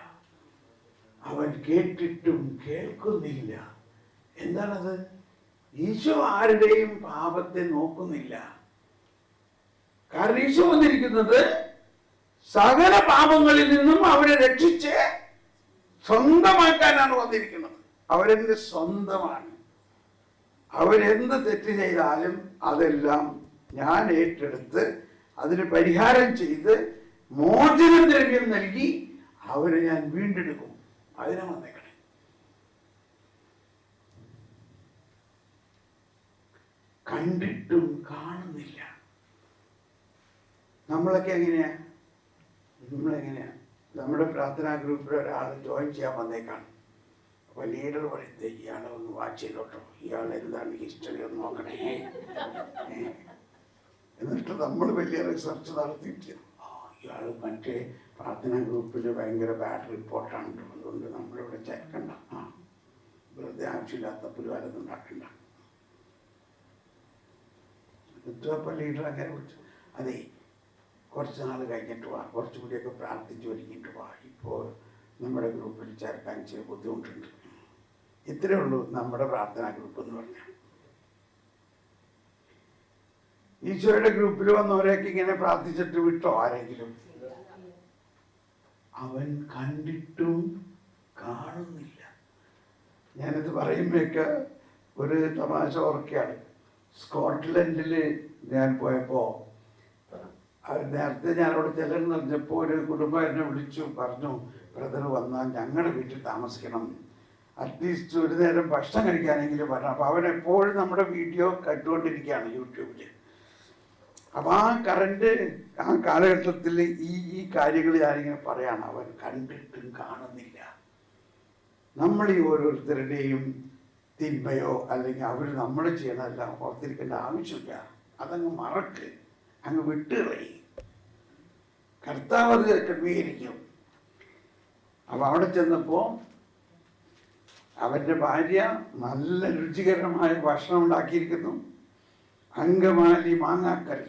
അവൻ കേട്ടിട്ടും കേൾക്കുന്നില്ല. എന്താണത്? ഈശോ ആരുടെയും പാപത്തെ നോക്കുന്നില്ല. കാരണം ഈശോ വന്നിരിക്കുന്നത് സകല പാപങ്ങളിൽ നിന്നും അവരെ രക്ഷിച്ച് സ്വന്തമാക്കാനാണ് വന്നിരിക്കുന്നത്. അവരെന്റെ സ്വന്തമാണ്. അവരെന്ത് തെറ്റ് ചെയ്താലും അതെല്ലാം ഞാൻ ഏറ്റെടുത്ത് അതിന് പരിഹാരം ചെയ്ത് മോചന ദ്രവ്യം നൽകി അവരെ ഞാൻ വീണ്ടെടുക്കും. അതിനെ വന്നേക്കണേ. കണ്ടിട്ടും കാണുന്നില്ല. നമ്മളൊക്കെ എങ്ങനെയാ? നമ്മുടെ പ്രാർത്ഥനാ ഗ്രൂപ്പിൽ ഒരാൾ ജോയിൻ ചെയ്യാൻ വന്നേക്കാണ്. അപ്പൊ ലീഡർ പറയുന്നത്, ഇയാളെ ഒന്ന് വാച്ച് ചെയ്തോട്ടോ, ഇയാൾ എന്താണ് ഹിസ്റ്ററി ഒന്ന് നോക്കണേ. എന്നിട്ട് നമ്മൾ വലിയ റിസർച്ച് നടത്തിയിട്ട്, ഇയാൾ മറ്റേ പ്രാർത്ഥനാ ഗ്രൂപ്പിൽ ഭയങ്കര ബാഡ് റിപ്പോർട്ടാണ്, അതുകൊണ്ട് നമ്മളിവിടെ ചേർക്കണ്ട, വെറുതെ ആവശ്യമില്ലാത്ത പുരുവാലൊന്നും ഉണ്ടാക്കണ്ട. എന്നിട്ടപ്പോൾ ലീഡർ അങ്ങനെ വിളിച്ചു, അതെ കുറച്ച് നാൾ കഴിഞ്ഞിട്ട് വാ, കുറച്ചുകൂടിയൊക്കെ പ്രാർത്ഥിച്ച് ഒരുങ്ങിയിട്ട് വാ, ഇപ്പോൾ നമ്മുടെ ഗ്രൂപ്പിൽ ചേർക്കാൻ ചില ബുദ്ധിമുട്ടുണ്ട്. ഇത്രയേ ഉള്ളൂ നമ്മുടെ പ്രാർത്ഥനാ ഗ്രൂപ്പ് എന്ന് പറഞ്ഞാൽ. ഈശോയുടെ ഗ്രൂപ്പിൽ വന്നവരെയൊക്കെ ഇങ്ങനെ പ്രാർത്ഥിച്ചിട്ട് വിട്ടോ ആരെങ്കിലും? അവൻ കണ്ടിട്ടും കാണുന്നില്ല. ഞാനിത് പറയുമ്പോഴൊക്കെ ഒരു തമാശ ഓർക്കുകയാണ്. സ്കോട്ട്ലൻഡിൽ ഞാൻ പോയപ്പോൾ നേരത്തെ ഞാനവിടെ ചെല്ലാൻ പറഞ്ഞപ്പോൾ ഒരു കുടുംബം എന്നെ വിളിച്ചു പറഞ്ഞു, ബ്രദർ വന്നാൽ ഞങ്ങളുടെ വീട്ടിൽ താമസിക്കണം, അറ്റ്ലീസ്റ്റ് ഒരു നേരം ഭക്ഷണം കഴിക്കാനെങ്കിലും വരണം. അപ്പോൾ അവൻ എപ്പോഴും നമ്മുടെ വീഡിയോ കണ്ടുകൊണ്ടിരിക്കുകയാണ് യൂട്യൂബിൽ. അപ്പം ആ കാലഘട്ടത്തിൽ ഈ കാര്യങ്ങൾ ഞാനിങ്ങനെ പറയാണ്, അവൻ കണ്ടിട്ടും കാണുന്നില്ല. നമ്മൾ ഈ ഓരോരുത്തരുടെയും തിന്മയോ അല്ലെങ്കിൽ അവർ നമ്മൾ ചെയ്യണമെല്ലാം ഓർത്തിരിക്കേണ്ട ആവശ്യമില്ല. അതങ്ങ് മറക്ക്, അങ്ങ് വിട്ടുകളയും. കർത്താവ് അത് ക്രമീകരിക്കും. അപ്പൊ അവിടെ ചെന്നപ്പോ അവന്റെ ഭാര്യ നല്ല രുചികരമായ ഭക്ഷണം ഉണ്ടാക്കിയിരിക്കുന്നു. അങ്കമാലി മാങ്ങാക്കറി.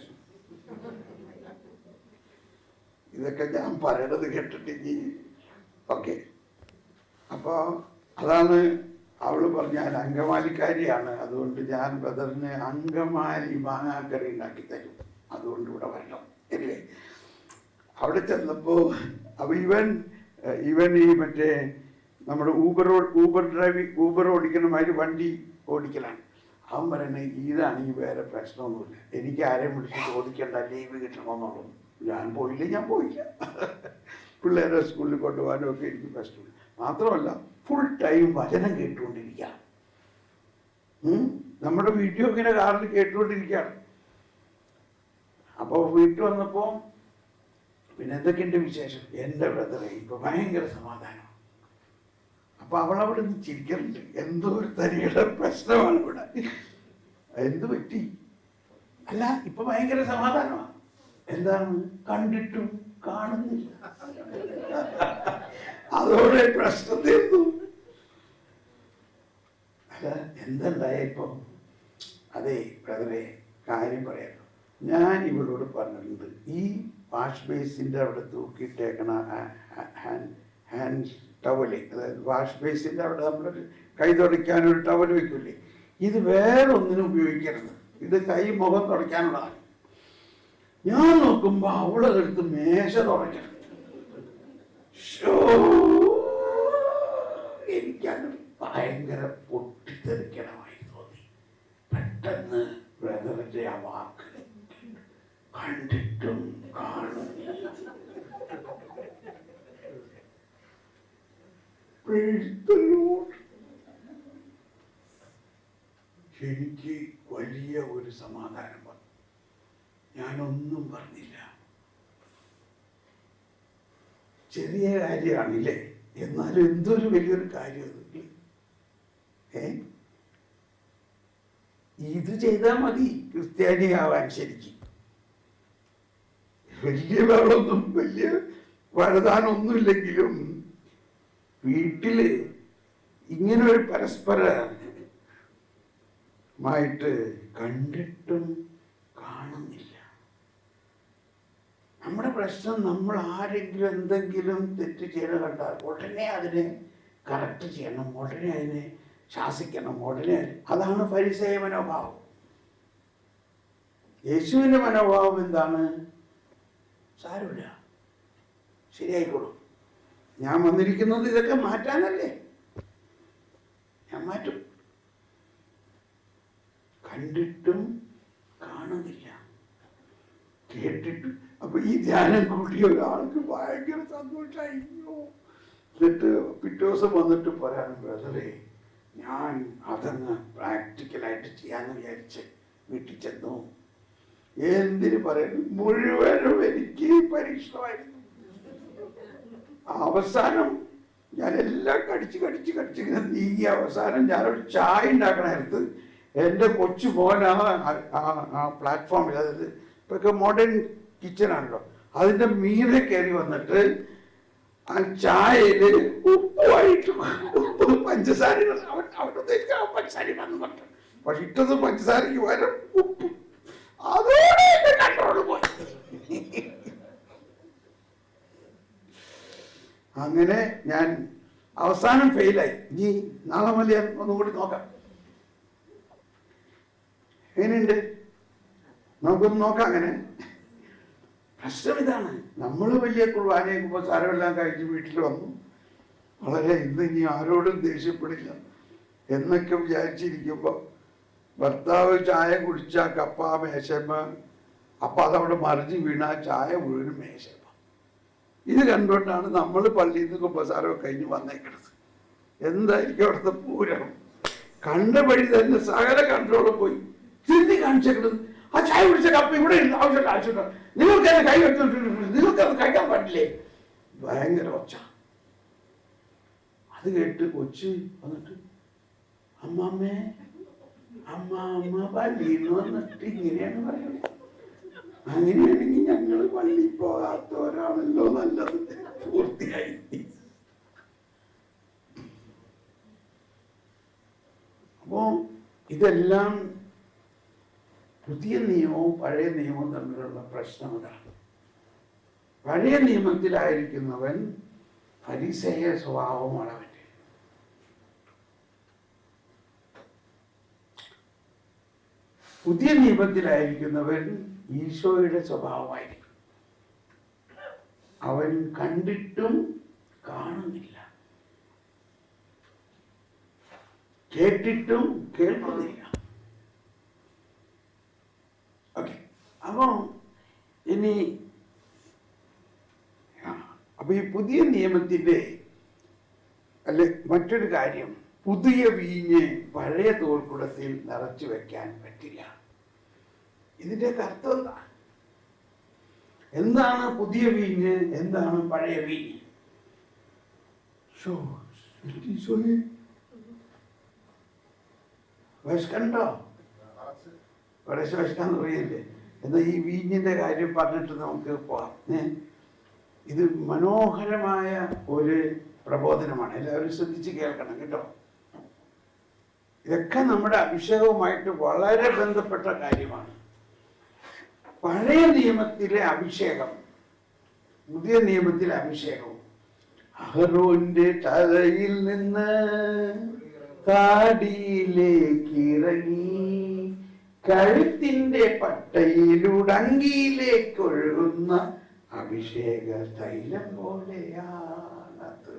ഇതൊക്കെ ഞാൻ പറയണത് കേട്ടിട്ട് ഓക്കെ. അപ്പോൾ അതാണ് അവള് പറഞ്ഞാൽ അങ്കമാലിക്കാരിയാണ്, അതുകൊണ്ട് ഞാൻ ബ്രദറിന് അങ്കമാലി മാങ്ങാക്കറി ഉണ്ടാക്കി തരും, അതുകൊണ്ട് ഇവിടെ വരണം. എനിവേ അവിടെ ചെന്നപ്പോൾ അപ്പൊ ഇവൻ ഈ മറ്റേ നമ്മുടെ ഊബർ ഓടിക്കണമാതിരി വണ്ടി ഓടിക്കലാണ്. അവൻ പറയണേ ഇതാണെങ്കിൽ വേറെ പ്രശ്നമൊന്നുമില്ല, എനിക്ക് ആരെയും വിളിച്ച് ചോദിക്കേണ്ട, ലീവ് കിട്ടണമെന്നുള്ളൂ. ഞാൻ പോയില്ല, ഞാൻ പോയില്ല. പിള്ളേരെ സ്കൂളിൽ കൊണ്ടുപോകാനും ഒക്കെ എനിക്ക് പ്രശ്നമില്ല. മാത്രമല്ല ഫുൾ ടൈം വചനം കേട്ടുകൊണ്ടിരിക്കുക. നമ്മുടെ വീഡിയോ ഇങ്ങനെ കാറിൽ കേട്ടുകൊണ്ടിരിക്കുകയാണ്. അപ്പോൾ വീട്ടിൽ വന്നപ്പോൾ പിന്നെ എന്തൊക്കെയുണ്ട് വിശേഷം? എൻ്റെ ബ്രദറെ ഇപ്പൊ ഭയങ്കര സമാധാനം. അപ്പൊ അവളവിടെ നിന്ന് ചിരിക്കലുണ്ട്. എന്തോ ഒരു തരിയുടെ പ്രശ്നമാണ് ഇവിടെ. എന്ത് പറ്റി? അല്ല ഇപ്പൊ ഭയങ്കര സമാധാനമാണ്. എന്താണ്? കണ്ടിട്ടും കാണുന്നില്ല. അതോടെ പ്രശ്നം തീർന്നു. അല്ല എന്തുണ്ടായപ്പോ? അതെ ബ്രദറെ, കാര്യം പറയാലോ. ഞാൻ ഇവളോട് പറഞ്ഞിട്ടുണ്ട്, ഈ വാഷ് ബേസിൻ്റെ അവിടെ തൂക്കിയിട്ടേക്കണ ഹാൻഡ് ടവല്, അതായത് വാഷ് ബേസിൻ്റെ അവിടെ നമ്മൾ കൈ തുടയ്ക്കാനൊരു ടവൽ വെക്കില്ലേ, ഇത് വേറെ ഒന്നിനും ഉപയോഗിക്കരുത്. ഇത് കൈ മുഖം തുടയ്ക്കാനുള്ളതാണ്. ഞാൻ നോക്കുമ്പോ അവളെടുത്ത് മേശ തുടയ്ക്കണം. എനിക്കത് ഭയങ്കര പൊട്ടിത്തെറിക്കണമായി തോന്നി. പെട്ടെന്ന് ബ്രദറിന്റെ ആ വാക്ക്, കണ്ടിട്ടും കാണുന്നില്ല. എനിക്ക് വലിയ ഒരു സമാധാനം വന്നു. ഞാനൊന്നും പറഞ്ഞില്ല. ചെറിയ കാര്യമാണില്ലേ, എന്നാലും എന്തൊരു വലിയൊരു കാര്യം. ഇത് ചെയ്താൽ മതി ക്രിസ്ത്യാനിയാവാൻ. ശരിക്കും വലിയ വേളൊന്നും വലിയ വരദാനൊന്നുമില്ലെങ്കിലും വീട്ടില് ഇങ്ങനെ ഒരു പരസ്പരമായിട്ട് കണ്ടിട്ടും കാണുന്നില്ല. നമ്മുടെ പ്രശ്നം, നമ്മൾ ആരെങ്കിലും എന്തെങ്കിലും തെറ്റ് ചെയ്യണം കണ്ടാൽ ഉടനെ അതിനെ കറക്റ്റ് ചെയ്യണം, ഉടനെ അതിനെ ശാസിക്കണം, ഉടനെ. അതാണ് ഫരിസേയ മനോഭാവം. യേശുവിൻ്റെ മനോഭാവം എന്താണ്? സാരമില്ല, ശരിയായിക്കോളും. ഞാൻ വന്നിരിക്കുന്നത് ഇതൊക്കെ മാറ്റാനല്ലേ, ഞാൻ മാറ്റും. കണ്ടിട്ടും കാണുന്നില്ല, കേട്ടിട്ടും. അപ്പൊ ഈ ധ്യാനം കൂട്ടിയ ഒരാൾക്ക് ഭയങ്കര സന്തോഷമായി. എന്നിട്ട് പിറ്റേ ദിവസം വന്നിട്ട് പറയാൻ, ബ്രദറെ ഞാൻ അതങ്ങ് പ്രാക്ടിക്കലായിട്ട് ചെയ്യാന്ന് വിചാരിച്ച് വീട്ടിൽ ചെന്നു. എന്തിനു പറയുന്നു, മുഴുവനും എനിക്ക് പരീക്ഷണമായിരുന്നു. അവസാനം ഞാൻ എല്ലാം കടിച്ച് ഇങ്ങനെ നീങ്ങി അവസാനം ഞാനൊരു ചായ ഉണ്ടാക്കണായിരുന്നു. എൻ്റെ കൊച്ചു മോൻ ആ പ്ലാറ്റ്ഫോമിൽ, അതായത് ഇപ്പൊക്കെ മോഡേൺ കിച്ചണാണല്ലോ, അതിൻ്റെ മീതെ കയറി വന്നിട്ട് ആ ചായയില് ഉപ്പുമായിട്ട് ഉപ്പ് പഞ്ചസാര, അവനുദ്ദേശിക്കാൻ പഞ്ചസാര ഇടാന്ന് പറഞ്ഞു. പക്ഷെ ഇട്ടത് പഞ്ചസാരയ്ക്ക് പകരം ഉപ്പ്. അതോടെ കൺട്രോൾ പോയി. അങ്ങനെ ഞാൻ അവസാനം ഫെയിലായി. ഇനി നാളെ മതി ഒന്നും കൂടി നോക്കാം. എങ്ങനെയുണ്ട് നമുക്കൊന്ന് നോക്കാം. അങ്ങനെ പ്രശ്നം ഇതാണ്, നമ്മൾ വലിയ കുർബാനയും കുമ്പസാരമെല്ലാം കഴിച്ച് വീട്ടിൽ വന്നു. വളരെ ഇനി ആരോടും ദേഷ്യപ്പെടില്ല എന്നൊക്കെ വിചാരിച്ചിരിക്കുമ്പോൾ ഭർത്താവ് ചായ കുടിച്ച കപ്പ മേശമ്മ, അപ്പം അതവിടെ മറിഞ്ഞ് വീണ ചായ മുഴുവനും മേശമ്മ. ഇത് കണ്ടുകൊണ്ടാണ് നമ്മൾ പള്ളിയിൽ നിന്ന് കുമ്പസാരമൊക്കെ കഴിഞ്ഞ് വന്നേക്കണത്. എന്തായിരിക്കും അവിടുത്തെ പൂരം? കണ്ട വഴി തന്നെ സകല കൺട്രോളും പോയി. തിരിഞ്ഞ് കാണിച്ചേക്കുന്നത് ആ ചായ കുടിച്ച കപ്പ ഇവിടെ ആവശ്യമില്ല, നിങ്ങൾക്ക് അത് കൈ വെച്ചിട്ടുണ്ട്, നിങ്ങൾക്ക് അത് കഴിക്കാൻ പറ്റില്ലേ? ഭയങ്കര ഒച്ച. അത് കേട്ട് കൊച്ച് വന്നിട്ട്, അമ്മമ്മേ അമ്മ പള്ളിയിൽ നിന്ന് വന്നിട്ട് ഇങ്ങനെയാണ് പറയുന്നത്. അങ്ങനെയാണെങ്കിൽ ഞങ്ങൾ പള്ളിയിൽ പോകാത്തവരാണല്ലോ നല്ലത്. പൂർത്തിയായി. അപ്പോ ഇതെല്ലാം പുതിയ നിയമവും പഴയ നിയമവും തമ്മിലുള്ള പ്രശ്നം ഇതാണ്. പഴയ നിയമത്തിലായിരിക്കുന്നവൻ ഫരിസേയ സ്വഭാവമാണ് അവൻ്റെ. പുതിയ നിയമത്തിലായിരിക്കുന്നവൻ ഈശോയുടെ സ്വഭാവമായിരിക്കും. അവൻ കണ്ടിട്ടും കാണുന്നില്ല, കേട്ടിട്ടും കേൾക്കുന്നില്ല. അപ്പൊ ഈ പുതിയ നിയമത്തിന്റെ അല്ലെ മറ്റൊരു കാര്യം, പുതിയ വീഞ്ഞ് പഴയ തോൽക്കുടത്തിൽ നിറച്ചു വെക്കാൻ പറ്റില്ല. ഇതിന്റെ അർത്ഥം എന്താ? എന്താണ് പുതിയ വീഞ്ഞ്, എന്താണ് പഴയ വീഞ്ഞ്? വിശക്കണ്ടോ? കുറേശ്ശെ വിശക്കാൻ തുടങ്ങിയില്ലേ? എന്നാൽ ഈ വീഞ്ഞിന്റെ കാര്യം പറഞ്ഞിട്ട് നമുക്ക് പോവാം. ഇത് മനോഹരമായ ഒരു പ്രബോധനമാണ്, എല്ലാവരും ശ്രദ്ധിച്ച് കേൾക്കണം കേട്ടോ. ഇതൊക്കെ നമ്മുടെ അഭിഷേകവുമായിട്ട് വളരെ ബന്ധപ്പെട്ട കാര്യമാണ്. പഴയ നിയമത്തിലെ അഭിഷേകം, പുതിയ നിയമത്തിലെ അഭിഷേകവും. അഹരോന്റെ തലയിൽ നിന്ന് താടിയിലേക്ക് ഇറങ്ങി കഴുത്തിന്റെ പട്ടയിലുടങ്കിയിലേക്ക് ഒഴുകുന്ന അഭിഷേക തൈലം പോലെയാണത്.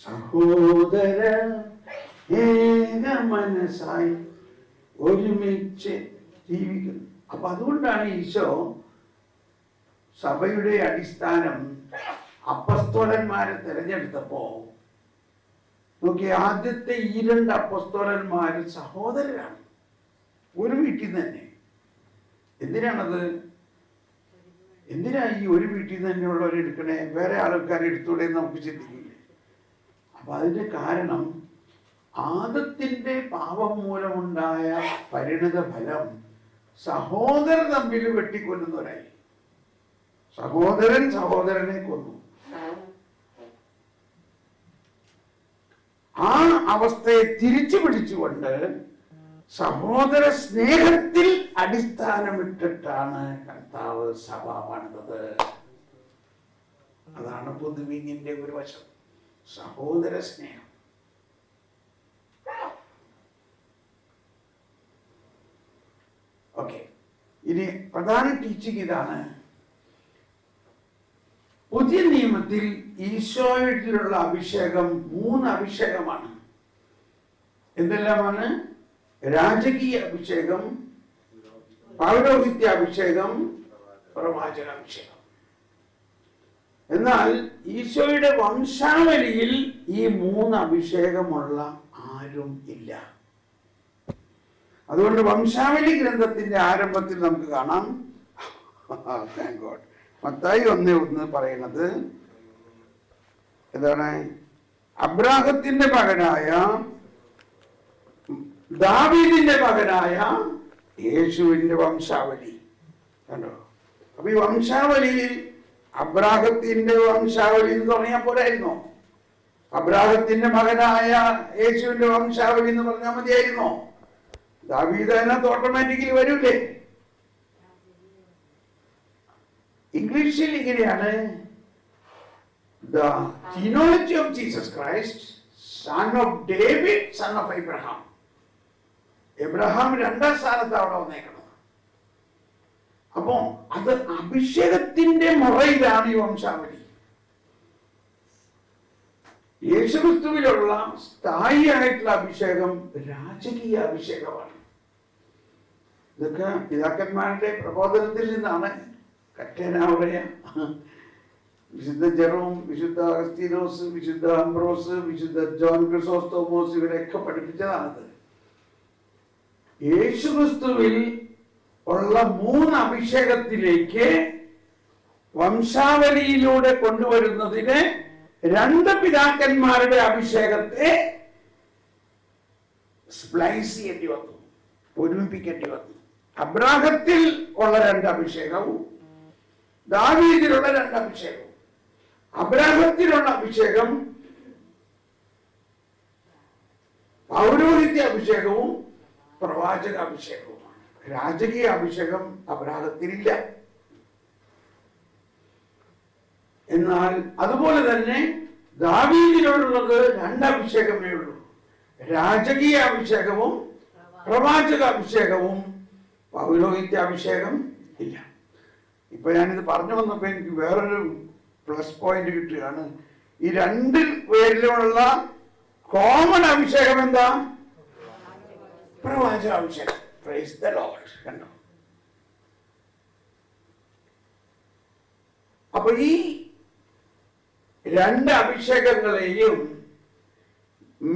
സഹോദര ഏക മനസ്സായി ഒരുമിച്ച് ജീവിക്കുന്നു. അപ്പൊ അതുകൊണ്ടാണ് ഈശോ സഭയുടെ അടിസ്ഥാനം അപ്പസ്തോലന്മാരെ തിരഞ്ഞെടുത്തപ്പോ നോക്കി, ആദ്യത്തെ ഈ 2 അപ്പസ്തോലന്മാര് സഹോദരരാണ്, ഒരു വീട്ടിൽ നിന്ന് തന്നെ. എന്തിനാണത്? എന്തിനാ ഈ ഒരു വീട്ടിൽ നിന്ന് തന്നെയുള്ളവരെ എടുക്കണേ? വേറെ ആൾക്കാരെ എടുത്തൂടെ നമുക്ക് ചിന്തിക്കില്ലേ? അപ്പൊ അതിന്റെ കാരണം ആദത്തിന്റെ പാപം മൂലമുണ്ടായ പരിണത ഫലം സഹോദരൻ തമ്മിൽ വെട്ടിക്കൊല്ലുന്നവരായി. സഹോദരൻ സഹോദരനെ കൊന്നു. ആ അവസ്ഥയെ തിരിച്ചു പിടിച്ചുകൊണ്ട് സഹോദര സ്നേഹത്തിൽ അടിസ്ഥാനമിട്ടിട്ടാണ് കർത്താവ് സഭ പണിതത്. അതാണ് പുതുവീഞ്ഞിന്റെ ഒരു വശം, സഹോദര സ്നേഹം. ഓക്കെ, ഇനി പ്രധാന ടീച്ചിങ് ഇതാണ്. പുതിയ നിയമത്തിൽ ഈശോയിലുള്ള അഭിഷേകം 3 അഭിഷേകമാണ്. എന്തെല്ലാമാണ്? രാജകീയ അഭിഷേകം, പൗരോഹിത്യ അഭിഷേകം, പ്രവാചക അഭിഷേകം. എന്നാൽ ഈശോയുടെ വംശാവലിയിൽ ഈ 3 അഭിഷേകമുള്ള ആരും ഇല്ല. അതുകൊണ്ട് വംശാവലി ഗ്രന്ഥത്തിന്റെ ആരംഭത്തിൽ നമുക്ക് കാണാം, താങ്ക് ഗോഡ്, മത്തായി 1:1 പറയുന്നത് എന്താണ്? അബ്രാഹത്തിന്റെ മകനായ ദാവീദിന്റെ മകനായ യേശുവിന്റെ വംശാവലി കണ്ടോ. അപ്പൊ ഈ വംശാവലിയിൽ അബ്രാഹത്തിന്റെ വംശാവലി എന്ന് പറഞ്ഞാൽ പോരായിരുന്നോ? അബ്രാഹത്തിന്റെ മകനായ യേശുവിന്റെ വംശാവലി എന്ന് പറഞ്ഞാൽ മതിയായിരുന്നോ? ദാവീദ് അതിനകത്ത് ഓട്ടോമാറ്റിക്കലി വരൂലേ? ഇംഗ്ലീഷിൽ ഇങ്ങനെയാണ്, the genealogy of Jesus Christ, son of David, son of Abraham. Abraham 2ാം സ്ഥാനത്ത് അവിടെ വന്നേക്കണം. അപ്പോ അത് അഭിഷേകത്തിന്റെ മുറയിലാണ് ഈ വംശാവലി. യേശുക്രിസ്തുവിലുള്ള സ്ഥായിയായിട്ടുള്ള അഭിഷേകം രാജകീയ അഭിഷേകമാണ്. ഇതൊക്കെ പിതാക്കന്മാരുടെ പ്രബോധനത്തിൽ നിന്നാണ്. കറ്റേനാവുടയ വിശുദ്ധ ജെറോം, വിശുദ്ധ അഗസ്തീനോസ്, വിശുദ്ധ അംബ്രോസ്, വിശുദ്ധ ജോൺ ക്രിസോസ്റ്റോമോസ് ഇവരെയൊക്കെ പഠിപ്പിച്ചതാണത്. യേശുക്രിസ്തുവിൽ ഉള്ള 3 അഭിഷേകത്തിലേക്ക് വംശാവലിയിലൂടെ കൊണ്ടുവരുന്നതിന് 2 പിതാക്കന്മാരുടെ അഭിഷേകത്തെ സ്പ്ലൈസ് ചെയ്യേണ്ടി വന്നു, ഒരുമിപ്പിക്കേണ്ടി വന്നു. അബ്രാഹത്തിൽ ഉള്ള 2 അഭിഷേകവും ദാവീദിലുള്ള 2 അഭിഷേകവും. അബ്രാഹത്തിലുള്ള അഭിഷേകം പൗരോഹിത്യ അഭിഷേകവും പ്രവാചക അഭിഷേകവുമാണ്. രാജകീയ അഭിഷേകം അബ്രാഹത്തിനില്ല. എന്നാൽ അതുപോലെ തന്നെ ദാവീദിനോടുള്ളത് 2 അഭിഷേകമേ ഉള്ളൂ, രാജകീയ അഭിഷേകവും പ്രവാചക അഭിഷേകവും. പൗരോഹിത്യ അഭിഷേകം ഇല്ല. ഇപ്പൊ ഞാനിത് പറഞ്ഞു വന്നപ്പോ എനിക്ക് വേറൊരു പ്ലസ് പോയിന്റ് കിട്ടുകയാണ്. ഈ 2 പേരിലുമുള്ള കോമൺ അഭിഷേകം എന്താ? പ്രവാചക അഭിഷേകം. Praise the Lord. കണ്ടോ? അപ്പൊ ഈ രണ്ട് അഭിഷേകങ്ങളെയും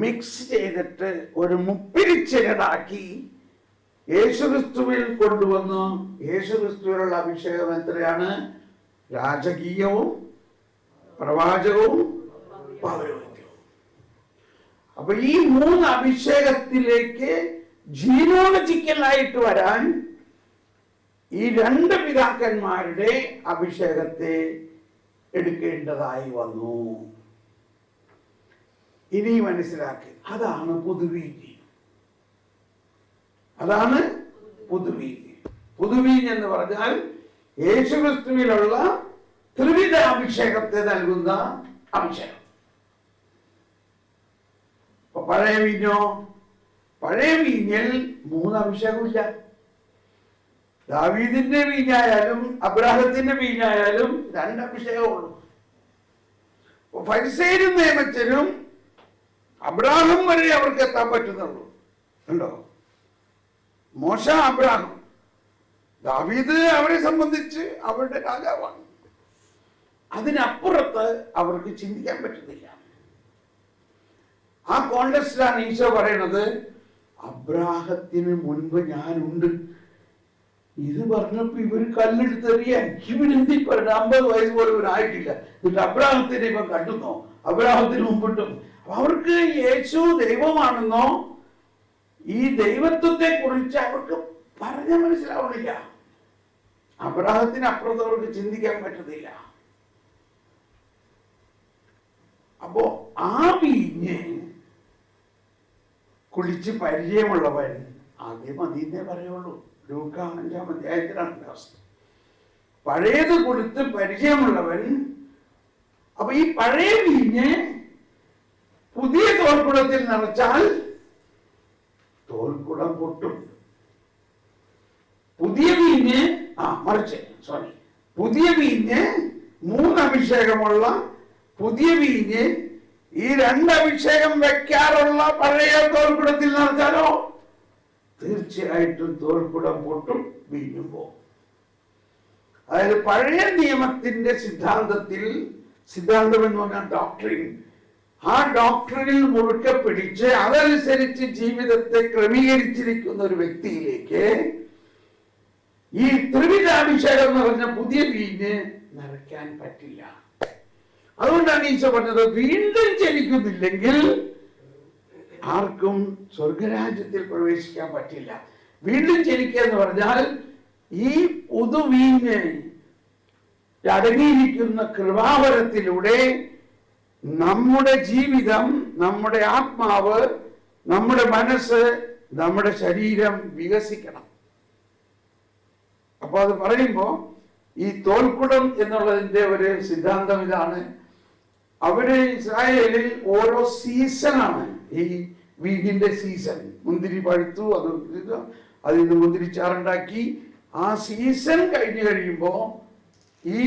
മിക്സ് ചെയ്തിട്ട് ഒരു മുപ്പിരിച്ചരടാക്കി യേശുക്രിസ്തുവിൽ കൊണ്ടുവന്നു. യേശുക്രിസ്തുവിലുള്ള അഭിഷേകം എത്രയാണ്? രാജകീയവും പ്രവാചകവും പൗരോഹിത്യവും. അപ്പൊ ഈ മൂന്ന് അഭിഷേകത്തിലേക്ക് ജീനോളജിക്കലായിട്ട് വരാൻ ഈ രണ്ട് പിതാക്കന്മാരുടെ അഭിഷേകത്തെ എടുക്കേണ്ടതായി വന്നു. ഇനി മനസ്സിലാക്കി, അതാണ് പുതുവീഞ്ഞ്. അതാണ് പുതുവീഞ്ഞ്. പുതുവീഞ്ഞ് എന്ന് പറഞ്ഞാൽ യേശുക്രിസ്തുവിലുള്ള ത്രിവിധ അഭിഷേകത്തെ നൽകുന്ന അഭിഷേകം. പഴയ വീഞ്ഞോ? പഴയ വീഞ്ഞിൽ മൂന്ന് അഭിഷേകമില്ല. ദാവീദിന്റെ വീഞ്ഞായാലും അബ്രാഹത്തിന്റെ വീഞ്ഞായാലും രണ്ട് അഭിഷേകമുള്ളൂ. ഫരിസേയരും നിയമജ്ഞരും അബ്രാഹം വരെ അവർക്ക് എത്താൻ പറ്റുന്നുള്ളൂ. ഉണ്ടോ? മോശ അബ്രാഹം, ദാവീദ് അവരെ സംബന്ധിച്ച് അവരുടെ രാജാവാണ്. അതിനപ്പുറത്ത് അവർക്ക് ചിന്തിക്കാൻ പറ്റുന്നില്ല. ആ കോണ്ടസ്റ്റിലാണ് ഈശോ പറയണത്, അബ്രാഹത്തിന് മുൻപ് ഞാനുണ്ട്. ഇത് പറഞ്ഞപ്പോ ഇവര് കല്ലെടുത്തെറിയാൻ, ഇവനെന്തി പറഞ്ഞ 50 വയസ്സ് പോലും ഇവനായിട്ടില്ല, എന്നിട്ട് അബ്രാഹത്തിനെ ഇവ കണ്ടുന്നോ? അബ്രാഹത്തിന് മുമ്പിട്ടും. അവർക്ക് യേശു ദൈവമാണെന്നോ ഈ ദൈവത്വത്തെ കുറിച്ച് അവർക്ക് പറഞ്ഞ മനസ്സിലാവണില്ല. അബ്രാഹത്തിന് അപ്പുറത്ത് അവർക്ക് ചിന്തിക്കാൻ പറ്റുന്നില്ല. അപ്പോ ആ വീഞ്ഞ് കുളിച്ച് പരിചയമുള്ളവൻ ആദ്യം മതിയെന്നേ പറയുള്ളൂ. ലൂക്ക 5-ാം അധ്യായത്തിലാണ് അവസ്ഥ. പഴയത് കൊടുത്ത് പരിചയമുള്ളവൻ. അപ്പൊ ഈ പഴയ വീഞ്ഞ് പുതിയ തോൽക്കുടത്തിൽ നിറച്ചാൽ തോൽക്കുടം പൊട്ടും. പുതിയ വീഞ്ഞ് പുതിയ വീഞ്ഞ് മൂന്ന് അഭിഷേകമുള്ള പുതിയ വീഞ്ഞ് ഈ രണ്ട് അഭിഷേകം വെക്കാറുള്ള പഴയ തോൽക്കുടത്തിൽ നിറച്ചാലോ തീർച്ചയായിട്ടും തോൽക്കുടം പൊട്ടും, വീഞ്ഞും പോകും. അതായത് പഴയ നിയമത്തിന്റെ സിദ്ധാന്തം എന്ന് പറഞ്ഞാൽ ഡോക്ട്രിൻ, ആ ഡോക്ട്രിനിൽ മുഴുക്കെ പിടിച്ച് അതനുസരിച്ച് ജീവിതത്തെ ക്രമീകരിച്ചിരിക്കുന്ന ഒരു വ്യക്തിയിലേക്ക് ഈ ത്രിവിധാഭിഷേകം എന്ന് പറഞ്ഞ പുതിയ വീഞ്ഞ് നിറയ്ക്കാൻ പറ്റില്ല. അതുകൊണ്ടാണ് ഈശോ പറഞ്ഞത്, വീണ്ടും ജനിക്കുന്നില്ലെങ്കിൽ ആർക്കും സ്വർഗരാജ്യത്തിൽ പ്രവേശിക്കാൻ പറ്റില്ല. വീണ്ടും ജനിക്കുക എന്ന് പറഞ്ഞാൽ ഈ പുതുവീഞ്ഞ് അടങ്ങിയിരിക്കുന്ന കൃപാവരത്തിലൂടെ നമ്മുടെ ജീവിതം, നമ്മുടെ ആത്മാവ്, നമ്മുടെ മനസ്സ്, നമ്മുടെ ശരീരം വികസിക്കണം. അപ്പൊ അത് പറയുമ്പോ ഈ തോൽക്കുടം എന്നുള്ളതിന്റെ ഒരു സിദ്ധാന്തം ഇതാണ്. അവര് ഇസ്രായേലിൽ ഓരോ സീസണാണ് ഈ വീഞ്ഞിന്റെ സീസൺ. മുന്തിരി പഴുത്തു, അതിൽ നിന്ന് മുന്തിരിച്ചാറുണ്ടാക്കി. ആ സീസൺ കഴിഞ്ഞു കഴിയുമ്പോ ഈ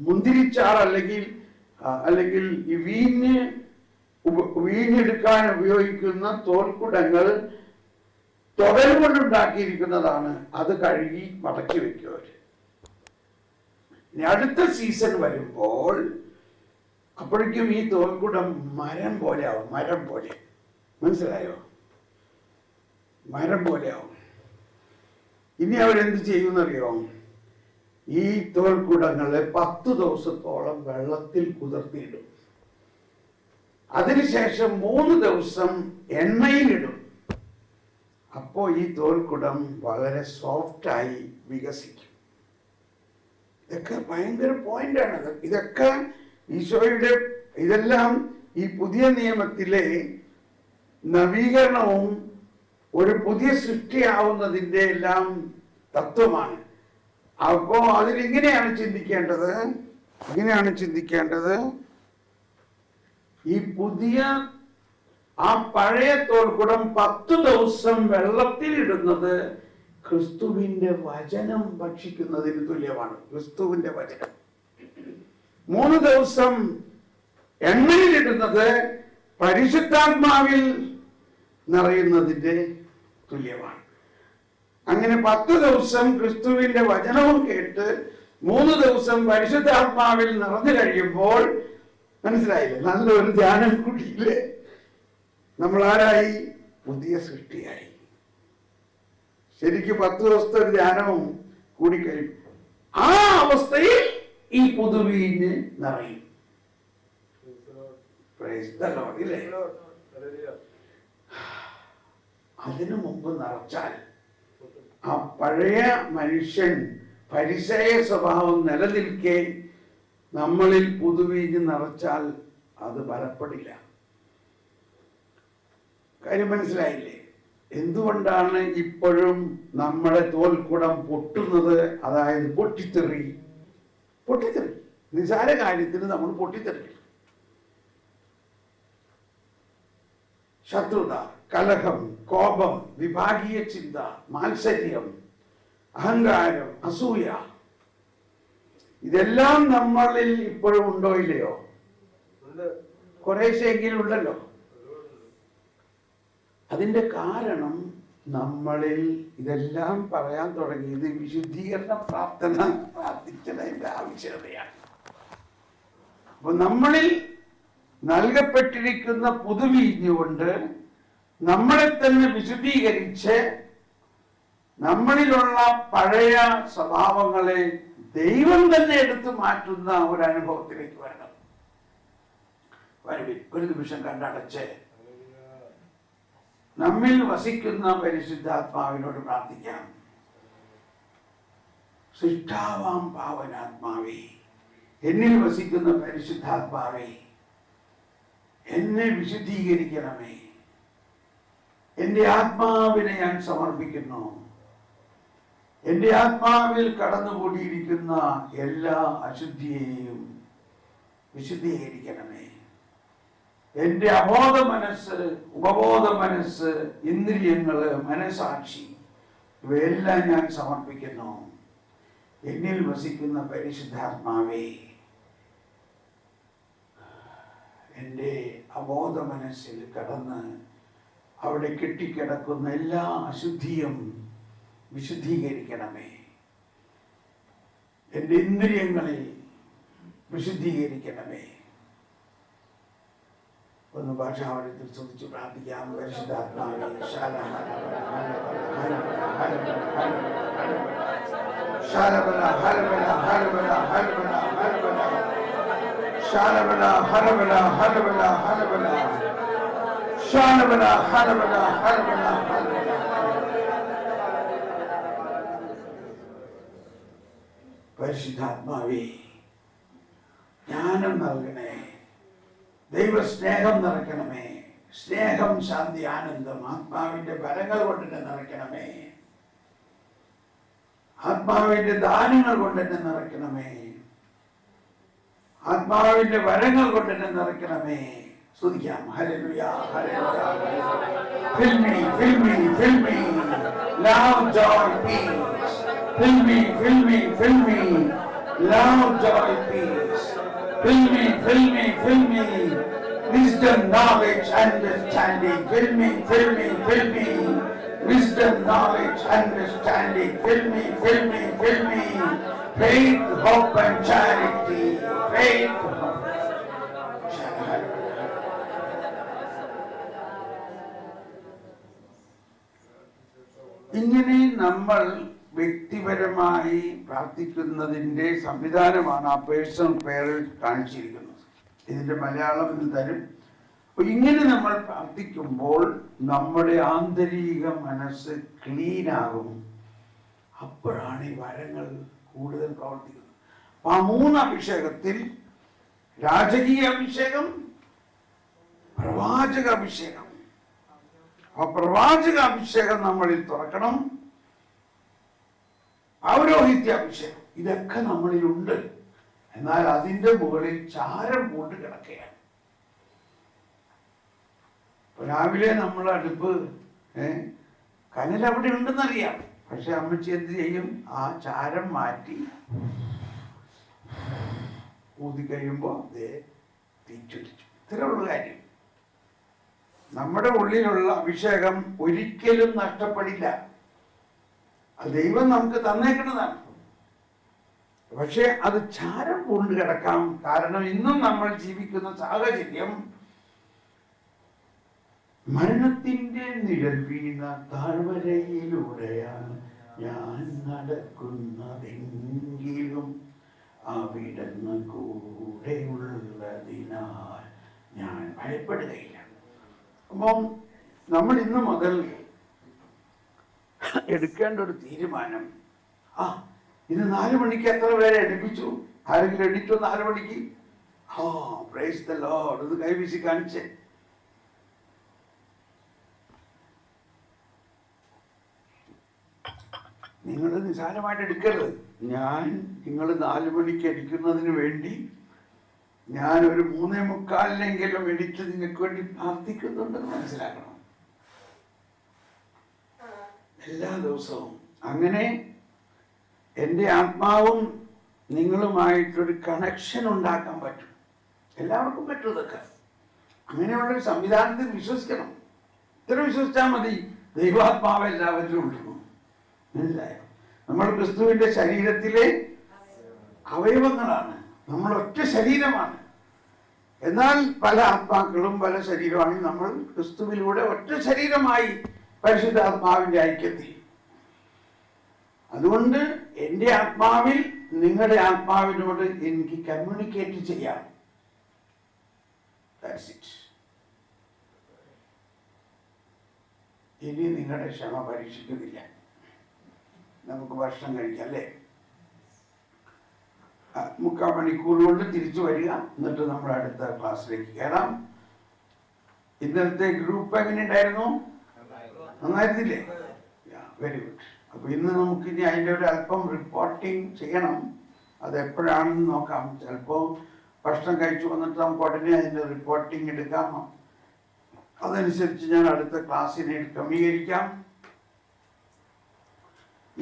മുന്തിരിച്ചാർ അല്ലെങ്കിൽ ഈ വീഞ്ഞെടുക്കാൻ ഉപയോഗിക്കുന്ന തോൽക്കുടങ്ങൾ തുകൽ കൊണ്ടുണ്ടാക്കിയിരിക്കുന്നതാണ്. അത് കഴുകി മടക്കി വെക്കും അവര്. ഇനി അടുത്ത സീസൺ വരുമ്പോൾ അപ്പോഴേക്കും ഈ തോൽക്കുടം മരം പോലെ ആവും. മരം പോലെ, മനസ്സിലായോ? മരം പോലെ ആവും. ഇനി അവരെന്ത് ചെയ്യുമെന്നറിയോ? ഈ തോൽക്കുടങ്ങളെ 10 ദിവസത്തോളം വെള്ളത്തിൽ കുതിർത്തിയിടും. അതിനുശേഷം 3 ദിവസം എണ്ണയിലിടും. അപ്പോ ഈ തോൽക്കുടം വളരെ സോഫ്റ്റായി വികസിക്കും. ഇതൊക്കെ ഭയങ്കര പോയിന്റാണ്. ഇതൊക്കെ ഈശോയുടെ, ഇതെല്ലാം ഈ പുതിയ നിയമത്തിലെ നവീകരണവും ഒരു പുതിയ സൃഷ്ടിയാവുന്നതിൻ്റെ എല്ലാം തത്വമാണ്. അപ്പോ അതിലിങ്ങനെയാണ് ചിന്തിക്കേണ്ടത്. ഈ പുതിയ ആ പഴയ തോൽക്കുടം 10 ദിവസം വെള്ളത്തിലിടുന്നത് ക്രിസ്തുവിന്റെ വചനം ഭക്ഷിക്കുന്നതിന് തുല്യമാണ്. ക്രിസ്തുവിന്റെ വചനം 3 ദിവസം എണ്ണയിലിടുന്നത് പരിശുദ്ധാത്മാവിൽ നിറയുന്നതിന്റെ തുല്യമാണ്. അങ്ങനെ 10 ദിവസം ക്രിസ്തുവിന്റെ വചനവും കേട്ട് 3 ദിവസം പരിശുദ്ധാത്മാവിൽ നിറഞ്ഞു കഴിയുമ്പോൾ മനസ്സിലായില്ലേ, നല്ലൊരു ധ്യാനം കൂടിയില്ലേ, നമ്മൾ ആരായി? പുതിയ സൃഷ്ടിയായി. ശരിക്കും 10 ദിവസത്തെ ഒരു ധ്യാനവും കൂടിക്കഴിയും. ആ അവസ്ഥയിൽ ഈ പുതുവീഞ്ഞ് നിറയും. Praise the Lord, ഇല്ലേ? അതിനു മുമ്പ് നിറച്ചാൽ ആ പഴയ മനുഷ്യൻ ഫരിസേയ സ്വഭാവം നിലനിൽക്കെ നമ്മളിൽ പുതുവീഞ്ഞ് നിറച്ചാൽ അത് ബലപ്പെടില്ല. കാര്യം മനസ്സിലായില്ലേ? എന്തുകൊണ്ടാണ് ഇപ്പോഴും നമ്മുടെ തോൽക്കുടം പൊട്ടുന്നത്? അതായത് പൊട്ടിത്തെറി. നിസാര കാര്യത്തിന് നമ്മൾ പൊട്ടിത്തെറിക്കും. ശത്രുത, കലഹം, കോപം, വിഭാഗീയ ചിന്ത, മാത്സര്യം, അഹങ്കാരം, അസൂയ, ഇതെല്ലാം നമ്മളിൽ ഇപ്പോഴും ഉണ്ടോ ഇല്ലയോ? കുറേശ്ശെങ്കിലും ഉണ്ടല്ലോ. അതിന്റെ കാരണം നമ്മളിൽ ഇതെല്ലാം പറയാൻ തുടങ്ങിയത് വിശുദ്ധീകരണ പ്രാർത്ഥിച്ചതിന്റെ ആവശ്യകതയാണ്. അപ്പൊ നമ്മളിൽ നൽകപ്പെട്ടിരിക്കുന്ന പുതുവീഞ്ഞുകൊണ്ട് നമ്മളെ തന്നെ വിശുദ്ധീകരിച്ച് നമ്മളിലുള്ള പഴയ സ്വഭാവങ്ങളെ ദൈവം തന്നെ എടുത്തു മാറ്റുന്ന ഒരു അനുഭവത്തിലേക്ക് വരണം. ഒരു നിമിഷം കണ്ടടച്ച് നമ്മിൽ വസിക്കുന്ന പരിശുദ്ധാത്മാവിനോട് പ്രാർത്ഥിക്കാം. സൃഷ്ടാവാം പാവനാത്മാവേ, എന്നിൽ വസിക്കുന്ന പരിശുദ്ധാത്മാവേ, എന്നെ വിശുദ്ധീകരിക്കണമേ. എന്റെ ആത്മാവിനെ ഞാൻ സമർപ്പിക്കുന്നു. എന്റെ ആത്മാവിൽ കടന്നുകൂടിയിരിക്കുന്ന എല്ലാ അശുദ്ധിയെയും വിശുദ്ധീകരിക്കണമേ. എന്റെ അബോധ മനസ്സ്, ഉപബോധ മനസ്സ്, ഇന്ദ്രിയങ്ങള്, മനസാക്ഷി, ഇവയെല്ലാം ഞാൻ സമർപ്പിക്കുന്നു. എന്നിൽ വസിക്കുന്ന പരിശുദ്ധാത്മാവേ, എൻ്റെ അബോധ മനസ്സിൽ കടന്ന് അവിടെ കെട്ടിക്കിടക്കുന്ന എല്ലാ അശുദ്ധിയും വിശുദ്ധീകരിക്കണമേ. എൻ്റെ ഇന്ദ്രിയങ്ങളിൽ വിശുദ്ധീകരിക്കണമേ. ഒന്ന് ഭാഷാവരത്തിൽ ചോദിച്ചു പ്രാർത്ഥിക്കാം. പരിശുദ്ധാത്മാവേ, പരിശുദ്ധാത്മാവേ, ജ്ഞാനം നൽകണേ. ദൈവസ്നേഹം നിറയ്ക്കണമേ. സ്നേഹം, ശാന്തി, ആനന്ദം ആത്മാവിന്റെ ഫലങ്ങൾ കൊണ്ട് എന്നെ നിറയ്ക്കണമേ. ആത്മാവിന്റെ ദാനങ്ങൾ കൊണ്ട് എന്നെ നിറയ്ക്കണമേ. ആത്മാവിന്റെ വരങ്ങൾ കൊണ്ട് എന്നെ നിറയ്ക്കണമേ. സ്തുതിക്കാം. Hallelujah, hallelujah. Fill me, fill me, fill me. Love, joy, peace. Fill me, fill me, fill me. Love, joy, peace. Fill me, fill me, fill me. Wisdom, knowledge, understanding. Fill me, fill me, fill me. Wisdom, knowledge, understanding. Fill me, fill me, fill me. Faith, hope, and charity. Faith, hope. ഇങ്ങനെ നമ്മൾ വ്യക്തിപരമായി പ്രാർത്ഥിക്കുന്നതിൻ്റെ സംവിധാനമാണ് ആ പേഴ്സണൽ പ്രയറിൽ കാണിച്ചിരിക്കുന്നത്. ഇതിന്റെ മലയാളം എന്ന് തരും. അപ്പൊ ഇങ്ങനെ നമ്മൾ പ്രാർത്ഥിക്കുമ്പോൾ നമ്മുടെ ആന്തരിക മനസ്സ് ക്ലീൻ ആകും. അപ്പോഴാണ് ഈ വരങ്ങൾ കൂടുതൽ പ്രവർത്തിക്കുന്നത്. അപ്പൊ ആ 3 അഭിഷേകത്തിൽ രാജകീയ അഭിഷേകം, പ്രവാചക അഭിഷേകം. ആ പ്രവാചക അഭിഷേകം നമ്മളിൽ തുറക്കണം. പൗരോഹിത്യ അഭിഷേകം ഇതൊക്കെ നമ്മളിലുണ്ട്. എന്നാൽ അതിന്റെ മുകളിൽ ചാരം കൊണ്ട് കിടക്കുകയാണ്. രാവിലെ നമ്മൾ അടുപ്പ് കനൽ അവിടെ ഉണ്ടെന്നറിയാം. പക്ഷെ അമ്മച്ചി എന്ത് ചെയ്യും? ആ ചാരം മാറ്റി ഊതി കഴിയുമ്പോൾ അതേ തീച്ചുരിച്ചു. ഇത്രയുള്ള കാര്യം. നമ്മുടെ ഉള്ളിലുള്ള അഭിഷേകം ഒരിക്കലും നഷ്ടപ്പെടില്ല. അത് ദൈവം നമുക്ക് തന്നേക്കുന്നതാണ്. പക്ഷെ അത് ചാരം പൂണ്ട് കിടക്കാം. കാരണം ഇന്നും നമ്മൾ ജീവിക്കുന്ന സാഹചര്യം മരണത്തിന്റെ നിഴൽ വീണ താഴ്വരയിലൂടെയാണ് ഞാൻ നടക്കുന്നതെങ്കിലും അവിടുന്ന് കൂടെ ഉള്ളതിനാൽ ഞാൻ ഭയപ്പെടുകയില്ല. അപ്പം നമ്മൾ ഇന്ന് മുതൽ എടുക്കേണ്ട ഒരു തീരുമാനം, ഇന്ന് 4 മണിക്ക് എത്ര പേരെ എടുപ്പിച്ചു? ആരെങ്കിലും എഡിറ്റോ 4 മണിക്ക്? Praise the Lord. ഇത് കൈവീശി കാണിച്ചേ. നിങ്ങൾ നിസാരമായിട്ട് എടുക്കരുത്. നിങ്ങൾ 4 മണിക്ക് അടിക്കുന്നതിന് വേണ്ടി ഞാൻ ഒരു 3:45 എഡിറ്റ് നിങ്ങൾക്ക് വേണ്ടി പ്രാർത്ഥിക്കുന്നുണ്ടെന്ന് മനസ്സിലാക്കണം. എല്ലാ ദിവസവും അങ്ങനെ എൻ്റെ ആത്മാവും നിങ്ങളുമായിട്ടൊരു കണക്ഷൻ ഉണ്ടാക്കാൻ പറ്റും. എല്ലാവർക്കും പറ്റും ഇതൊക്കെ. അങ്ങനെയുള്ളൊരു സംവിധാനത്തിൽ വിശ്വസിക്കണം. ഇത്ര വിശ്വസിച്ചാൽ മതി. ദൈവാത്മാവ് എല്ലാവരിലും ഉണ്ടെന്നു മനസ്സിലായോ? നമ്മൾ ക്രിസ്തുവിന്റെ ശരീരത്തിലെ അവയവങ്ങളാണ്. നമ്മൾ ഒറ്റ ശരീരമാണ്. എന്നാൽ പല ആത്മാക്കളും പല ശരീരമാണ്. നമ്മൾ ക്രിസ്തുവിലൂടെ ഒറ്റ ശരീരമായി പരിശുദ്ധാത്മാവിന്റെ ഐക്യത്തിൽ. അതുകൊണ്ട് എൻ്റെ ആത്മാവിൽ നിങ്ങളുടെ ആത്മാവിനോട് എനിക്ക് കമ്മ്യൂണിക്കേറ്റ് ചെയ്യാം. That's it. ഇനി നിങ്ങളുടെ ക്ഷമ പരീക്ഷിക്കുന്നില്ല. നമുക്ക് ഭക്ഷണം കഴിക്കാം അല്ലേ? 3/4 മണിക്കൂർ കൊണ്ട് തിരിച്ചു വരിക. എന്നിട്ട് നമ്മൾ അടുത്ത ക്ലാസ്സിലേക്ക് കയറാം. ഇന്നത്തെ ഗ്രൂപ്പ് എങ്ങനെ ഉണ്ടായിരുന്നു? നന്നായിരുന്നില്ലേ? Very good. അപ്പൊ ഇന്ന് നമുക്കിനി അതിൻ്റെ ഒരു അല്പം റിപ്പോർട്ടിങ് ചെയ്യണം. അത് എപ്പോഴാണെന്ന് നോക്കാം. ചിലപ്പോൾ ഭക്ഷണം കഴിച്ചു വന്നിട്ട് നമുക്ക് ഉടനെ അതിൻ്റെ റിപ്പോർട്ടിങ് എടുക്കാം. അതനുസരിച്ച് ഞാൻ അടുത്ത ക്ലാസ്സിനെ ക്രമീകരിക്കാം.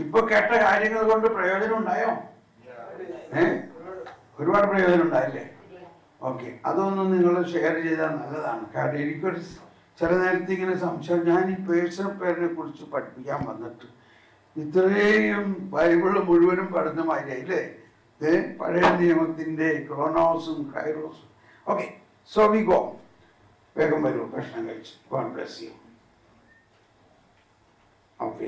ഇപ്പൊ കേട്ട കാര്യങ്ങൾ കൊണ്ട് പ്രയോജനം ഉണ്ടായോ? ഒരുപാട് പ്രയോജനം ഉണ്ടായില്ലേ? ഓക്കെ, അതൊന്നും നിങ്ങൾ ഷെയർ ചെയ്താൽ നല്ലതാണ്. കാരണം എനിക്കൊരു ചില നേരത്തെ ഇങ്ങനെ സംശയം, ഞാൻ ഈ പേഴ്സണൽ പേരിനെ കുറിച്ച് പഠിപ്പിക്കാൻ വന്നിട്ട് ഇത്രയും ബൈബിള് മുഴുവനും പഠനമായില്ലേ? പഴയ നിയമത്തിന്റെ ക്രോണോസും കൈറോസും. Okay, so we go. വേഗം വരൂ, ഭക്ഷണം കഴിച്ചു. God bless you. ഓക്കെ.